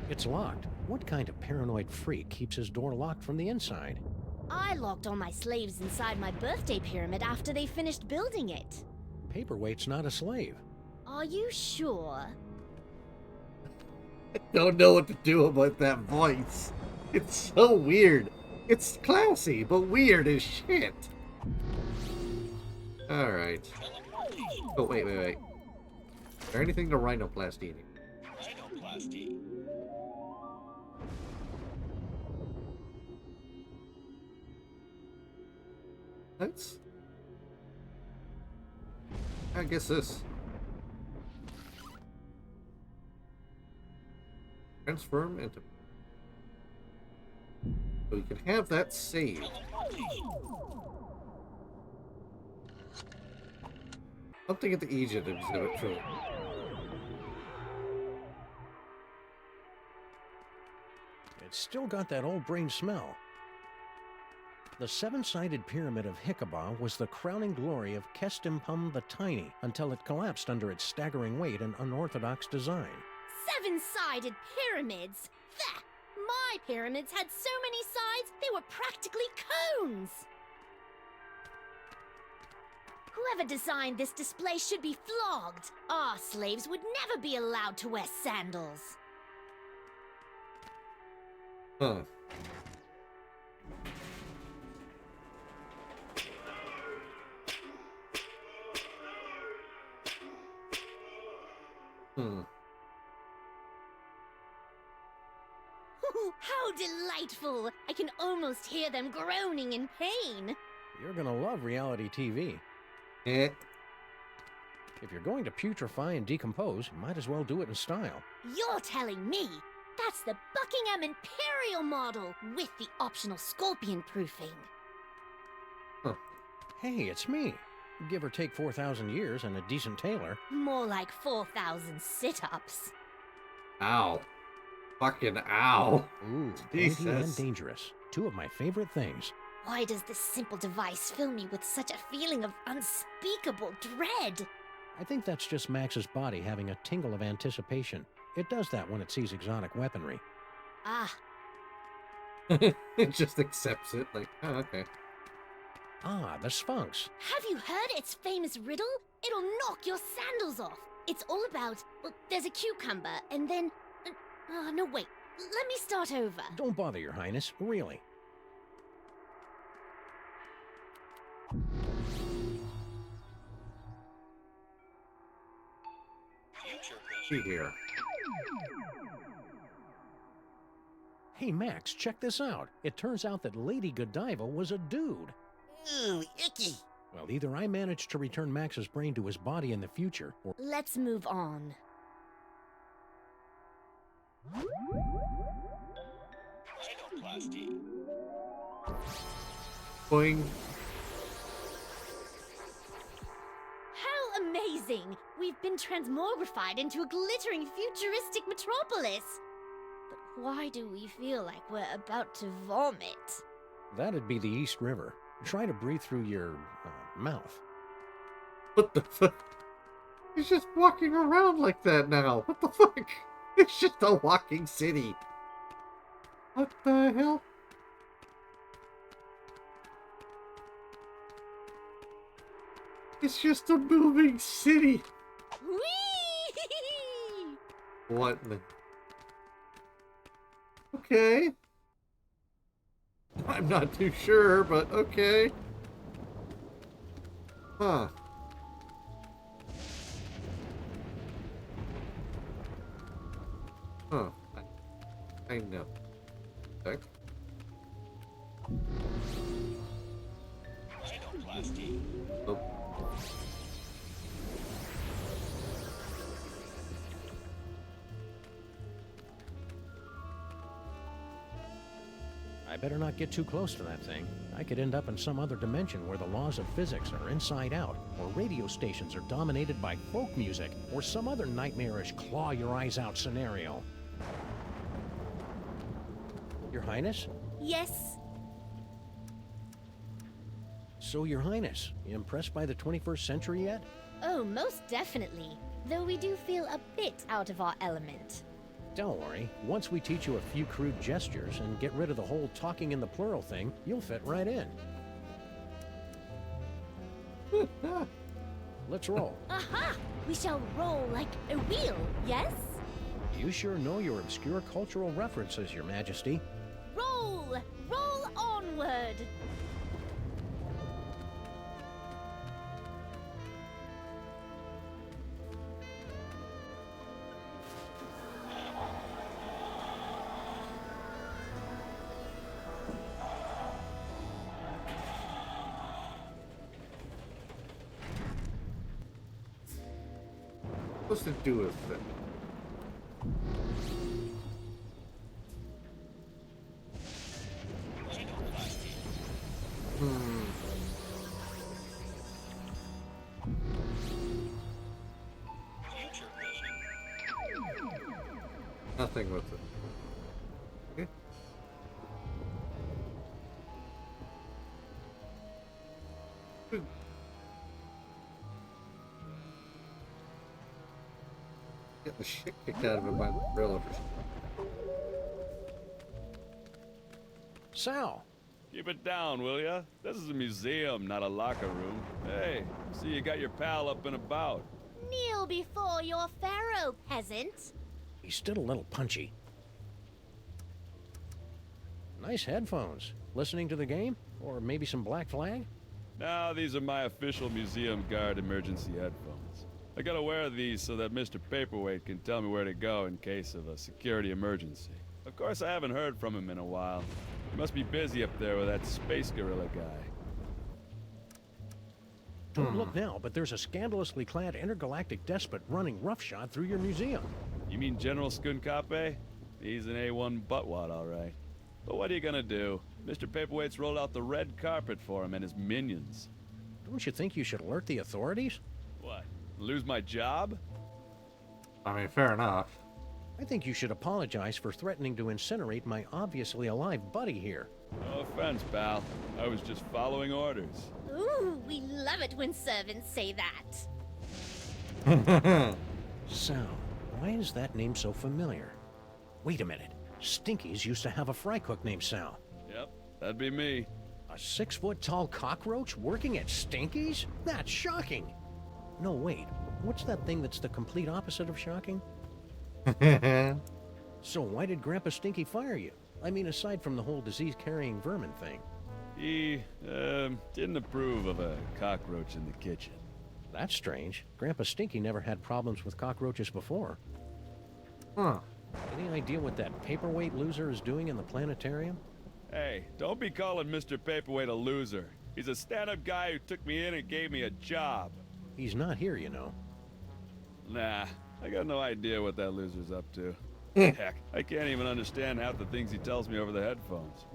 It's locked. What kind of paranoid freak keeps his door locked from the inside? I locked all my slaves inside my birthday pyramid after they finished building it. Paperweight's not a slave. Are you sure? I don't know what to do about that voice. It's so weird. It's classy, but weird as shit. Alright. Oh, wait. Is there anything to rhinoplasty? Rhinoplasty. That's... I guess this. Transform into... So you can have that saved. Something at the Egypt exhibit, true. It's still got that old brain smell. The 7-sided pyramid of Hikaba was the crowning glory of Kestimpum the Tiny until it collapsed under its staggering weight and unorthodox design. 7-sided pyramids! That! My pyramids had so many sides, they were practically cones! Whoever designed this display should be flogged. Our slaves would never be allowed to wear sandals. Huh. delightful! I can almost hear them groaning in pain. You're gonna love reality TV. Eh. If you're going to putrefy and decompose, you might as well do it in style. You're telling me? That's the Buckingham Imperial model with the optional scorpion proofing. Hey, it's me. Give or take 4,000 years and a decent tailor. More like 4,000 sit-ups. Ow. Fucking ow. Ooh, Jesus. pointy and dangerous. Two of my favorite things. Why does this simple device fill me with such a feeling of unspeakable dread? I think that's just Max's body having a tingle of anticipation. It does that when it sees exotic weaponry. Ah. It just accepts it, like, oh, okay. Ah, the Sphinx. Have you heard its famous riddle? It'll knock your sandals off. It's all about, well, there's a cucumber, and then... no, wait. Let me start over. Don't bother, Your Highness. Really. See here. Hey, Max, check this out. It turns out that Lady Godiva was a dude. Ooh, icky. Well, either I managed to return Max's brain to his body in the future, or... Let's move on. Rhinoplasty. Boing. How amazing! We've been transmogrified into a glittering futuristic metropolis. But why do we feel like we're about to vomit? That'd be the East River. Try to breathe through your mouth. What the fuck? He's just walking around like that now. What the fuck? It's just a walking city. What the hell? It's just a moving city. Whee! What in the... Okay. I'm not too sure, but okay. Huh. Huh. I know. Okay. Rhinoplasty. Oh. I better not get too close to that thing. I could end up in some other dimension where the laws of physics are inside out, or radio stations are dominated by folk music, or some other nightmarish claw-your-eyes-out scenario. Your Highness? Yes? So, Your Highness, you impressed by the 21st century yet? Oh, most definitely. Though we do feel a bit out of our element. Don't worry. Once we teach you a few crude gestures and get rid of the whole talking in the plural thing, you'll fit right in. Let's roll. Aha! We shall roll like a wheel, yes? You sure know your obscure cultural references, Your Majesty. Roll! Roll onward! What's to do with it? Nothing with it. Okay. Good. Get the shit kicked out of him by the gorilla. Sal! Keep it down, will ya? This is a museum, not a locker room. Hey, see you got your pal up and about. Kneel before your pharaoh, peasant. He's still a little punchy. Nice headphones. Listening to the game? Or maybe some Black Flag? No, these are my official museum guard emergency headphones. I gotta wear these so that Mr. Paperweight can tell me where to go in case of a security emergency. Of course, I haven't heard from him in a while. He must be busy up there with that space gorilla guy. Don't look now, but there's a scandalously clad intergalactic despot running roughshod through your museum. You mean General Skunkape? He's an A1 buttwad, all right. But what are you gonna do? Mr. Paperweight's rolled out the red carpet for him and his minions. Don't you think you should alert the authorities? What? Lose my job? I mean, fair enough. I think you should apologize for threatening to incinerate my obviously alive buddy here. No offense, pal. I was just following orders. Ooh, we love it when servants say that. Sal, why is that name so familiar? Wait a minute. Stinkies used to have a fry cook named Sal. Yep, that'd be me. A 6-foot-tall cockroach working at Stinkies? That's shocking. No, wait. What's that thing that's the complete opposite of shocking? So why did Grandpa Stinky fire you? I mean, aside from the whole disease-carrying vermin thing. He, didn't approve of a cockroach in the kitchen. That's strange. Grandpa Stinky never had problems with cockroaches before. Huh. Any idea what that paperweight loser is doing in the planetarium? Hey, don't be calling Mr. Paperweight a loser. He's a stand-up guy who took me in and gave me a job. He's not here, you know. Nah, I got no idea what that loser's up to. Heck, I can't even understand half the things he tells me over the headphones.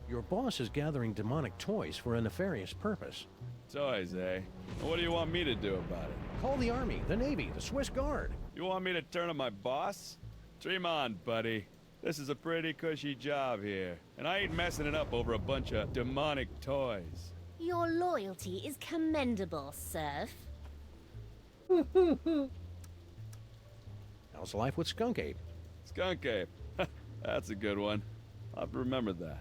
Your boss is gathering demonic toys for a nefarious purpose. Toys, eh? Well, what do you want me to do about it? Call the Army, the Navy, the Swiss Guard. You want me to turn on my boss? Dream on, buddy. This is a pretty cushy job here, and I ain't messing it up over a bunch of demonic toys. Your loyalty is commendable, Surf. How's life with Skunk Ape? Skunk Ape. That's a good one. I'll have to remember that.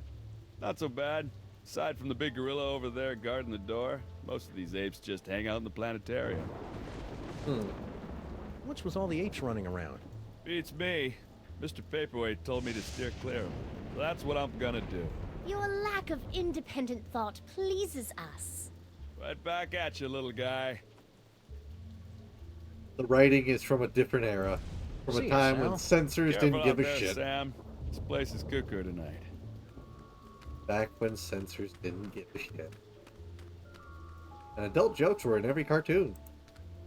Not so bad. Aside from the big gorilla over there guarding the door, most of these apes just hang out in the planetarium. What's with all the apes running around? Beats me. Mr. Paperweight told me to steer clear of them. So that's what I'm gonna do. Your lack of independent thought pleases us. Right back at you, little guy. The writing is from a different era. From a time when censors didn't give a there, shit. Sam. This place is cuckoo tonight. Back when censors didn't give a shit. And adult jokes were in every cartoon.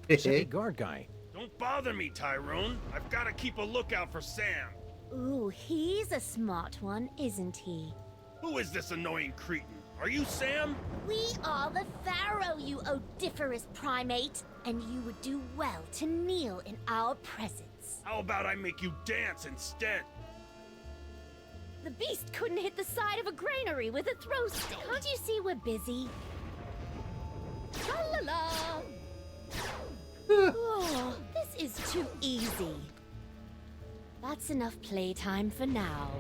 City guard guy. Don't bother me, Tyrone. I've got to keep a lookout for Sam. Ooh, he's a smart one, isn't he? Who is this annoying cretin? Are you Sam? We are the Pharaoh, you odiferous primate, and you would do well to kneel in our presence. How about I make you dance instead? The beast couldn't hit the side of a granary with a throw stick. Can't you see we're busy? La-la-la! Oh, this is too easy. That's enough playtime for now.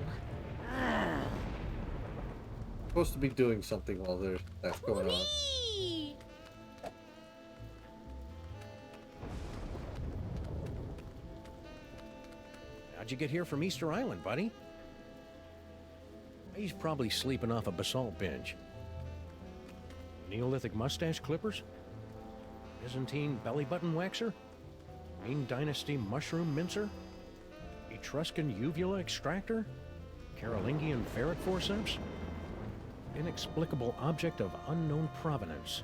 Supposed to be doing something while that's going on. Whee! How'd you get here from Easter Island, buddy? He's probably sleeping off a basalt binge. Neolithic mustache clippers? Byzantine belly button waxer? Ming Dynasty mushroom mincer? Etruscan uvula extractor? Carolingian ferret forceps? Inexplicable object of unknown provenance.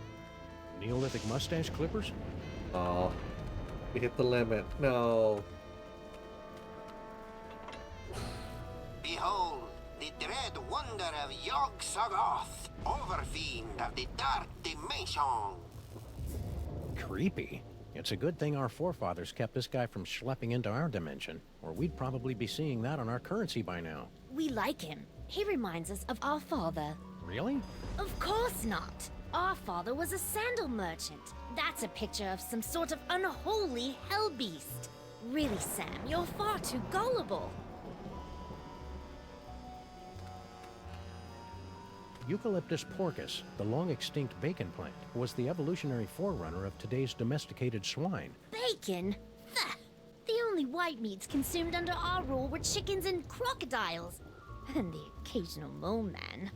Neolithic mustache clippers? Oh, we hit the limit. No. Behold, the dread wonder of Yog-Sothoth, overfiend of the Dark Dimension. Creepy. It's a good thing our forefathers kept this guy from schlepping into our dimension, or we'd probably be seeing that on our currency by now. We like him. He reminds us of our father. Really? Of course not. Our father was a sandal merchant. That's a picture of some sort of unholy hell beast. Really, Sam, you're far too gullible. Eucalyptus porcus, the long-extinct bacon plant, was the evolutionary forerunner of today's domesticated swine. Bacon? Pfft. The only white meats consumed under our rule were chickens and crocodiles. And the occasional mole man.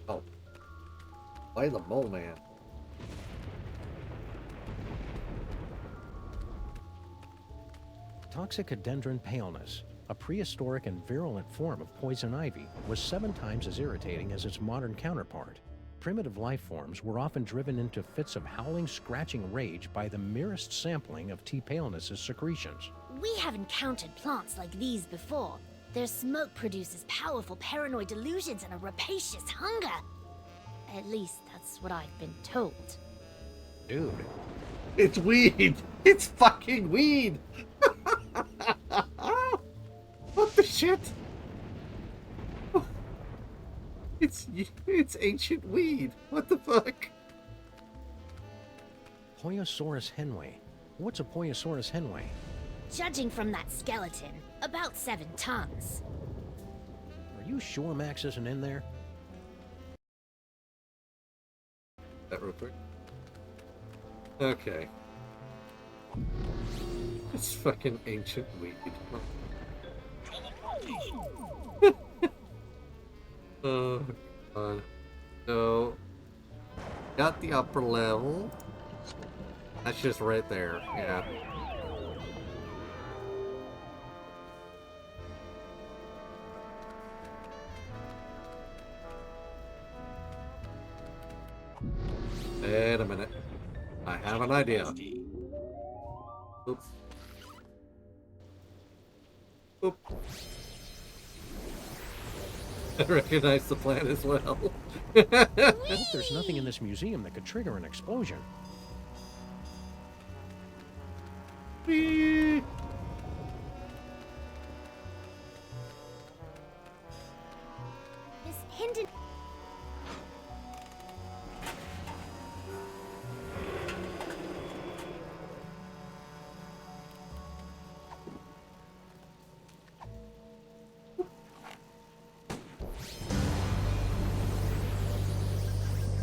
Oh. Why the mole man? Toxicodendron paleness, a prehistoric and virulent form of poison ivy, was 7 times as irritating as its modern counterpart. Primitive life forms were often driven into fits of howling, scratching rage by the merest sampling of T. paleness's secretions. We have encountered plants like these before. Their smoke produces powerful paranoid delusions and a rapacious hunger. At least that's what I've been told. Dude. It's weed! It's fucking weed! What the shit? It's ancient weed. What the fuck? Poiosaurus henway. What's a Poiosaurus henway? Judging from that skeleton, about 7 tons. Are you sure Max isn't in there? That real quick. Okay. It's fucking ancient weed. Oh, God. So, got the upper level. That's just right there, yeah. Wait a minute. I have an idea. Oops. Oop. I recognize the plan as well. I hope there's nothing in this museum that could trigger an explosion. Whee! Miss Hinden.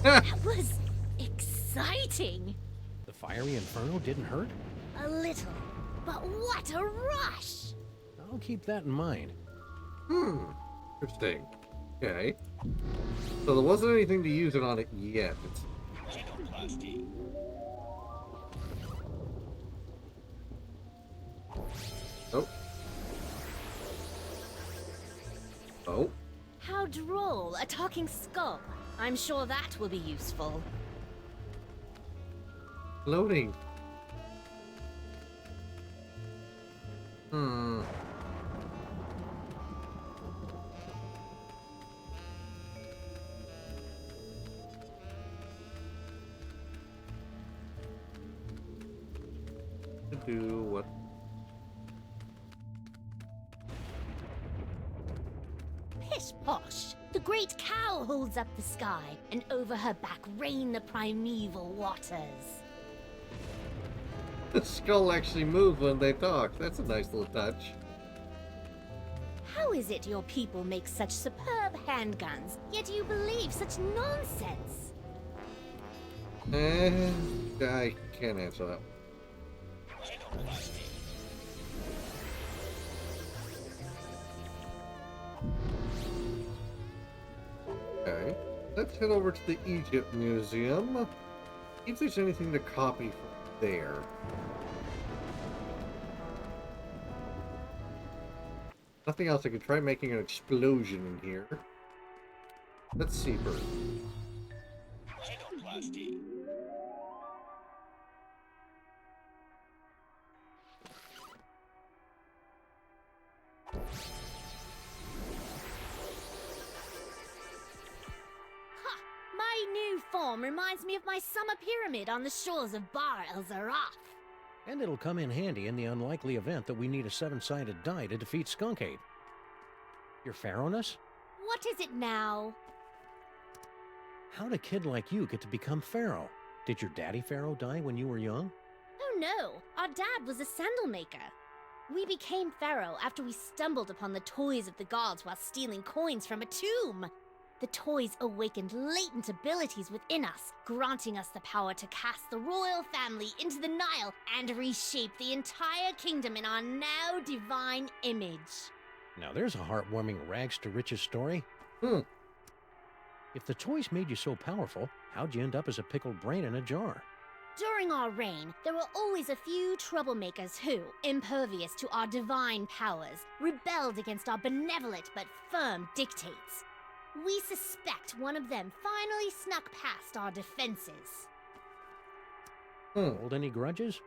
That was exciting. The fiery inferno didn't hurt? A little, but what a rush! I'll keep that in mind. Interesting. Okay. So there wasn't anything to use it on it yet. Oh. Oh. How droll, a talking skull. I'm sure that will be useful. Loading. To do what? Pish posh! The great cow holds up the sky, and over her back rain the primeval waters. The skull actually moves when they talk. That's a nice little touch. How is it your people make such superb handguns, yet you believe such nonsense? I can't answer that. Okay, let's head over to the Egypt Museum. See if there's anything to copy from there. Nothing else. I could try making an explosion in here. Let's see first. My new form reminds me of my summer pyramid on the shores of Bar El Zaraf. And it'll come in handy in the unlikely event that we need a 7-sided die to defeat Skunkade. Your Pharaohness? What is it now? How'd a kid like you get to become Pharaoh? Did your daddy Pharaoh die when you were young? Oh no, our dad was a sandal maker. We became Pharaoh after we stumbled upon the toys of the gods while stealing coins from a tomb. The toys awakened latent abilities within us, granting us the power to cast the royal family into the Nile and reshape the entire kingdom in our now divine image. Now there's a heartwarming rags to riches story. If the toys made you so powerful, how'd you end up as a pickled brain in a jar? During our reign, there were always a few troublemakers who, impervious to our divine powers, rebelled against our benevolent but firm dictates. We suspect one of them finally snuck past our defenses. Hold any grudges?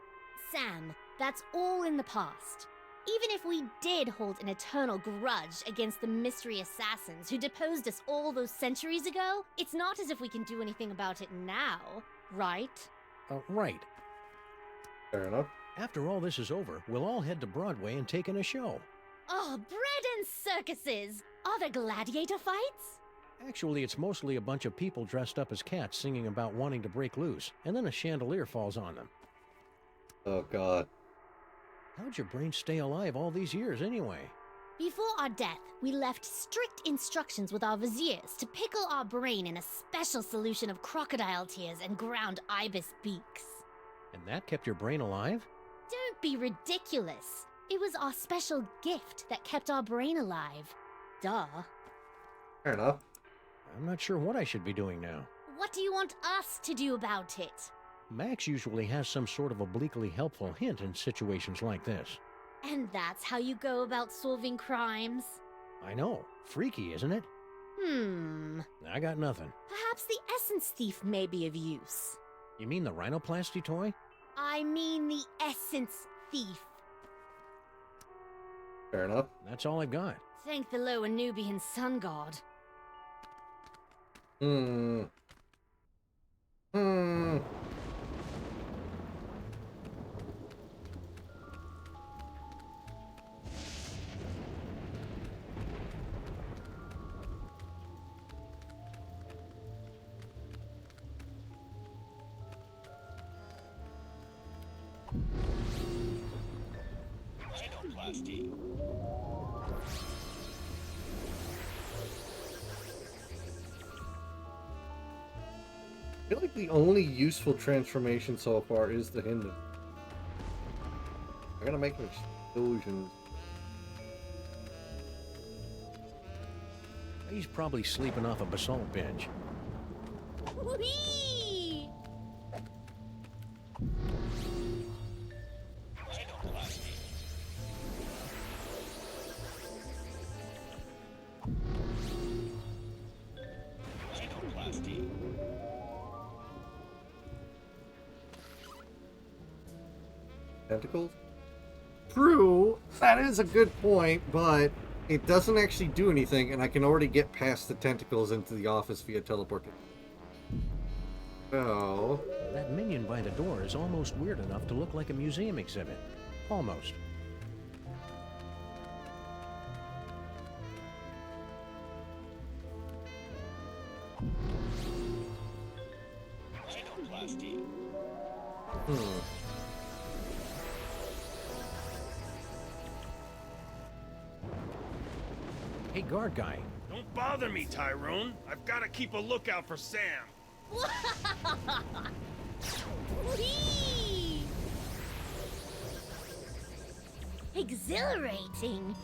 Sam, that's all in the past. Even if we did hold an eternal grudge against the mystery assassins who deposed us all those centuries ago, it's not as if we can do anything about it now, right? Right. Fair enough. After all this is over, we'll all head to Broadway and take in a show. Oh, bread and circuses! Are there gladiator fights? Actually, it's mostly a bunch of people dressed up as cats singing about wanting to break loose, and then a chandelier falls on them. Oh, God. How'd your brain stay alive all these years, anyway? Before our death, we left strict instructions with our viziers to pickle our brain in a special solution of crocodile tears and ground ibis beaks. And that kept your brain alive? Don't be ridiculous. It was our special gift that kept our brain alive. Duh. Fair enough. I'm not sure what I should be doing now. What do you want us to do about it? Max usually has some sort of obliquely helpful hint in situations like this. And that's how you go about solving crimes? I know. Freaky, isn't it? I got nothing. Perhaps the essence thief may be of use. You mean the rhinoplasty toy? I mean the essence thief. Fair enough. That's all I got. Thank the lower Nubian sun god. Rhinoplasty. I feel like the only useful transformation so far is the Hinden. I gotta make an explosion. He's probably sleeping off a basalt bench. Whee! Rhinoplasty. Rhinoplasty. Tentacles? True, that is a good point, but it doesn't actually do anything, and I can already get past the tentacles into the office via teleportation. So... That minion by the door is almost weird enough to look like a museum exhibit. Almost. Rhinoplasty. Hey, guard guy. Don't bother me, Tyrone. I've got to keep a lookout for Sam. Whee! Exhilarating.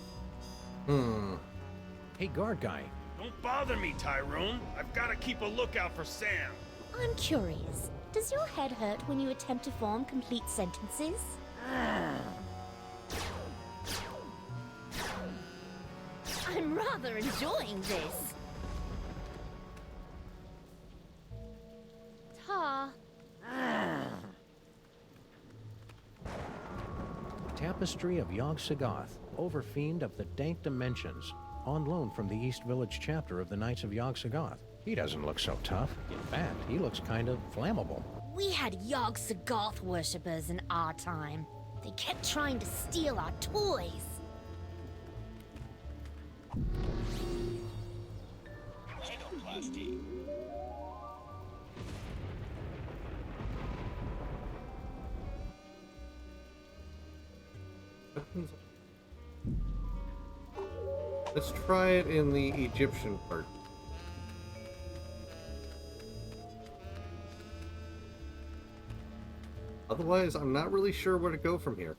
Hey, guard guy. Don't bother me, Tyrone. I've got to keep a lookout for Sam. I'm curious. Does your head hurt when you attempt to form complete sentences? I'm rather enjoying this. Ta. Tapestry of Yog-Sothoth, Overfiend of the Dank Dimensions, on loan from the East Village chapter of the Knights of Yog-Sothoth. He doesn't look so tough. In fact, he looks kind of flammable. We had Yog-Sothoth worshippers in our time. They kept trying to steal our toys. Rhinoplasty. Let's try it in the Egyptian part. Otherwise, I'm not really sure where to go from here.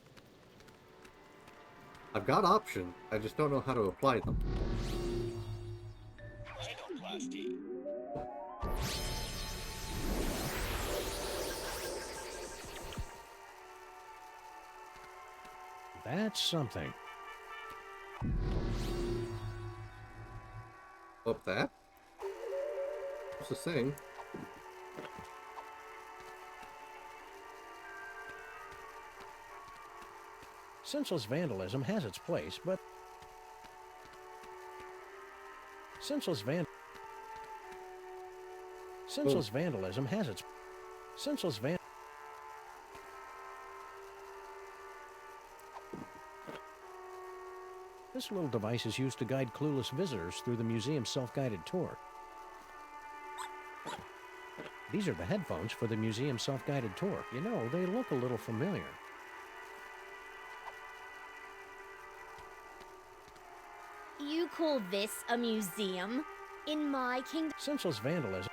I've got options, I just don't know how to apply them. Rhinoplasty. That's something. Up that? What's this thing? Senseless vandalism has its place, but senseless vandalism has its This little device is used to guide clueless visitors through the museum's self-guided tour. These are the headphones for the museum's self-guided tour. You know, they look a little familiar. You call this a museum? In my kingdom? Senseless vandalism.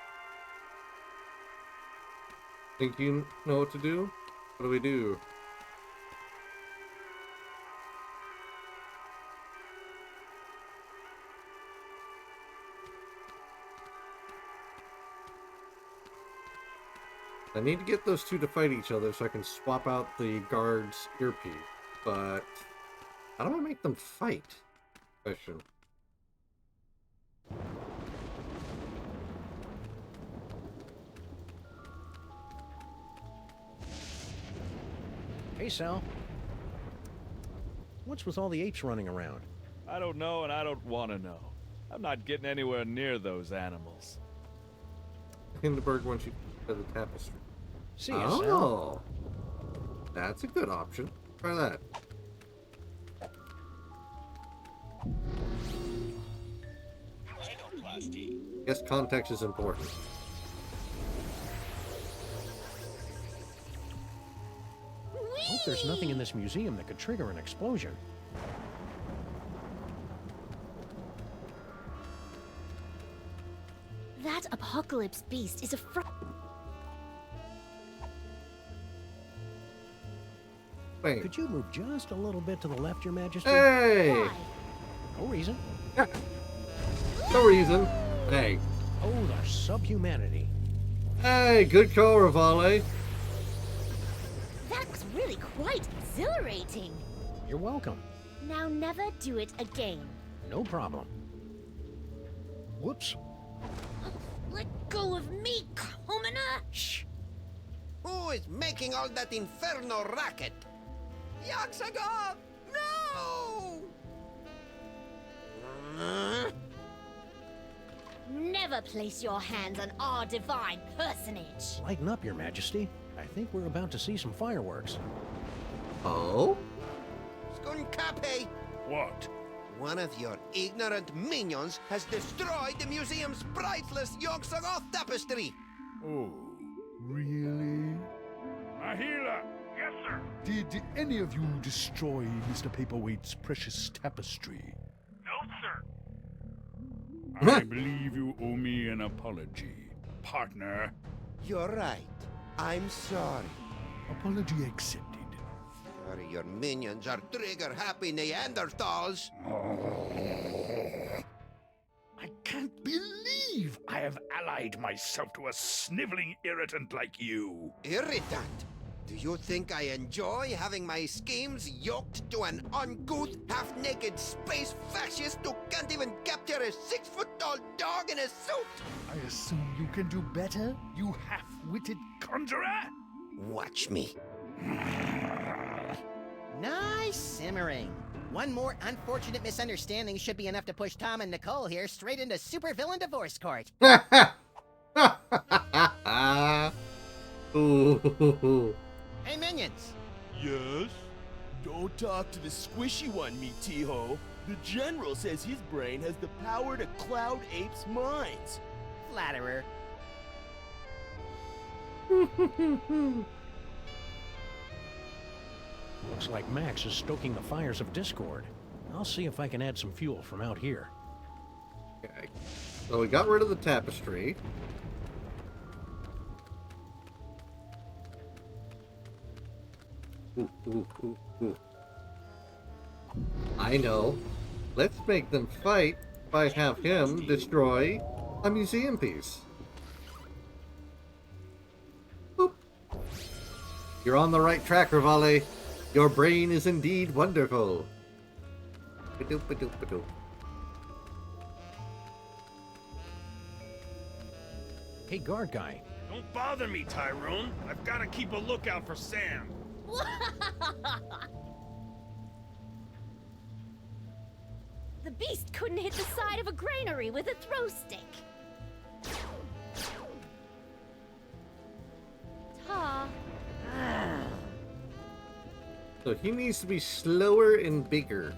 Think you know what to do? What do we do? I need to get those two to fight each other so I can swap out the guard's earpiece. But how do I make them fight? Question. Hey, Sal. What's with all the apes running around? I don't know, and I don't want to know. I'm not getting anywhere near those animals. Hindenburg wants you to the tapestry. See ya, Sal. That's a good option. Try that. Guess context is important. Hope there's nothing in this museum that could trigger an explosion. That apocalypse beast is a Wait. Could you move just a little bit to the left, Your Majesty? Hey! Why? No reason. No reason. Hey. Oh, the subhumanity. Hey, good call, Rivale. That was really quite exhilarating. You're welcome. Now never do it again. No problem. Whoops. Let go of me, commoner! Shh! Who is making all that inferno racket? Yaxagov! No! Never place your hands on our divine personage. Lighten up, Your Majesty. I think we're about to see some fireworks. Oh? Skunkape! What? One of your ignorant minions has destroyed the museum's priceless Yogg-Sothoth tapestry! Oh, really? Mahila! Yes, sir. Did any of you destroy Mr. Paperweight's precious tapestry? No, sir. I believe you owe me an apology, partner. You're right. I'm sorry. Apology accepted. Sorry, your minions are trigger-happy Neanderthals. I can't believe I have allied myself to a sniveling irritant like you. Irritant? Do you think I enjoy having my schemes yoked to an uncouth, half-naked space fascist who can't even capture a 6-foot-tall dog in a suit? I assume you can do better, you half-witted conjurer? Watch me. Nice simmering. One more unfortunate misunderstanding should be enough to push Tom and Nicole here straight into supervillain divorce court. Ooh. Hey, minions. Yes? Don't talk to the squishy one, Mitiho. The General says his brain has the power to cloud apes' minds. Flatterer. Looks like Max is stoking the fires of discord. I'll see if I can add some fuel from out here. Okay. So we got rid of the tapestry. Ooh. I know. Let's make them fight by have him destroy a museum piece. Boop. You're on the right track, Rivale. Your brain is indeed wonderful. Ba-doop, ba-doop, ba-doop. Hey, guard guy. Don't bother me, Tyrone. I've got to keep a lookout for Sam. The beast couldn't hit the side of a granary with a throw stick. Ta. So he needs to be slower and bigger.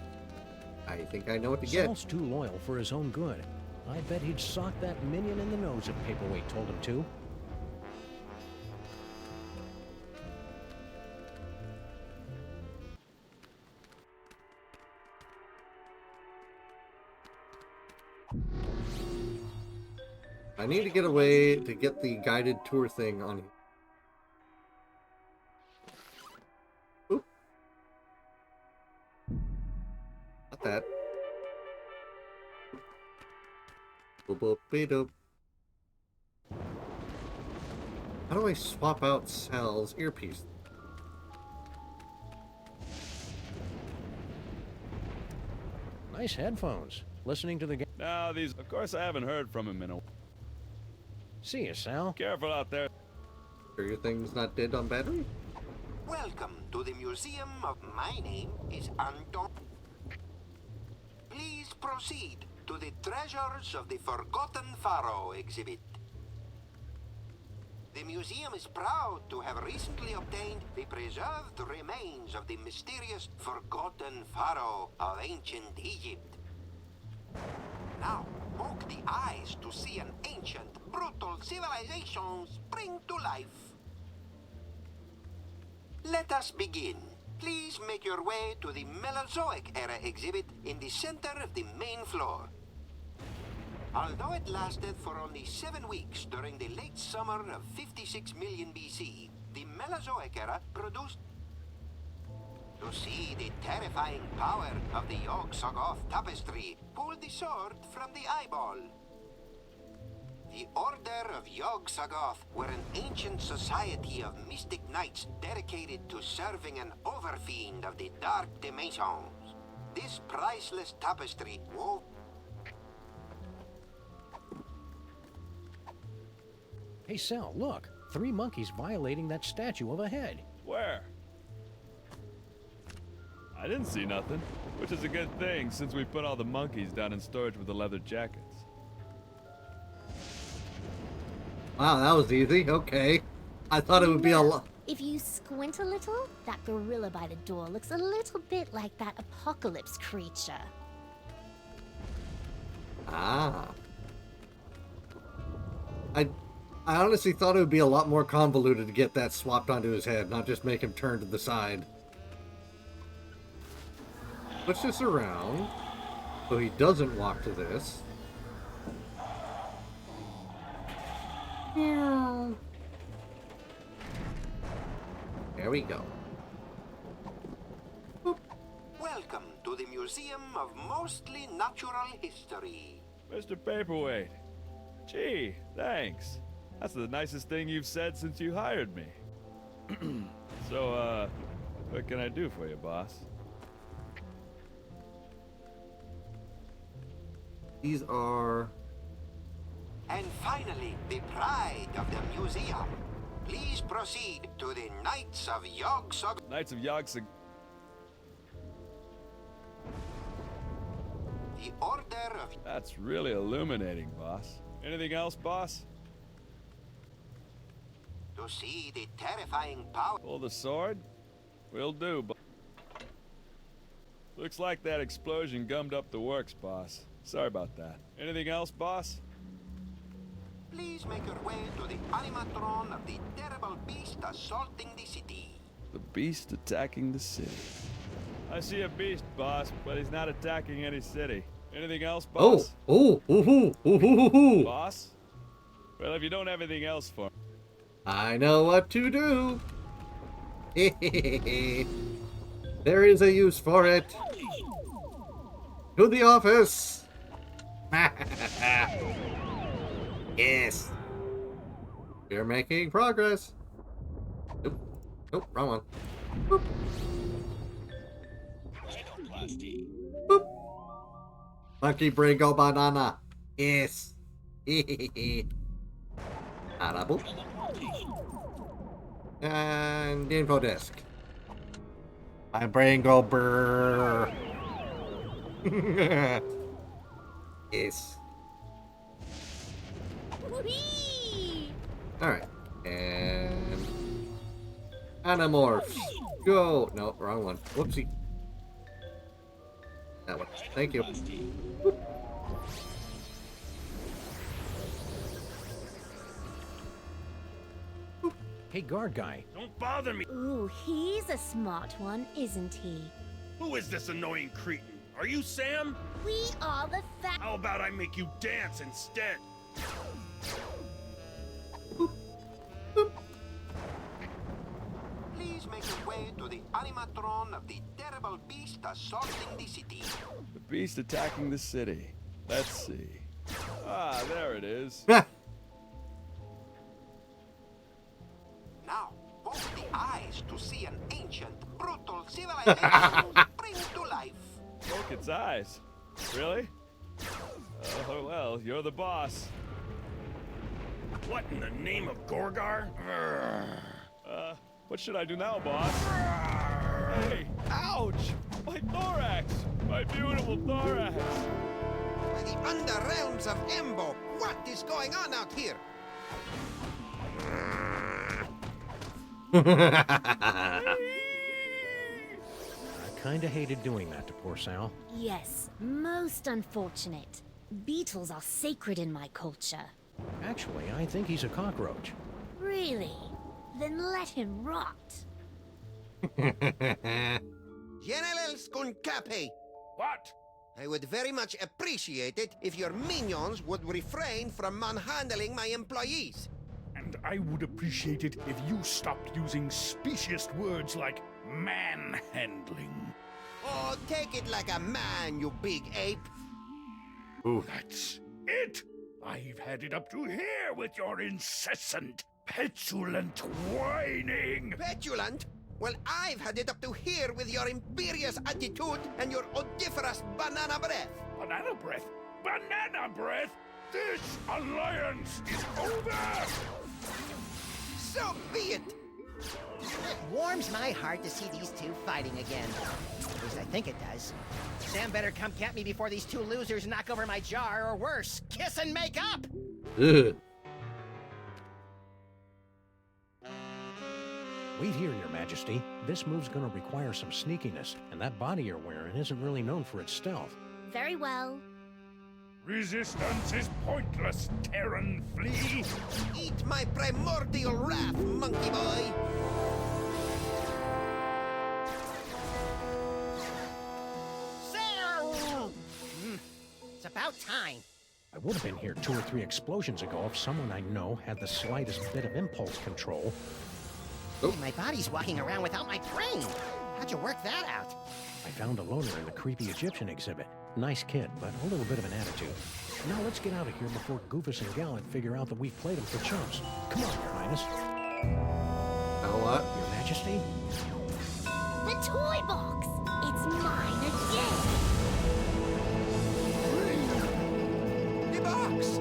I think I know what to get. Sal's too loyal for his own good. I bet he'd sock that minion in the nose if Paperweight told him to. I need to get away to get the guided tour thing on. Oop. Not that. Boop, boop, be-doop. How do I swap out Sal's earpiece? Nice headphones. Listening to the game. No, these... Of course I haven't heard from him in a... See you, Sal. Careful out there. Sure your thing's not dead on battery? Welcome to the museum of... My name is Anton. Please proceed to the Treasures of the Forgotten Pharaoh exhibit. The museum is proud to have recently obtained the preserved remains of the mysterious Forgotten Pharaoh of ancient Egypt. Now, poke the eyes to see an ancient, brutal civilization spring to life. Let us begin. Please make your way to the Mesozoic era exhibit in the center of the main floor. Although it lasted for only 7 weeks during the late summer of 56 million BC, the Mesozoic era produced... To see the terrifying power of the Yog-Sothoth tapestry, pull the sword from the eyeball. The Order of Yog-Sothoth were an ancient society of mystic knights dedicated to serving an overfiend of the dark dimensions. This priceless tapestry wove... Hey, Sal, look. 3 monkeys violating that statue of a head. Where? I didn't see nothing, which is a good thing since we put all the monkeys down in storage with the leather jackets. Wow, that was easy. Okay. I thought it would be a lot. If you squint a little, that gorilla by the door looks a little bit like that apocalypse creature. Ah. I honestly thought it would be a lot more convoluted to get that swapped onto his head, not just make him turn to the side. Push this around so he doesn't walk to this. Yeah. There we go. Welcome to the Museum of Mostly Natural History. Mr. Paperweight. Gee, thanks. That's the nicest thing you've said since you hired me. So, what can I do for you, boss? These are... And finally, the pride of the museum. Please proceed to the Knights of Yog-Sothoth. Knights of Yog-Sothoth. The Order of... That's really illuminating, boss. Anything else, boss? To see the terrifying power... Pull the sword? Will do, but... Looks like that explosion gummed up the works, boss. Sorry about that. Anything else, boss? Please make your way to the animatron of the terrible beast assaulting the city. The beast attacking the city. I see a beast, boss, but he's not attacking any city. Anything else, boss? Boss? Well, if you don't have anything else for me... I know what to do. There is a use for it. To the office. Yes. We're making progress. Nope. Nope, wrong one. Boop. Monkey brain go banana. Yes. Arabo. And the info disc. My brain go brrrr. Yes. Alright. And Animorphs. Go. No, wrong one. Whoopsie. That one. Thank you. Whoop. Hey, guard guy. Don't bother me. Ooh, he's a smart one, isn't he? Who is this annoying cretin? Are you Sam? We are the How about I make you dance instead? Please make your way to the animatron of the terrible beast assaulting the city. The beast attacking the city. Let's see. Ah, there it is. Now, open the eyes to see an ancient, brutal civilization bring to life. Look, its eyes. Really? Oh, well, you're the boss. What in the name of Gorgar? What should I do now, boss? Hey, ouch! My thorax! My beautiful thorax! By the underrealms of Embo, what is going on out here? I kinda hated doing that to poor Sal. Yes, most unfortunate. Beetles are sacred in my culture. Actually, I think he's a cockroach. Really? Then let him rot. General Skunkape. What? I would very much appreciate it if your minions would refrain from manhandling my employees. And I would appreciate it if you stopped using specious words like manhandling. Oh, take it like a man, you big ape. Oh, that's it! I've had it up to here with your incessant, petulant whining! Petulant? Well, I've had it up to here with your imperious attitude and your odoriferous banana breath. Banana breath? Banana breath? This alliance is over! So be it! It warms my heart to see these two fighting again. At least I think it does. Sam better come get me before these two losers knock over my jar, or worse, kiss and make up! Ugh. Wait here, Your Majesty. This move's gonna require some sneakiness, and that body you're wearing isn't really known for its stealth. Very well. Resistance is pointless, Terran flea! Eat my primordial wrath, monkey boy! Sam! It's about time. I would have been here 2 or 3 explosions ago if someone I know had the slightest bit of impulse control. My body's walking around without my brain. How'd you work that out? I found a loner in the creepy Egyptian exhibit. Nice kid, but a little bit of an attitude. Now let's get out of here before Goofus and Gallant figure out that we've played him for chumps. Come on, Your Highness. What? Your Majesty? The toy box! It's mine again! The box!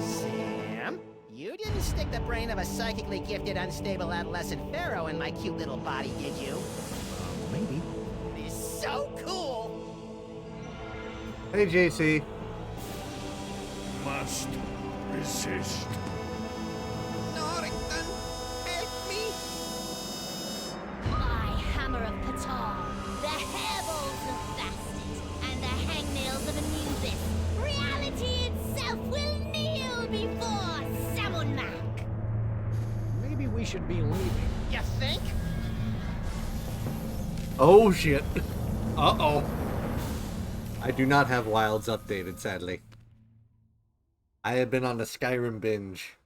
Sam? You didn't stick the brain of a psychically gifted, unstable adolescent pharaoh in my cute little body, did you? Maybe. It is so cool! Hey, JC. Must resist. Norrington, help me! I, Hammer of Patar, the hairballs of Bastet, and the hangnails of Anubis, reality itself will kneel before Samunmak! Maybe we should be leaving. You think? Oh, shit. Uh-oh. I do not have Wilds updated, sadly. I have been on the Skyrim binge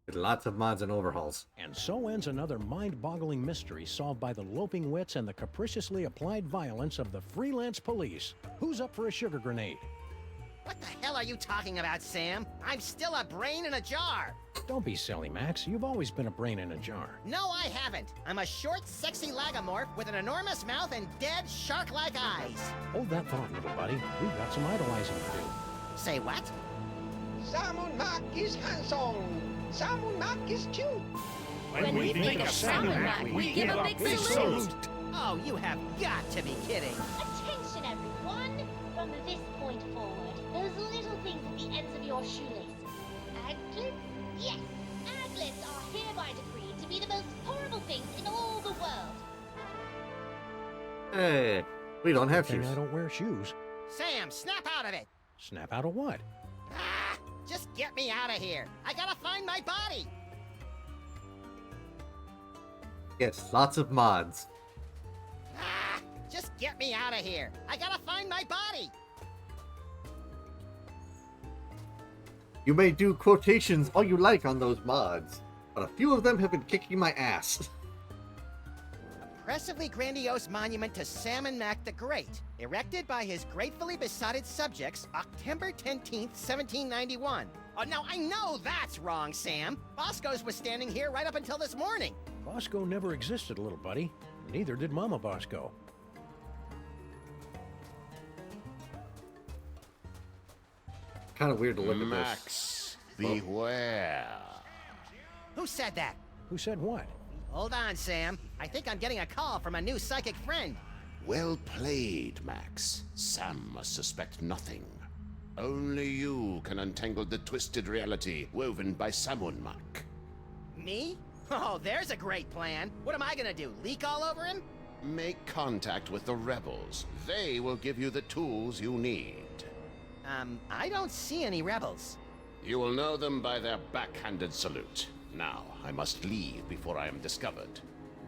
with lots of mods and overhauls. And so ends another mind-boggling mystery solved by the loping wits and the capriciously applied violence of the freelance police. Who's up for a sugar grenade? What the hell are you talking about, Sam? I'm still a brain in a jar. Don't be silly, Max. You've always been a brain in a jar. No, I haven't. I'm a short, sexy lagomorph with an enormous mouth and dead, shark-like eyes. Hold that thought, little buddy. We've got some idolizing to do. Say what? Samun Mac is handsome. Samun Mac is cute. When we think of Samun Mac, we give a big salute. Oh, you have got to be kidding. Attention, everyone! From this point forward, those little things at the ends of your shoelaces. Aglets? Yes, aglets are hereby decreed to be the most horrible things in all the world. Hey, we don't have And shoes. I don't wear shoes. Sam, snap out of it. Snap out of what? Ah, just get me out of here. I gotta find my body. Yes, lots of mods. Ah, just get me out of here. I gotta find my body. You may do quotations all you like on those mods, but a few of them have been kicking my ass. Impressively grandiose monument to Salmon Mac the Great, erected by his gratefully besotted subjects, October 10th, 1791. Oh, now I know that's wrong, Sam. Bosco's was standing here right up until this morning. Bosco never existed, little buddy. Neither did Mama Bosco. Kind of weird to look at this. Max, beware. Who said that? Who said what? Hold on, Sam. I think I'm getting a call from a new psychic friend. Well played, Max. Sam must suspect nothing. Only you can untangle the twisted reality woven by Samun Mac. Me? Oh, there's a great plan. What am I gonna do? Leak all over him? Make contact with the rebels. They will give you the tools you need. I don't see any rebels. You will know them by their backhanded salute. Now, I must leave before I am discovered.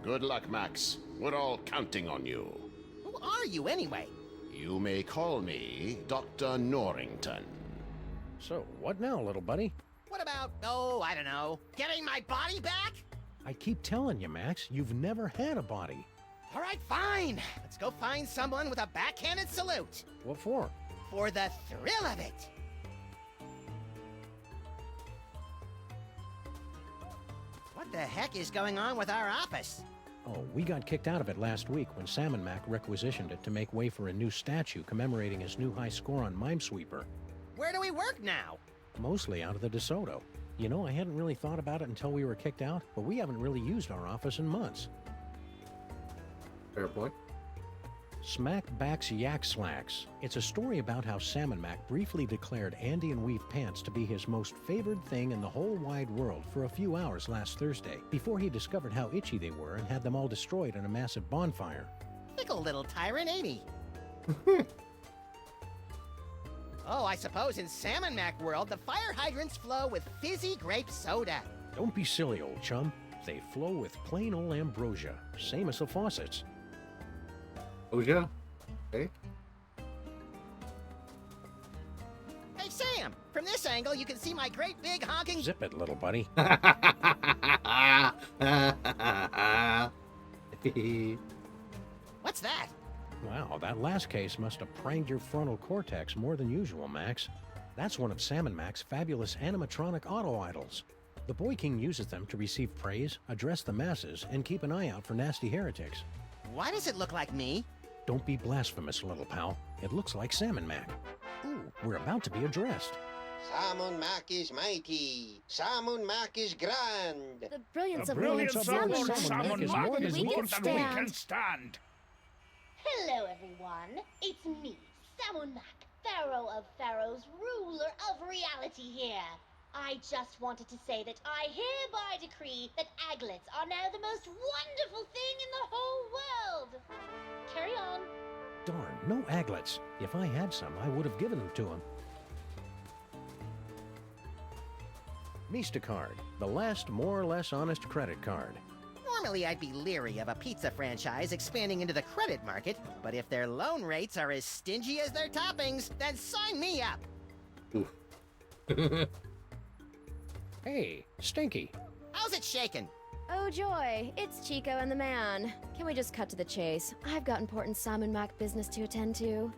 Good luck, Max. We're all counting on you. Who are you, anyway? You may call me Dr. Norrington. So, what now, little buddy? What about, oh, I don't know, getting my body back? I keep telling you, Max, you've never had a body. All right, fine. Let's go find someone with a backhanded salute. What for? For the thrill of it. What the heck is going on with our office? Oh, we got kicked out of it last week when Salmon Mac requisitioned it to make way for a new statue commemorating his new high score on Minesweeper. Where do we work now? Mostly out of the DeSoto. You know, I hadn't really thought about it until we were kicked out, but we haven't really used our office in months. Fair point. Smack Backs Yak Slacks. It's a story about how Salmon Mac briefly declared Andean weave pants to be his most favored thing in the whole wide world for a few hours last Thursday, before he discovered how itchy they were and had them all destroyed in a massive bonfire. Fickle little tyrant, ain't he? Oh, I suppose in Salmon Mac world, the fire hydrants flow with fizzy grape soda. Don't be silly, old chum. They flow with plain old ambrosia, same as the faucets. Oh, yeah? Okay. Hey, Sam! From this angle, you can see my great big honking... Zip it, little buddy. What's that? Wow, that last case must have pranked your frontal cortex more than usual, Max. That's one of Salmon Mac's fabulous animatronic auto idols. The Boy King uses them to receive praise, address the masses, and keep an eye out for nasty heretics. Why does it look like me? Don't be blasphemous, little pal. It looks like Salmon Mac. Ooh, we're about to be addressed. Salmon Mac is mighty. Salmon Mac is grand. The brilliance of Brilliance of Salmon Lord Mac Salmon is Mac more is than we more can than we stand. can stand. Hello, everyone. It's me, Salmon Mac, Pharaoh of Pharaohs, ruler of reality here. I just wanted to say that I hereby decree that aglets are now the most wonderful thing in the whole world. Carry on. Darn, no aglets. If I had some, I would have given them to him. Mistacard, the last more or less honest credit card. Normally, I'd be leery of a pizza franchise expanding into the credit market, but if their loan rates are as stingy as their toppings, then sign me up. Hey, Stinky. How's it shaking? Oh joy, it's Chico and the man. Can we just cut to the chase? I've got important Salmon Mac business to attend to.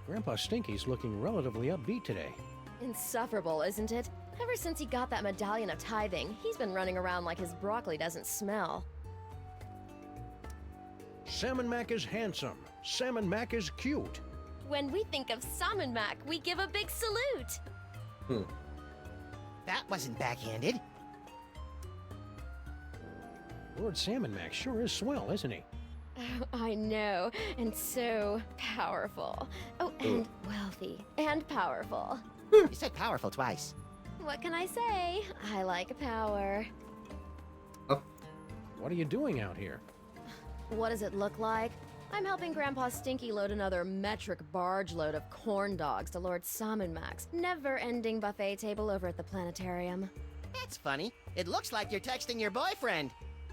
Grandpa Stinky's looking relatively upbeat today. Insufferable, isn't it? Ever since he got that medallion of tithing, he's been running around like his broccoli doesn't smell. Salmon Mac is handsome. Salmon Mac is cute. When we think of Salmon Mac, we give a big salute. That wasn't backhanded. Lord Salmon Mac sure is swell, isn't he? Oh, I know, and so powerful. Oh, and wealthy, and powerful. You said powerful twice. What can I say? I like power. What are you doing out here? What does it look like? I'm helping Grandpa Stinky load another metric barge load of corn dogs to Lord Salmon Mac's never-ending buffet table over at the planetarium. That's funny. It looks like you're texting your boyfriend.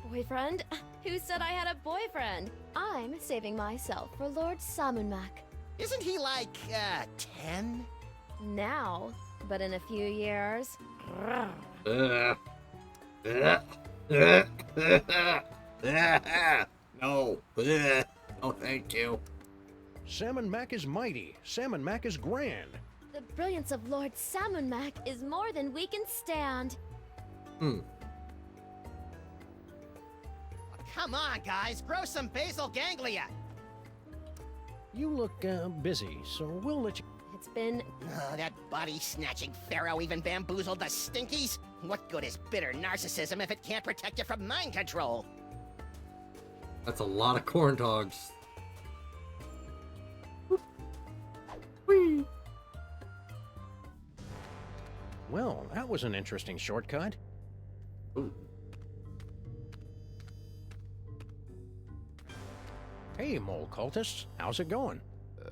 Boyfriend? Who said I had a boyfriend? I'm saving myself for Lord Salmon Mac. Isn't he like, 10? Now, but in a few years. No. No, thank you. Salmon Mac is mighty. Salmon Mac is grand. The brilliance of Lord Salmon Mac is more than we can stand. Come on, guys. Grow some basal ganglia. You look busy, so we'll let you... It's been... Oh, that body-snatching pharaoh even bamboozled the Stinkies? What good is bitter narcissism if it can't protect you from mind control? That's a lot of corn dogs. Well, that was an interesting shortcut. Ooh. Hey, mole cultists. How's it going?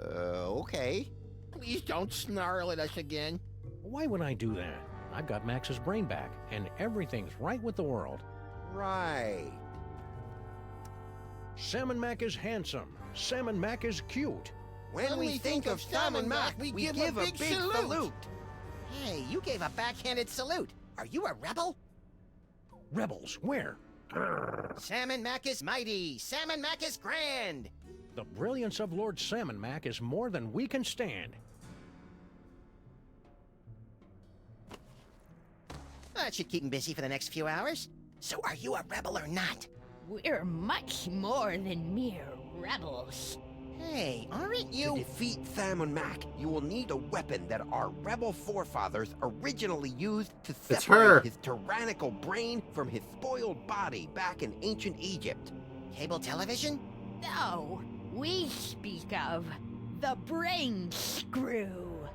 Okay. Please don't snarl at us again. Why would I do that? I've got Max's brain back, and everything's right with the world. Right. Salmon Mac is handsome. Salmon Mac is cute. When we think of Salmon Mac, we give a big salute. Hey, you gave a backhanded salute. Are you a rebel? Rebels, where? Salmon Mac is mighty. Salmon Mac is grand. The brilliance of Lord Salmon Mac is more than we can stand. That should keep him busy for the next few hours. So are you a rebel or not? We're much more than mere rebels. Hey, aren't you? To defeat Salmon Mac, you will need a weapon that our rebel forefathers originally used to separate his tyrannical brain from his spoiled body back in ancient Egypt. Cable television? No, we speak of the brain screw.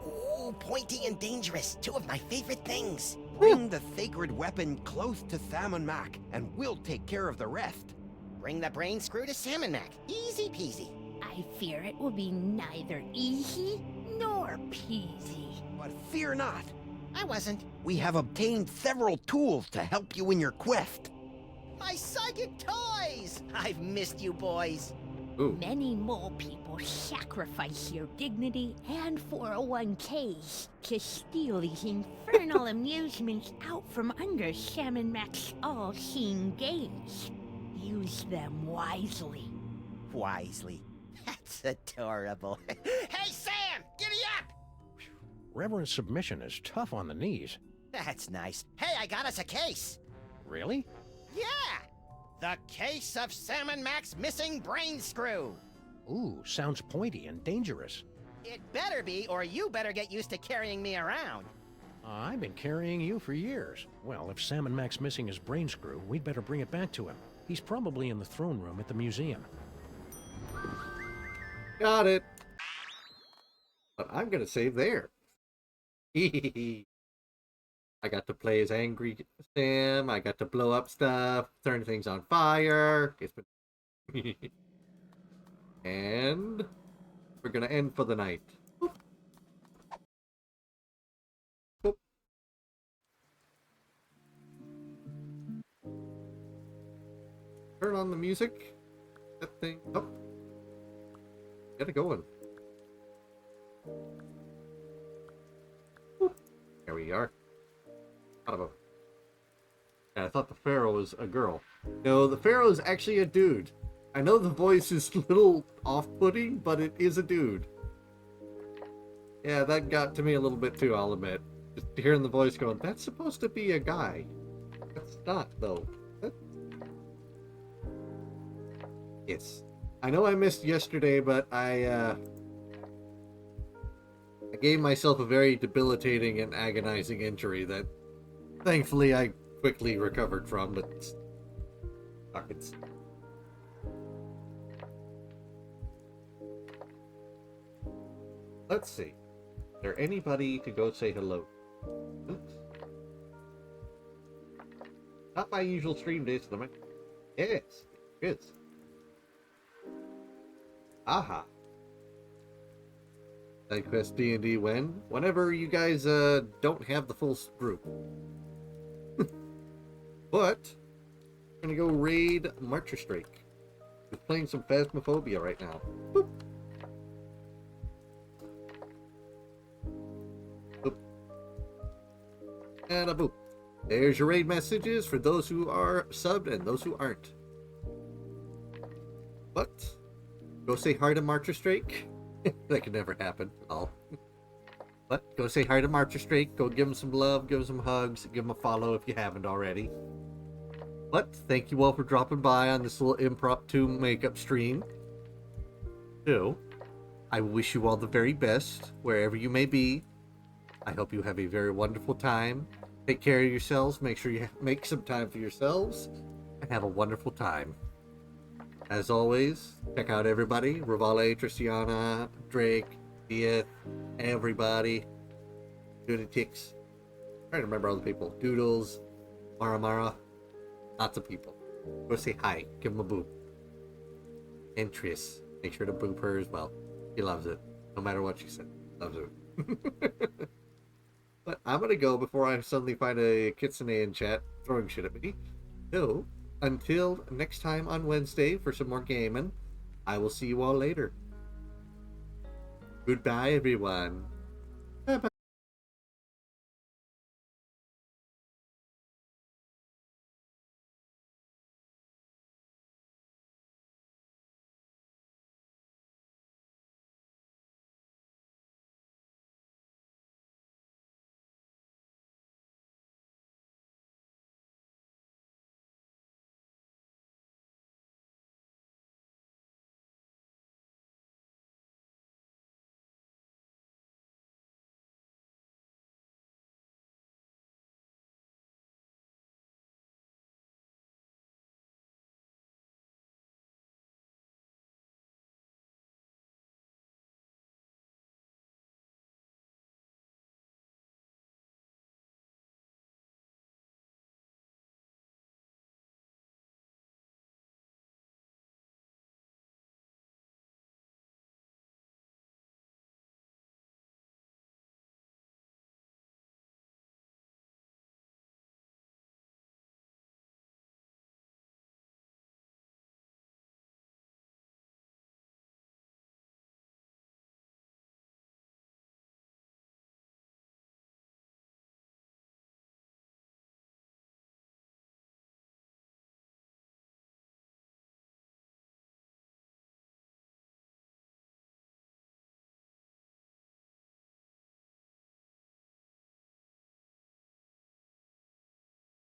Ooh, pointy and dangerous. Two of my favorite things. Bring the sacred weapon close to Salmon Mac, and we'll take care of the rest. Bring the brain screw to Salmon Mac. Easy peasy. I fear it will be neither easy nor peasy. But fear not. I wasn't. We have obtained several tools to help you in your quest. My psychic toys! I've missed you boys. Ooh. Many mole people sacrifice their dignity and 401ks to steal these infernal amusements out from under Salmon Mac's all-seeing gaze. Use them wisely. Wisely. That's adorable. Hey, Sam! Giddy up! Reverend submission is tough on the knees. That's nice. Hey, I got us a case. Really? Yeah! The case of Salmon Mac's missing brain screw. Ooh, sounds pointy and dangerous. It better be, or you better get used to carrying me around. I've been carrying you for years. Well, if Salmon Mac's missing his brain screw, we'd better bring it back to him. He's probably in the throne room at the museum. Got it. But I'm gonna save there. I got to play as Angry Sam. I got to blow up stuff, turn things on fire. It's been... And we're gonna end for the night. Boop. Boop. Turn on the music. That thing. Oh. Get it going. Boop. There we are. I thought the Pharaoh was a girl. No, the Pharaoh is actually a dude. I know the voice is a little off-putting, but it is a dude. Yeah, that got to me a little bit too, I'll admit. Just hearing the voice going, that's supposed to be a guy. That's not, though. Yes. I know I missed yesterday, but I gave myself a very debilitating and agonizing injury that thankfully I quickly recovered from, but it's... Let's see. Is there anybody to go say hello? Oops. Not my usual stream days, am I? Yes, it is. Aha. Side quest D&D when? Whenever you guys don't have the full group. But I'm gonna go raid Marcher Strike. We're playing some Phasmophobia right now. Boop. Boop. And a boop. There's your raid messages for those who are subbed and those who aren't. But go say hi to Marcher Strike. That could never happen. Oh. But go say hi to Marcher Strike. Go give him some love, give him some hugs, give him a follow if you haven't already. But thank you all for dropping by on this little impromptu makeup stream. So, I wish you all the very best wherever you may be. I hope you have a very wonderful time. Take care of yourselves. Make sure you make some time for yourselves and have a wonderful time. As always, check out everybody. Rivale, Tristiana, Drake, Dieth, everybody. Lunatics. Trying to remember all the people. Doodles, Maramara. Lots of people. Go say hi. Give them a boop. And Tris. Make sure to boop her as well. She loves it. No matter what she said. Loves it. But I'm going to go before I suddenly find a Kitsune in chat throwing shit at me. So, until next time on Wednesday for some more gaming, I will see you all later. Goodbye, everyone.